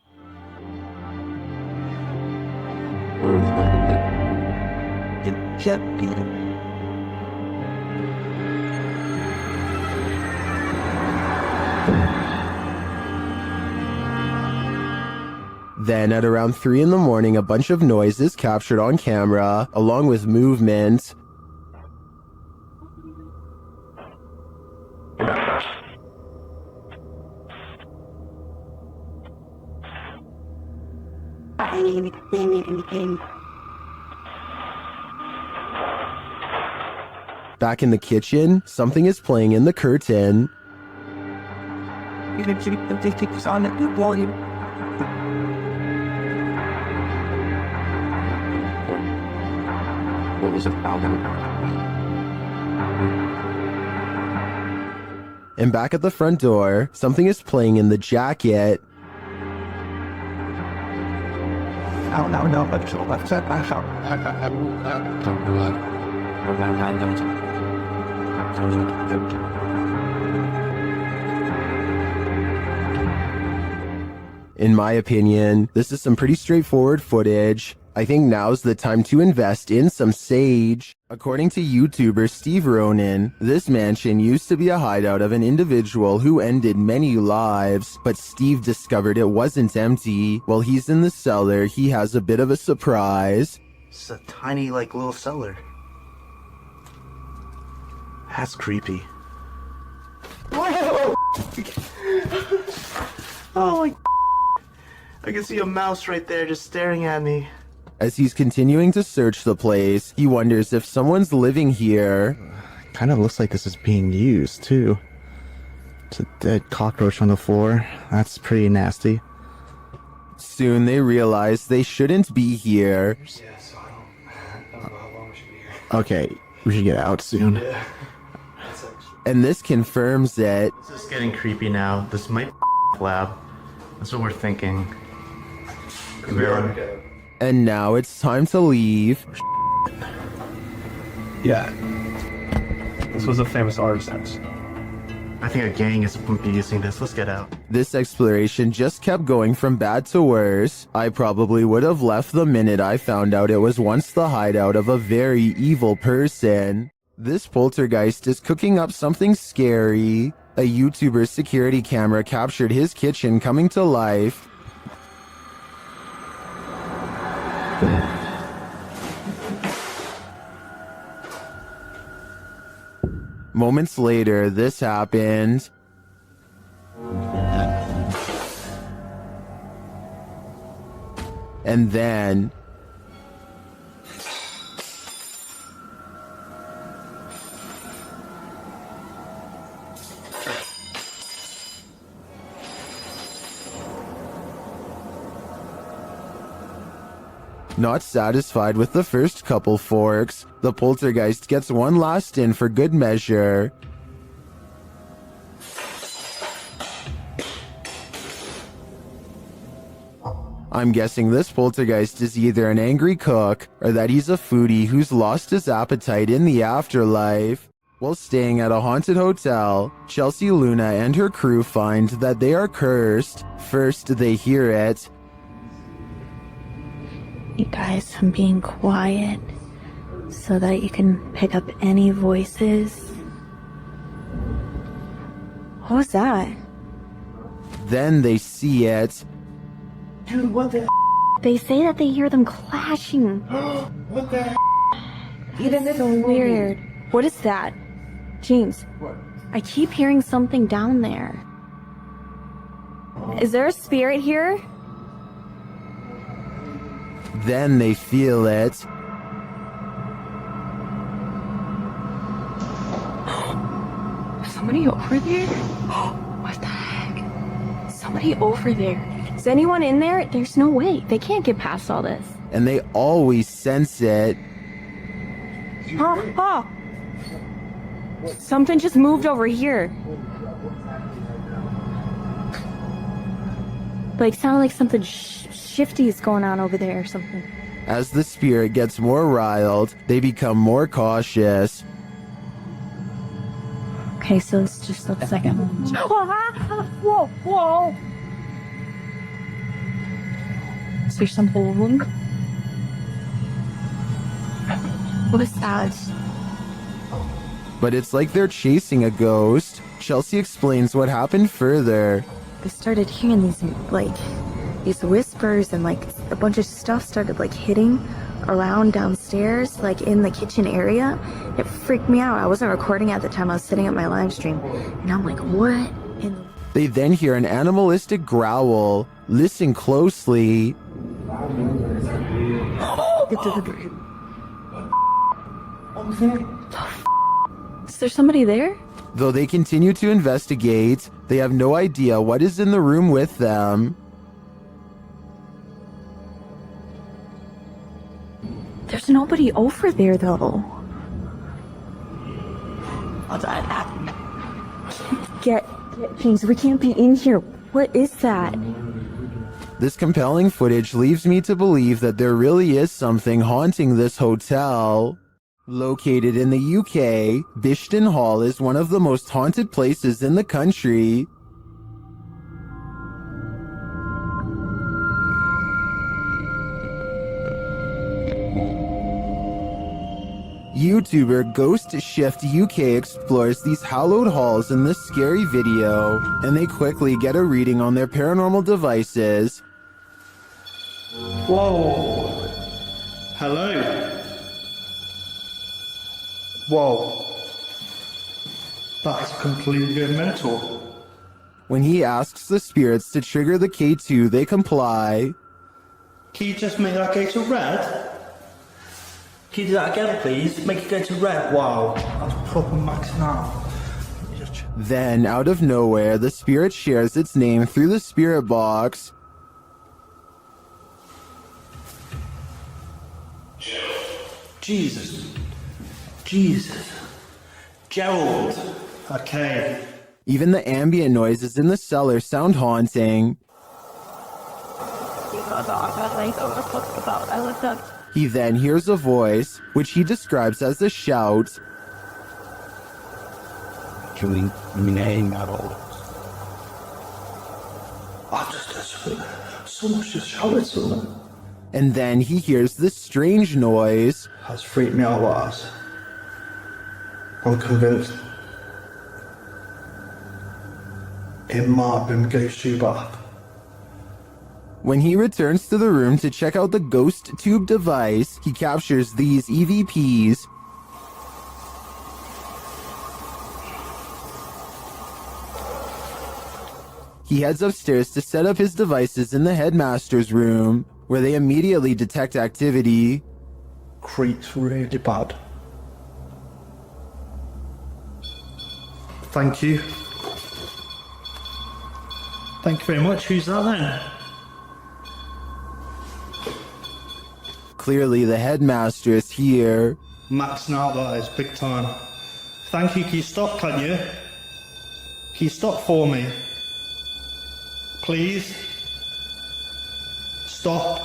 Then at around 3 in the morning, a bunch of noise is captured on camera, along with movement. Back in the kitchen, something is playing in the curtain. On the volume. What was it about? And back at the front door, something is playing in the jacket. No, but let's set back up. In my opinion, this is some pretty straightforward footage. I think now's the time to invest in some sage. According to YouTuber Steve Ronan, this mansion used to be a hideout of an individual who ended many lives, but Steve discovered it wasn't empty. While he's in the cellar, he has a bit of a surprise. It's a tiny, little cellar. That's creepy. Whoa! Oh my... I can see a mouse right there just staring at me. As he's continuing to search the place, he wonders if someone's living here. Kind of looks like this is being used, too. It's a dead cockroach on the floor. That's pretty nasty. Soon they realize they shouldn't be here. Okay, we should get out soon. And this confirms it. This is getting creepy now. This might be lab. That's what we're thinking. And now it's time to leave. Yeah. This was a famous artisan. I think a gang is going to be using this. Let's get out. This exploration just kept going from bad to worse. I probably would have left the minute I found out it was once the hideout of a very evil person. This poltergeist is cooking up something scary. A YouTuber's security camera captured his kitchen coming to life. Moments later, this happened. And then... Not satisfied with the first couple forks, the poltergeist gets one last in for good measure. I'm guessing this poltergeist is either an angry cook or that he's a foodie who's lost his appetite in the afterlife. While staying at a haunted hotel, Chelsea Luna and her crew find that they are cursed. First, they hear it. You guys, I'm being quiet so that you can pick up any voices. What was that? Then they see it. Dude, what the They say that they hear them clashing. What the It's so weird. What is that? James, What? I keep hearing something down there. Is there a spirit here? Then they feel it. Somebody over there? What the heck? Somebody over there. Is anyone in there? There's no way. They can't get past all this. And they always sense it. Oh! Something just moved over here. Sounded like something shifty is going on over there or something. As the spirit gets more riled, they become more cautious. Okay, so it's just the second one. Whoa, whoa! Is there something wrong? What was that? But it's like they're chasing a ghost. Chelsea explains what happened further. I started hearing these whispers, and like a bunch of stuff started like hitting around downstairs, like in the kitchen area. It freaked me out. I wasn't recording at the time. I was sitting at my live stream, and I'm like, what in the... They then hear an animalistic growl. Listen closely. Is there somebody there? Though they continue to investigate, they have no idea what is in the room with them. There's nobody over there, though. Get James, we can't be in here. What is that? This compelling footage leaves me to believe that there really is something haunting this hotel. Located in the UK, Bishton Hall is one of the most haunted places in the country. YouTuber Ghost Shift UK explores these hallowed halls in this scary video, and they quickly get a reading on their paranormal devices. Whoa. Hello. Whoa. That's completely mental. When he asks the spirits to trigger the K2, they comply. Can you just make that go to red? Can you do that again, please? Make it go to red. Wow. That's proper maxing out. Then, out of nowhere, the spirit shares its name through the spirit box. Jesus. Gerald. Okay. Even the ambient noises in the cellar sound haunting. He then hears a voice, which he describes as a shout. Someone's just shouted something. And then he hears this strange noise. That's freaked me out, Lars. I'm convinced it might have been Ghost Tube app. When he returns to the room to check out the Ghost Tube device, he captures these EVPs. He heads upstairs to set up his devices in the headmaster's room, where they immediately detect activity. Creeps really bad. Thank you. Thank you very much. Who's that then? Clearly the headmaster is here. Maxing out, that is big time. Thank you. Can you stop, can you? Can you stop for me? Please? Stop.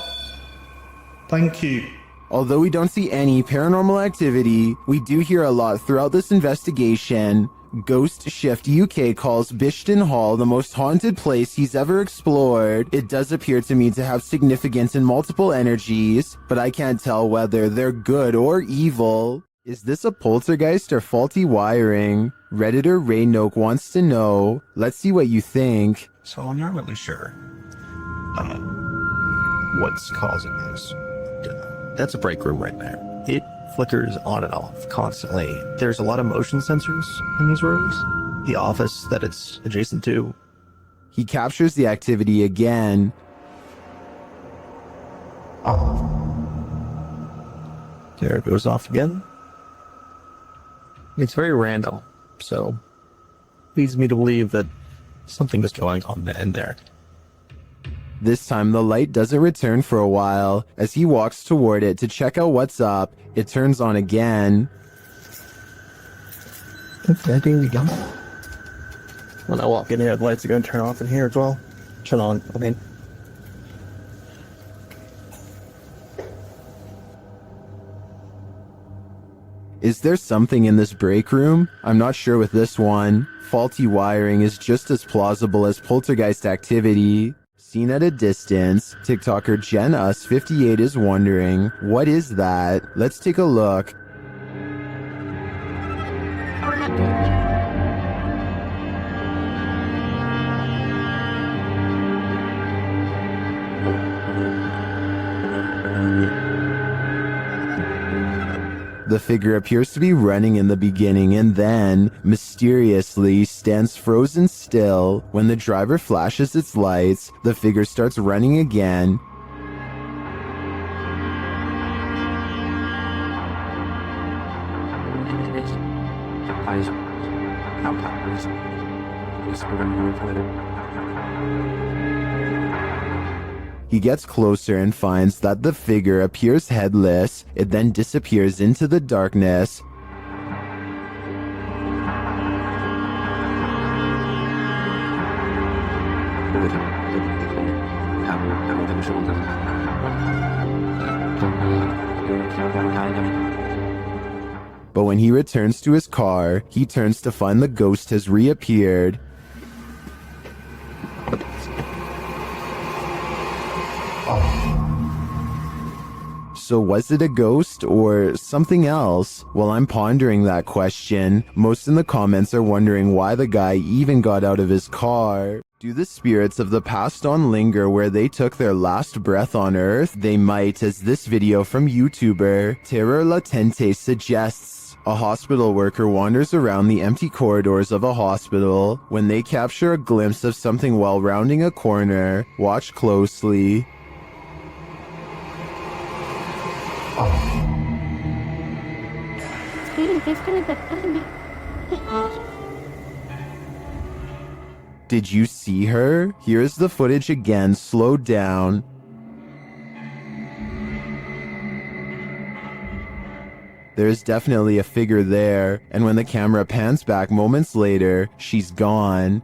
Thank you. Although we don't see any paranormal activity, we do hear a lot throughout this investigation. Ghost Shift UK calls Bishton Hall the most haunted place he's ever explored. It does appear to me to have significance in multiple energies, but I can't tell whether they're good or evil. Is this a poltergeist or faulty wiring? Redditor Raynoke wants to know. Let's see what you think. So I'm not really sure what's causing this. That's a break room right there. It flickers on and off constantly. There's a lot of motion sensors in these rooms. The office that it's adjacent to. He captures the activity again. There it goes off again. It's very random, so leads me to believe that something is going on in there. This time the light doesn't return for a while. As he walks toward it to check out what's up, it turns on again. Okay, there we go. When I walk in here, the lights are going to turn off in here as well. Turn on, I mean. Is there something in this break room? I'm not sure with this one. Faulty wiring is just as plausible as poltergeist activity. Seen at a distance, TikToker Jen Us 58 is wondering, what is that? Let's take a look. The figure appears to be running in the beginning and then, mysteriously, stands frozen still. When the driver flashes its lights, the figure starts running again. He gets closer and finds that the figure appears headless. It then disappears into the darkness. But when he returns to his car, he turns to find the ghost has reappeared. So was it a ghost or something else? While I'm pondering that question, most in the comments are wondering why the guy even got out of his car. Do the spirits of the past on linger where they took their last breath on Earth? They might, as this video from YouTuber Terror Latente suggests. A hospital worker wanders around the empty corridors of a hospital. When they capture a glimpse of something while rounding a corner, watch closely. Did you see her? Here's the footage again, slowed down. There's definitely a figure there, and when the camera pans back moments later, she's gone.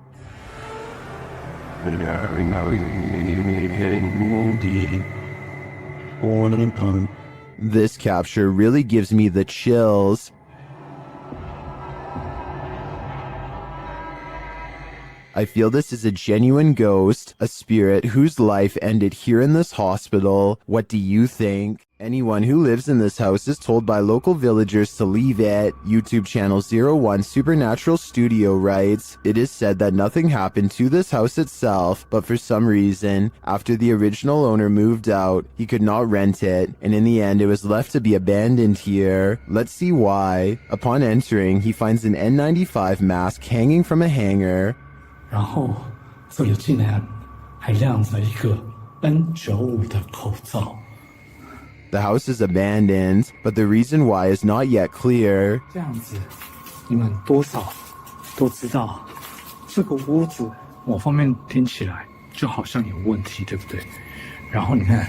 This capture really gives me the chills. I feel this is a genuine ghost, a spirit whose life ended here in this hospital. What do you think? Anyone who lives in this house is told by local villagers to leave it. YouTube channel 01 Supernatural Studio writes, it is said that nothing happened to this house itself, but for some reason, after the original owner moved out, he could not rent it, and in the end it was left to be abandoned here. Let's see why. Upon entering, he finds an N95 mask hanging from a hanger. 然后这里竟然还亮着一个 N95 的口罩。 The house is abandoned, but the reason why is not yet clear. 这样子，你们多少都知道，这个屋子某方面听起来就好像有问题，对不对？然后你看，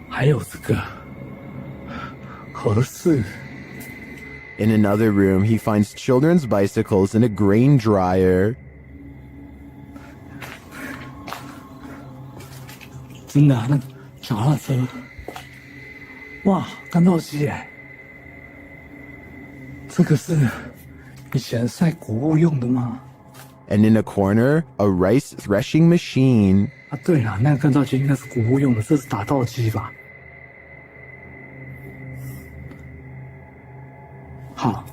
还有这个盒子。 In another room, he finds children's bicycles and a grain dryer. 真的啊，那脚踏车，哇，干豆机耶！这个是以前晒谷物用的吗？ And in a corner, a rice threshing machine. 啊，对了，那个干燥机应该是谷物用的，这是打稻机吧？好。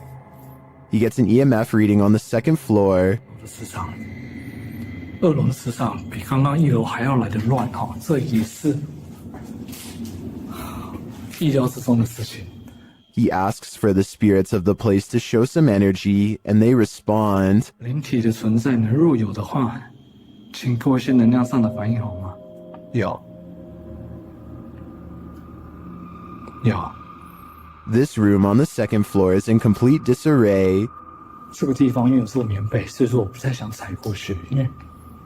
He gets an EMF reading on the second floor. 市场，2楼的市场比刚刚1楼还要来得乱哈，这也是意料之中的事情。 He asks for the spirits of the place to show some energy, and they respond. 灵体的存在呢，若有的话，请给我一些能量上的反应好吗？有。 This room on the second floor is in complete disarray. 这个地方因为有做棉被，所以说我不太想踩过去，因为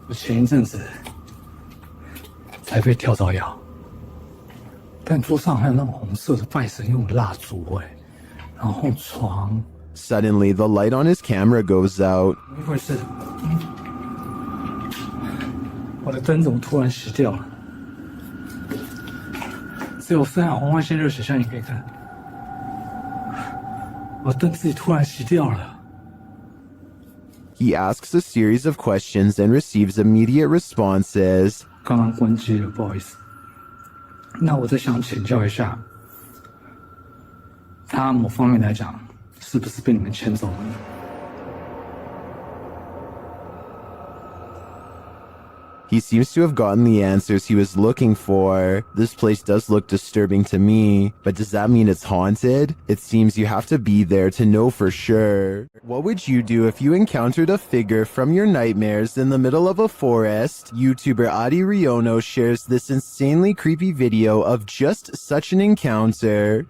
我前一阵子才被跳蚤咬。但桌上还有那种红色的拜神用的蜡烛然后床。Suddenly, the light on his camera goes out. 怎么回事？我的灯怎么突然熄掉了？只有分红外线热显像，你可以看。我灯自己突然熄掉了。 He asks a series of questions and receives immediate responses. 刚刚关机了，不好意思。那我再想请教一下，他某方面来讲，是不是被你们牵走了呢？ He seems to have gotten the answers he was looking for. This place does look disturbing to me, but does that mean it's haunted? It seems you have to be there to know for sure. What would you do if you encountered a figure from your nightmares in the middle of a forest? YouTuber Adi Riono shares this insanely creepy video of just such an encounter.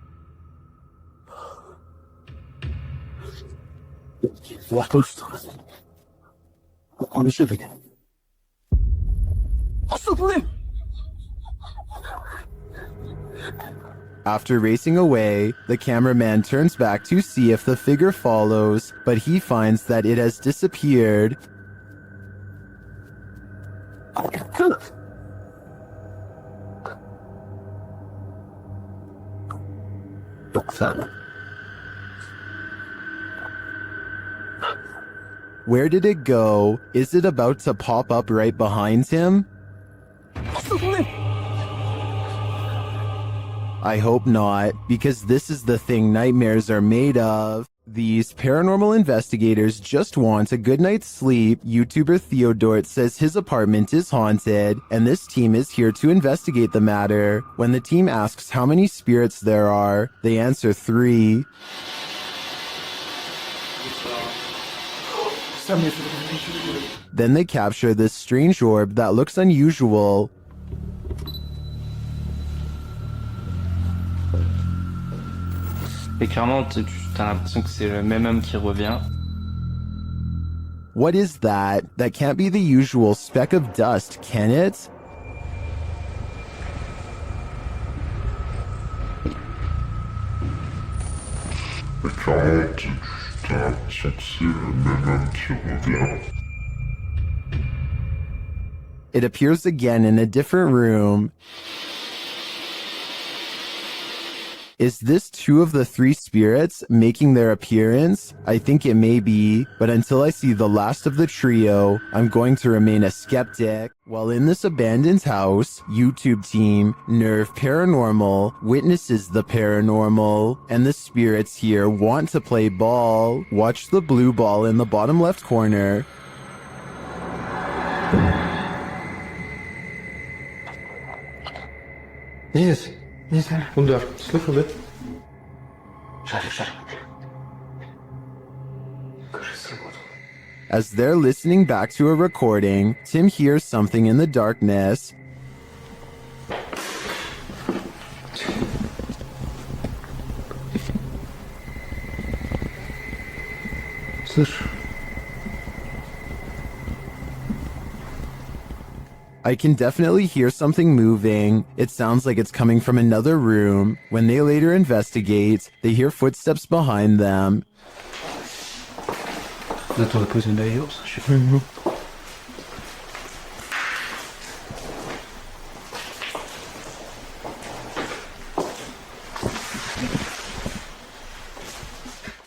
After racing away, the cameraman turns back to see if the figure follows, but he finds that it has disappeared. Where did it go? Is it about to pop up right behind him? I hope not, because this is the thing nightmares are made of. These paranormal investigators just want a good night's sleep. YouTuber Theodort says his apartment is haunted, and this team is here to investigate the matter. When the team asks how many spirits there are, they answer 3. Then they capture this strange orb that looks unusual. Et clairement, t'as l'impression que c'est le même homme qui revient. What is that? That can't be the usual speck of dust, can it? It appears again in a different room. Is this 2 of the 3 spirits making their appearance? I think it may be, but until I see the last of the trio, I'm going to remain a skeptic. While in this abandoned house, YouTube team, Nerve Paranormal, witnesses the paranormal, and the spirits here want to play ball. Watch the blue ball in the bottom left corner. Yes. Yes, kom door. Slip a bit. As they're listening back to a recording, Tim hears something in the darkness. I can definitely hear something moving. It sounds like it's coming from another room. When they later investigate, they hear footsteps behind them.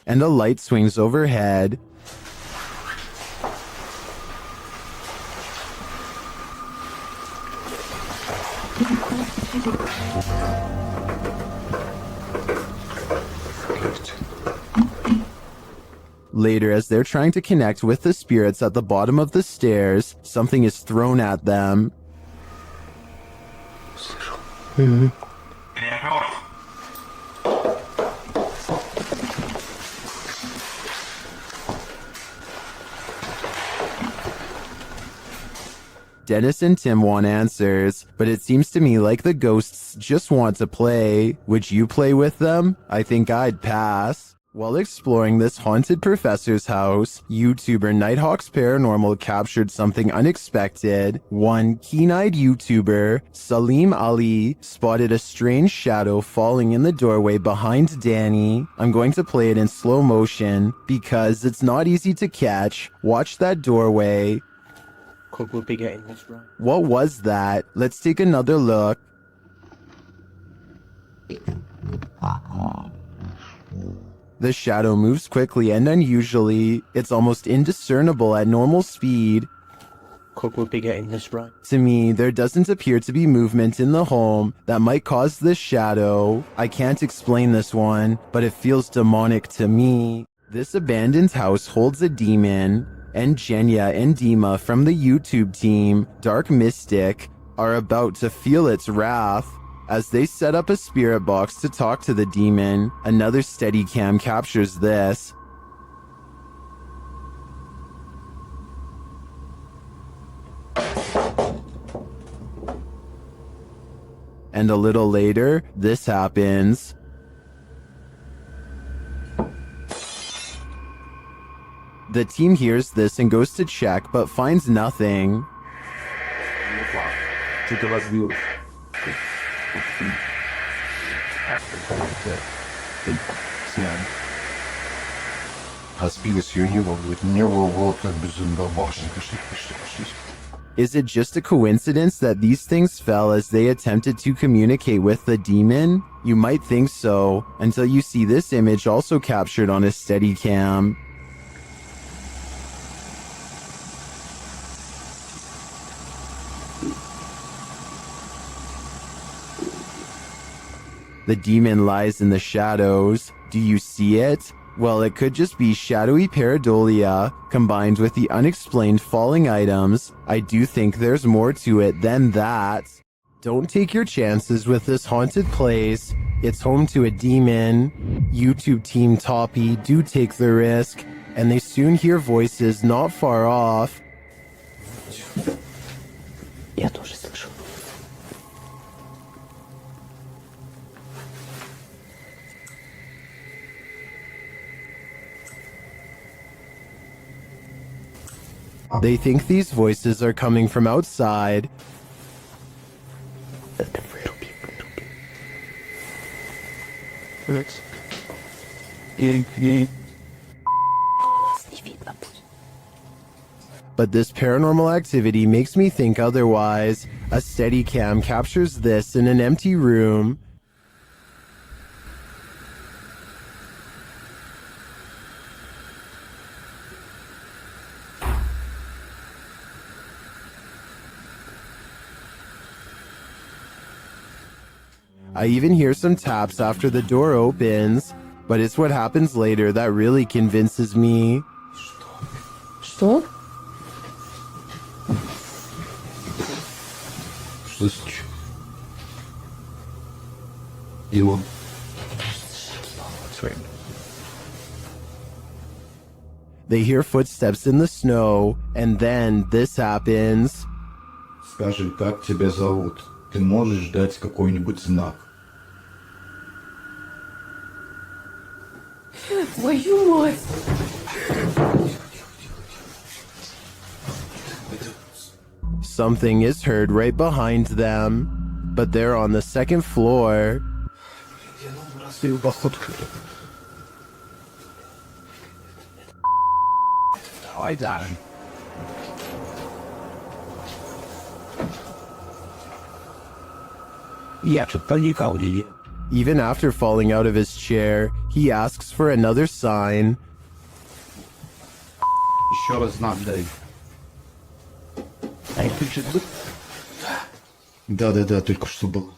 And a light swings overhead. Later, as they're trying to connect with the spirits at the bottom of the stairs, something is thrown at them. Dennis and Tim want answers, but it seems to me like the ghosts just want to play. Would you play with them? I think I'd pass. While exploring this haunted professor's house, YouTuber Nighthawk's Paranormal captured something unexpected. One keen-eyed YouTuber, Salim Ali, spotted a strange shadow falling in the doorway behind Danny. I'm going to play it in slow motion because it's not easy to catch. Watch that doorway. Could we be getting this wrong? What was that? Let's take another look. The shadow moves quickly and unusually. It's almost indiscernible at normal speed. Could we be getting this right? To me, there doesn't appear to be movement in the home that might cause this shadow. I can't explain this one, but it feels demonic to me. This abandoned house holds a demon, and Jenya and Dima from the YouTube team, Dark Mystic, are about to feel its wrath. As they set up a spirit box to talk to the demon, another Steadicam captures this. And a little later, this happens. The team hears this and goes to check, but finds nothing. Is it just a coincidence that these things fell as they attempted to communicate with the demon? You might think so, until you see this image also captured on a Steadicam. The demon lies in the shadows. Do you see it? Well, it could just be shadowy pareidolia combined with the unexplained falling items. I do think there's more to it than that. Don't take your chances with this haunted place. It's home to a demon. YouTube team Toppy do take the risk, and they soon hear voices not far off. Я тоже слышу. They think these voices are coming from outside. But this paranormal activity makes me think otherwise. A Steadicam captures this in an empty room. I even hear some taps after the door opens, but it's what happens later that really convinces me. Что? They hear footsteps in the snow, and then this happens. Скажи, как тебя зовут? Ты можешь дать какой-нибудь знак? Твою мать! Something is heard right behind them, but they're on the second floor. Давай, Darren. Even after falling out of his chair, he asks for another sign. Еще раз знак дай. Да, только что было.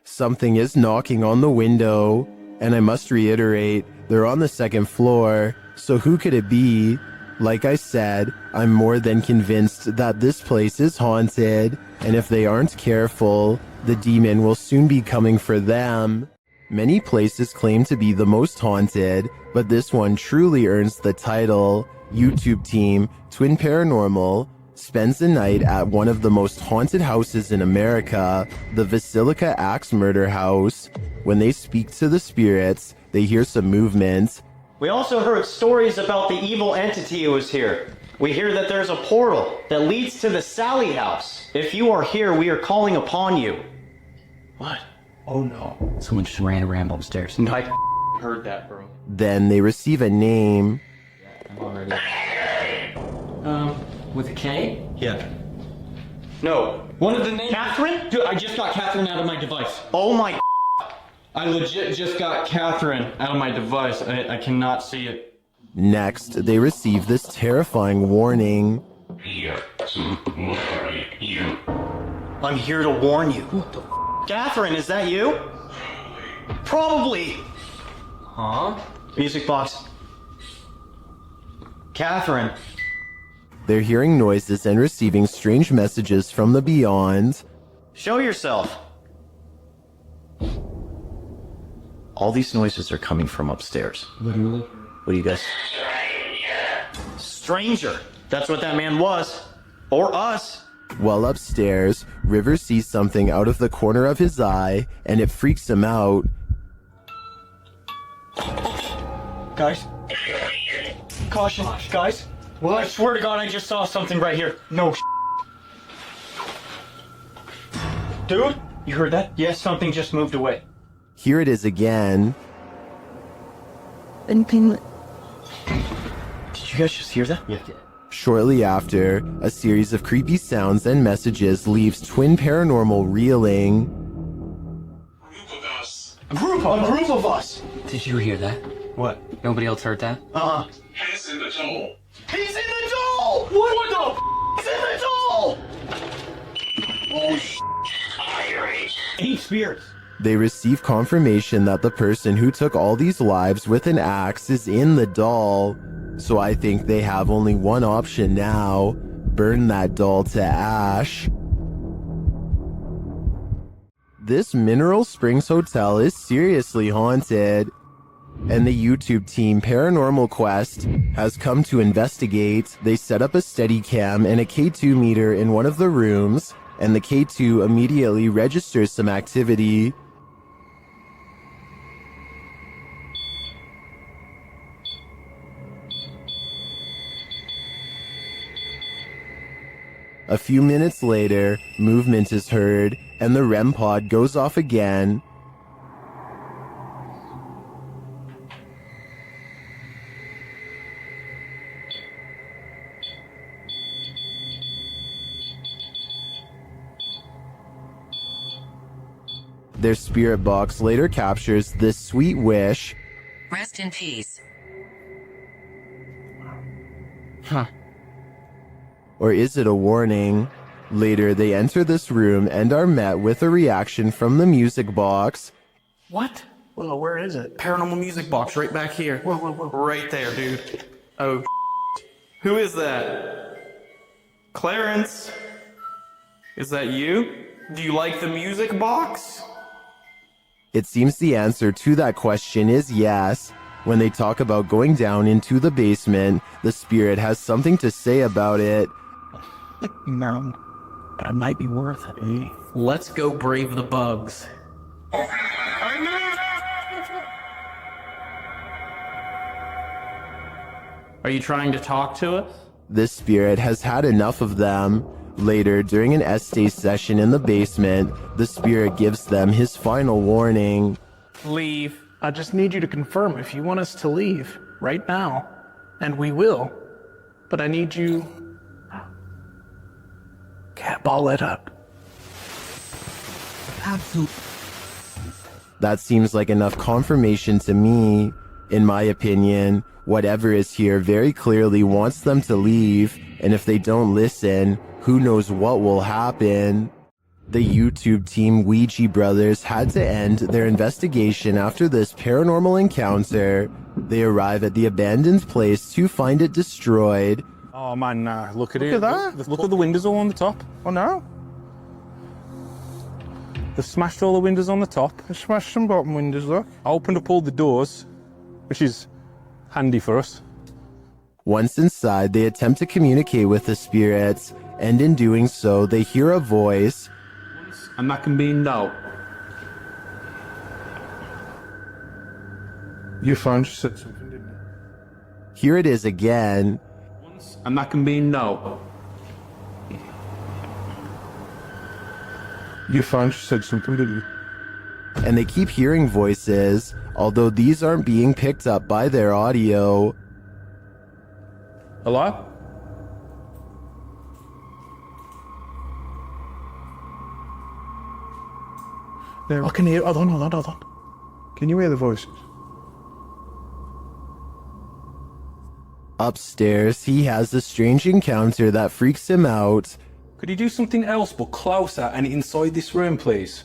Something is knocking on the window, and I must reiterate, they're on the second floor, so who could it be? Like I said, I'm more than convinced that this place is haunted, and if they aren't careful, the demon will soon be coming for them. Many places claim to be the most haunted, but this one truly earns the title. YouTube team Twin Paranormal spends the night at one of the most haunted houses in America, the Basilica Axe Murder House. When they speak to the spirits, they hear some movement. We also heard stories about the evil entity who was here. We hear that there's a portal that leads to the Sally house. If you are here, we are calling upon you. What? Oh no. Someone just ran around upstairs. No, I heard that, bro. Then they receive a name. I'm already... With a K? Yeah. No. One of the names... Catherine? Dude, I just got Catherine out of my device. Oh my... I legit just got Catherine out of my device. I cannot see it. Next, they receive this terrifying warning. I'm here to warn you. What the Catherine, is that you? Probably. Huh? Music box. Catherine. They're hearing noises and receiving strange messages from the beyond. Show yourself. All these noises are coming from upstairs. Literally. What do you guys... Stranger. That's what that man was. Or us. While upstairs, River sees something out of the corner of his eye, and it freaks him out. Guys. Caution, guys. What? I swear to God, I just saw something right here. No. Dude, you heard that? Yes, something just moved away. Here it is again. Did you guys just hear that? Yeah. Shortly after, a series of creepy sounds and messages leaves Twin Paranormal reeling. A group of us. Did you hear that? What? Nobody else heard that? He's in the doll. He's in the doll. What the? He's in the doll. Oh Eight spirits. They receive confirmation that the person who took all these lives with an axe is in the doll. So I think they have only one option now: burn that doll to ash. This Mineral Springs hotel is seriously haunted, and the YouTube team Paranormal Quest has come to investigate. They set up a Steadicam and a K2 meter in one of the rooms, and the K2 immediately registers some activity. A few minutes later, movement is heard, and the REM pod goes off again. Their spirit box later captures this sweet wish. Rest in peace. Huh. Or is it a warning? Later, they enter this room and are met with a reaction from the music box. What? Well, where is it? Paranormal music box right back here. Whoa. Right there, dude. Oh, who is that? Clarence? Is that you? Do you like the music box? It seems the answer to that question is yes. When they talk about going down into the basement, the spirit has something to say about it. No, but it might be worth it. Let's go brave the bugs. Are you trying to talk to us? This spirit has had enough of them. Later, during an essay session in the basement, the spirit gives them his final warning. Leave. I just need you to confirm if you want us to leave right now. And we will. But I need you... Cat ball it up. Absolutely. That seems like enough confirmation to me. In my opinion, whatever is here very clearly wants them to leave, and if they don't listen, who knows what will happen. The YouTube team Ouija Brothers had to end their investigation after this paranormal encounter. They arrive at the abandoned place to find it destroyed. Oh man, look at Look it. at that. Look at the windows all on the top. Oh no? They've smashed all the windows on the top. They smashed some bottom windows, look. I opened up all the doors, which is handy for us. Once inside, they attempt to communicate with the spirits, and in doing so, they hear a voice. And that can be no. Your phone just said something, didn't it? Here it is again. And that can be no. Your phone just said something, didn't it? And they keep hearing voices, although these aren't being picked up by their audio. Hello? I can hear. Hold on. Can you hear the voices? Upstairs, he has a strange encounter that freaks him out. Could you do something else but closer and inside this room, please?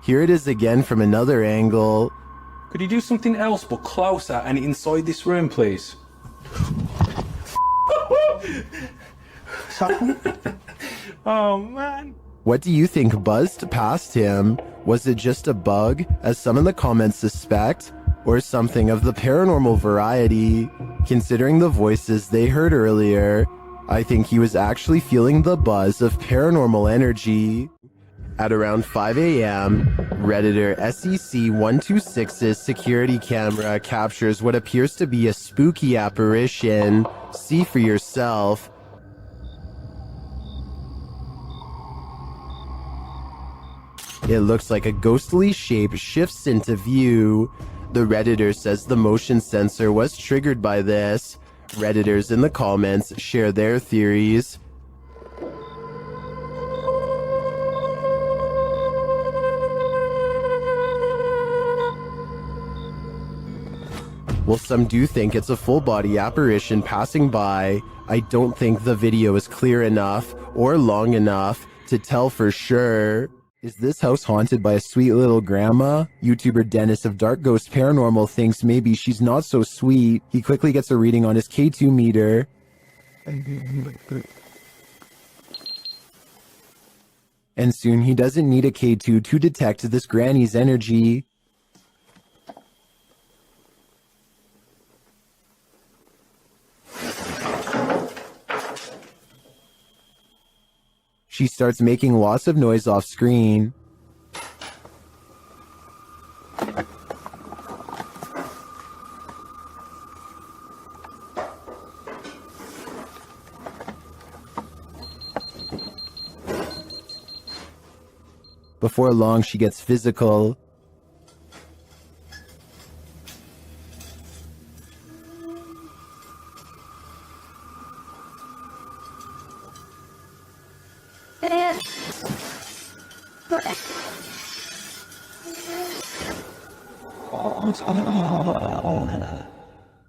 Here it is again from another angle. Could you do something else but closer and inside this room, please? Oh man. What do you think buzzed past him? Was it just a bug, as some in the comments suspect, or something of the paranormal variety? Considering the voices they heard earlier, I think he was actually feeling the buzz of paranormal energy. At around 5 a.m., Redditor SEC126's security camera captures what appears to be a spooky apparition. See for yourself. It looks like a ghostly shape shifts into view. The Redditor says the motion sensor was triggered by this. Redditors in the comments share their theories. Well, some do think it's a full-body apparition passing by. I don't think the video is clear enough or long enough to tell for sure. Is this house haunted by a sweet little grandma? YouTuber Dennis of Dark Ghost Paranormal thinks maybe she's not so sweet. He quickly gets a reading on his K2 meter. And soon he doesn't need a K2 to detect this granny's energy. She starts making lots of noise off screen. Before long, she gets physical.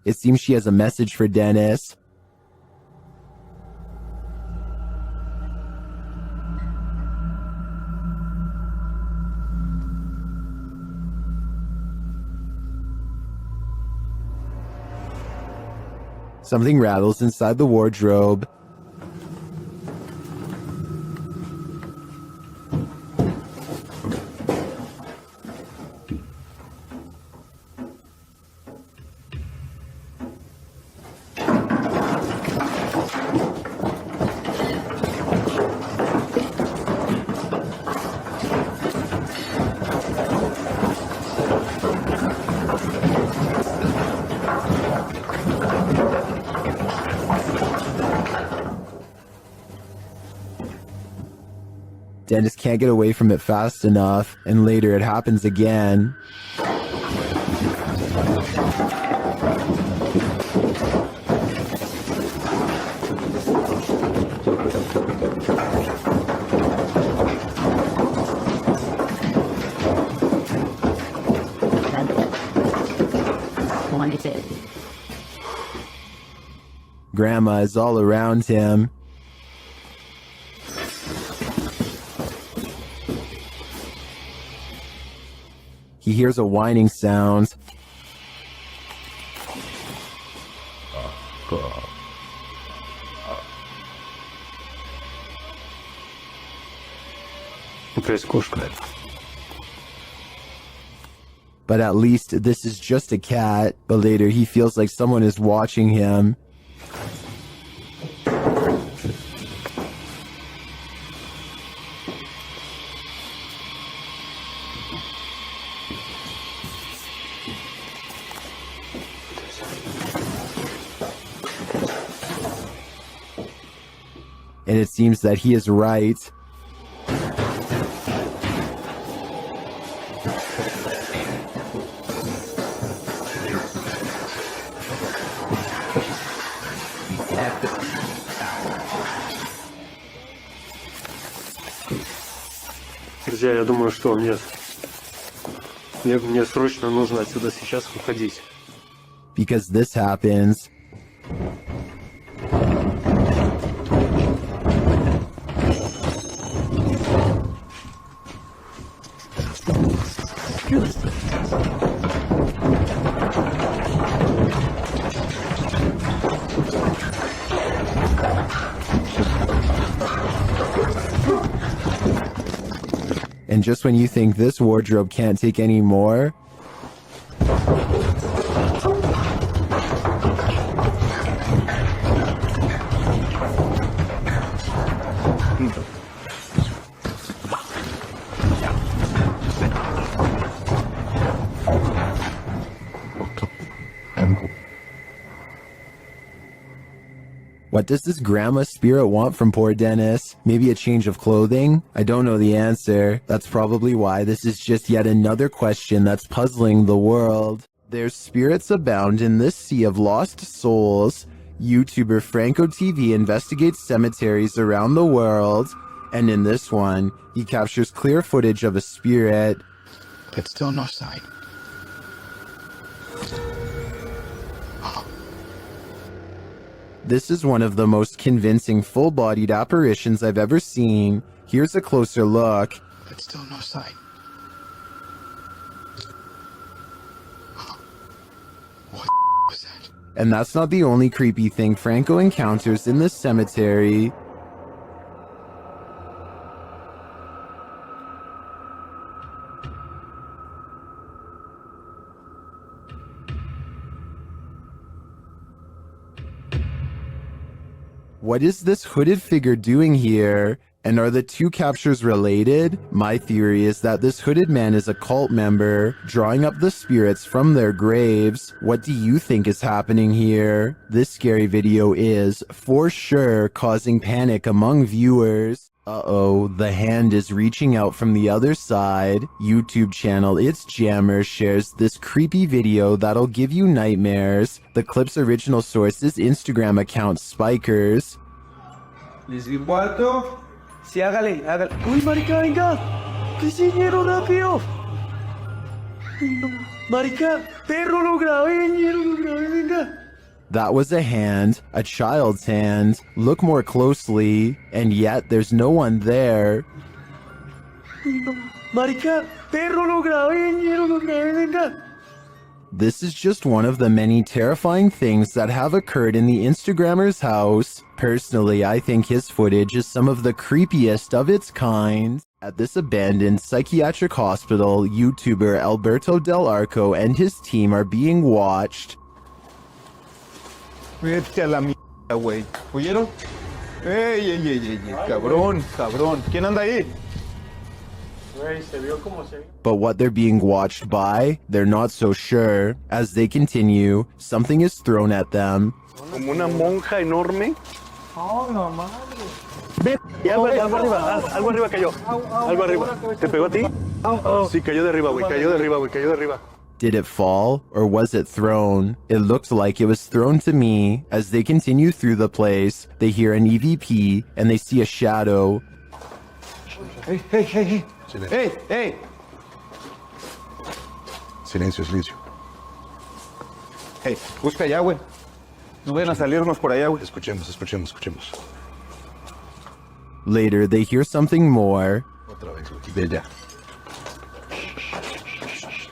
It seems she has a message for Dennis. Something rattles inside the wardrobe. Dennis can't get away from it fast enough, and later it happens again. Grandma is all around him. He hears a whining sound. But at least this is just a cat. But later he feels like someone is watching him. And it seems that he is right. Друзья, я думаю, что нет. Мне срочно нужно отсюда сейчас уходить. Because this happens. And just when you think this wardrobe can't take any more, what does this grandma spirit want from poor Dennis? Maybe a change of clothing? I don't know the answer. That's probably why this is just yet another question that's puzzling the world. There's spirits abound in this sea of lost souls. YouTuber Franco TV investigates cemeteries around the world, and in this one, he captures clear footage of a spirit. But still no sign. This is one of the most convincing full-bodied apparitions I've ever seen. Here's a closer look. But still no sign. What was that? And that's not the only creepy thing Franco encounters in this cemetery. What is this hooded figure doing here? And are the two captures related? My theory is that this hooded man is a cult member, drawing up the spirits from their graves. What do you think is happening here? This scary video is, for sure, causing panic among viewers. Uh-oh, the hand is reaching out from the other side. YouTube channel It's Jammer shares this creepy video that'll give you nightmares. The clip's original source is Instagram account Spikers. Les cuarto. Sí, hágale. Uy, marica, venga. ¿Qué señero rápido? Marica, perro, lo grabé, venga. That was a hand, a child's hand. Look more closely, and yet there's no one there. Marica, perro, lo grabé, venga. This is just one of the many terrifying things that have occurred in the Instagrammer's house. Personally, I think his footage is some of the creepiest of its kind. At this abandoned psychiatric hospital, YouTuber Alberto Del Arco and his team are being watched. Vete a la mierda, güey. ¿Oyeron? ¡Ey! Cabrón. ¿Quién anda ahí? But what they're being watched by, they're not so sure. As they continue, something is thrown at them. Como una monja enorme. Oh, no madre. Ve, algo arriba cayó. Algo arriba. ¿Te pegó a ti? Sí, cayó de arriba, güey. Cayó de arriba. Did it fall, or was it thrown? It looked like it was thrown to me. As they continue through the place, they hear an EVP, and they see a shadow. Hey. Silencio. Hey, busca allá, güey. No vayan a salirnos por allá, güey. Escuchemos. Later, they hear something more. Otra vez, güey. De allá.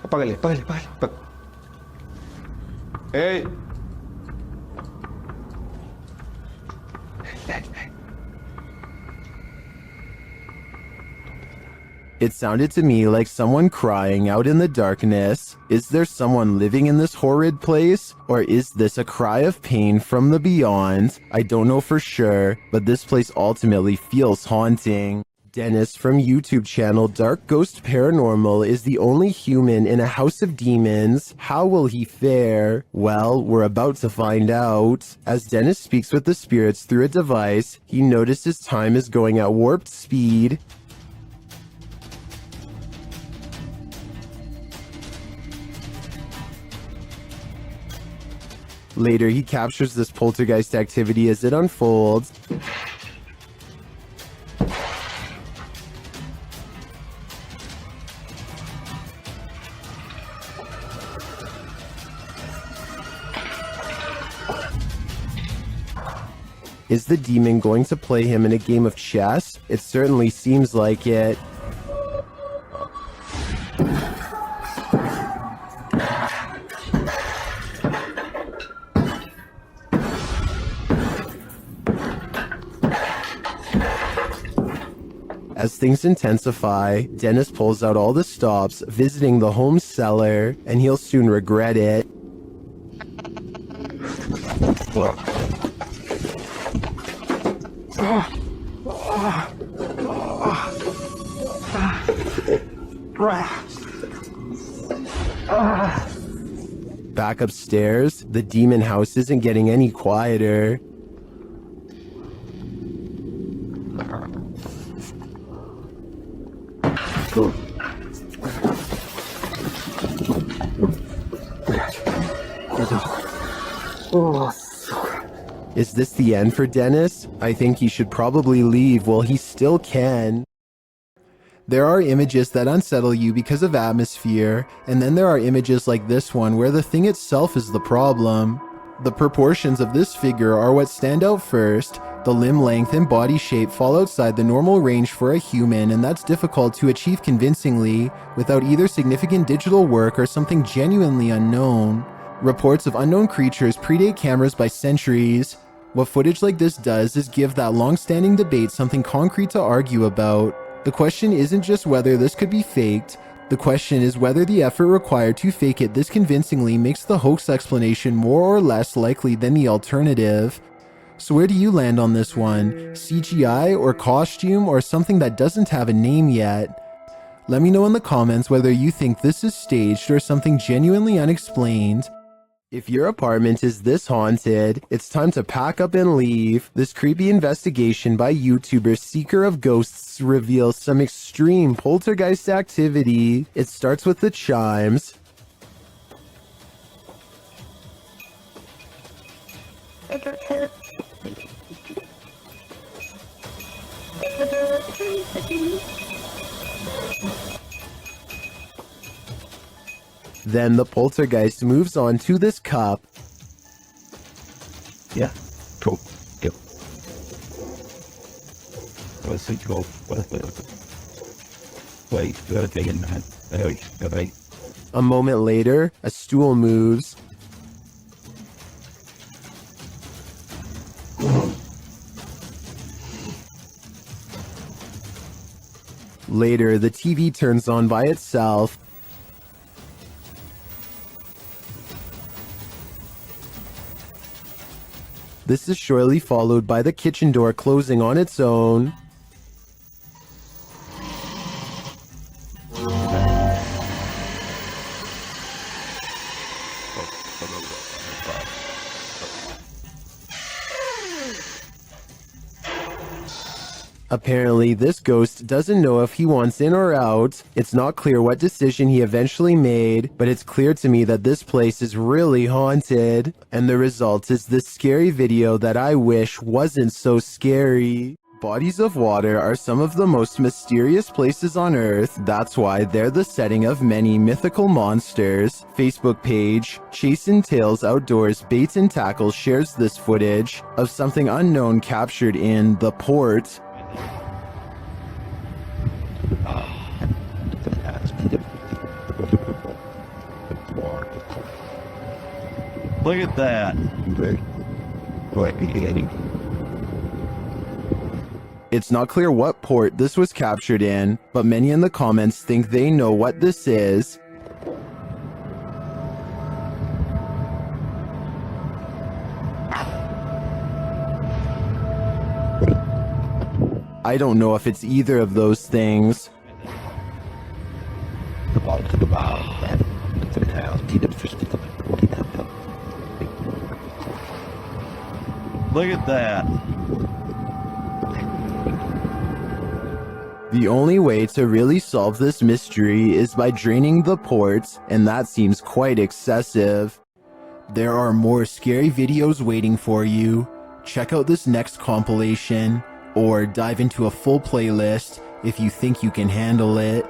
Apágale. Hey. It sounded to me like someone crying out in the darkness. Is there someone living in this horrid place? Or is this a cry of pain from the beyond? I don't know for sure, but this place ultimately feels haunting. Dennis from YouTube channel Dark Ghost Paranormal is the only human in a house of demons. How will he fare? Well, we're about to find out. As Dennis speaks with the spirits through a device, he notices time is going at warped speed. Later, he captures this poltergeist activity as it unfolds. Is the demon going to play him in a game of chess? It certainly seems like it. As things intensify, Dennis pulls out all the stops, visiting the home cellar, and he'll soon regret it. Back upstairs, the demon house isn't getting any quieter. Is this the end for Dennis? I think he should probably leave while he still can. There are images that unsettle you because of atmosphere, and then there are images like this one where the thing itself is the problem. The proportions of this figure are what stand out first. The limb length and body shape fall outside the normal range for a human, and that's difficult to achieve convincingly without either significant digital work or something genuinely unknown. Reports of unknown creatures predate cameras by centuries. What footage like this does is give that long-standing debate something concrete to argue about. The question isn't just whether this could be faked. The question is whether the effort required to fake it this convincingly makes the hoax explanation more or less likely than the alternative. So where do you land on this one? CGI or costume or something that doesn't have a name yet? Let me know in the comments whether you think this is staged or something genuinely unexplained. If your apartment is this haunted, it's time to pack up and leave. This creepy investigation by YouTuber Seeker of Ghosts reveals some extreme poltergeist activity. It starts with the chimes. Then the poltergeist moves on to this cup. Yeah, cool. Yep. Let's see, go. Wait, you gotta take it in the hand. Okay. A moment later, a stool moves. Later, the TV turns on by itself. This is shortly followed by the kitchen door closing on its own. Apparently, this ghost doesn't know if he wants in or out. It's not clear what decision he eventually made, but it's clear to me that this place is really haunted. And the result is this scary video that I wish wasn't so scary. Bodies of water are some of the most mysterious places on Earth. That's why they're the setting of many mythical monsters. Facebook page Chasing Tales Outdoors Baits and Tackles shares this footage of something unknown captured in the port. Look at that. It's not clear what port this was captured in, but many in the comments think they know what this is. I don't know if it's either of those things. Look at that. The only way to really solve this mystery is by draining the ports, and that seems quite excessive. There are more scary videos waiting for you. Check out this next compilation, or dive into a full playlist if you think you can handle it.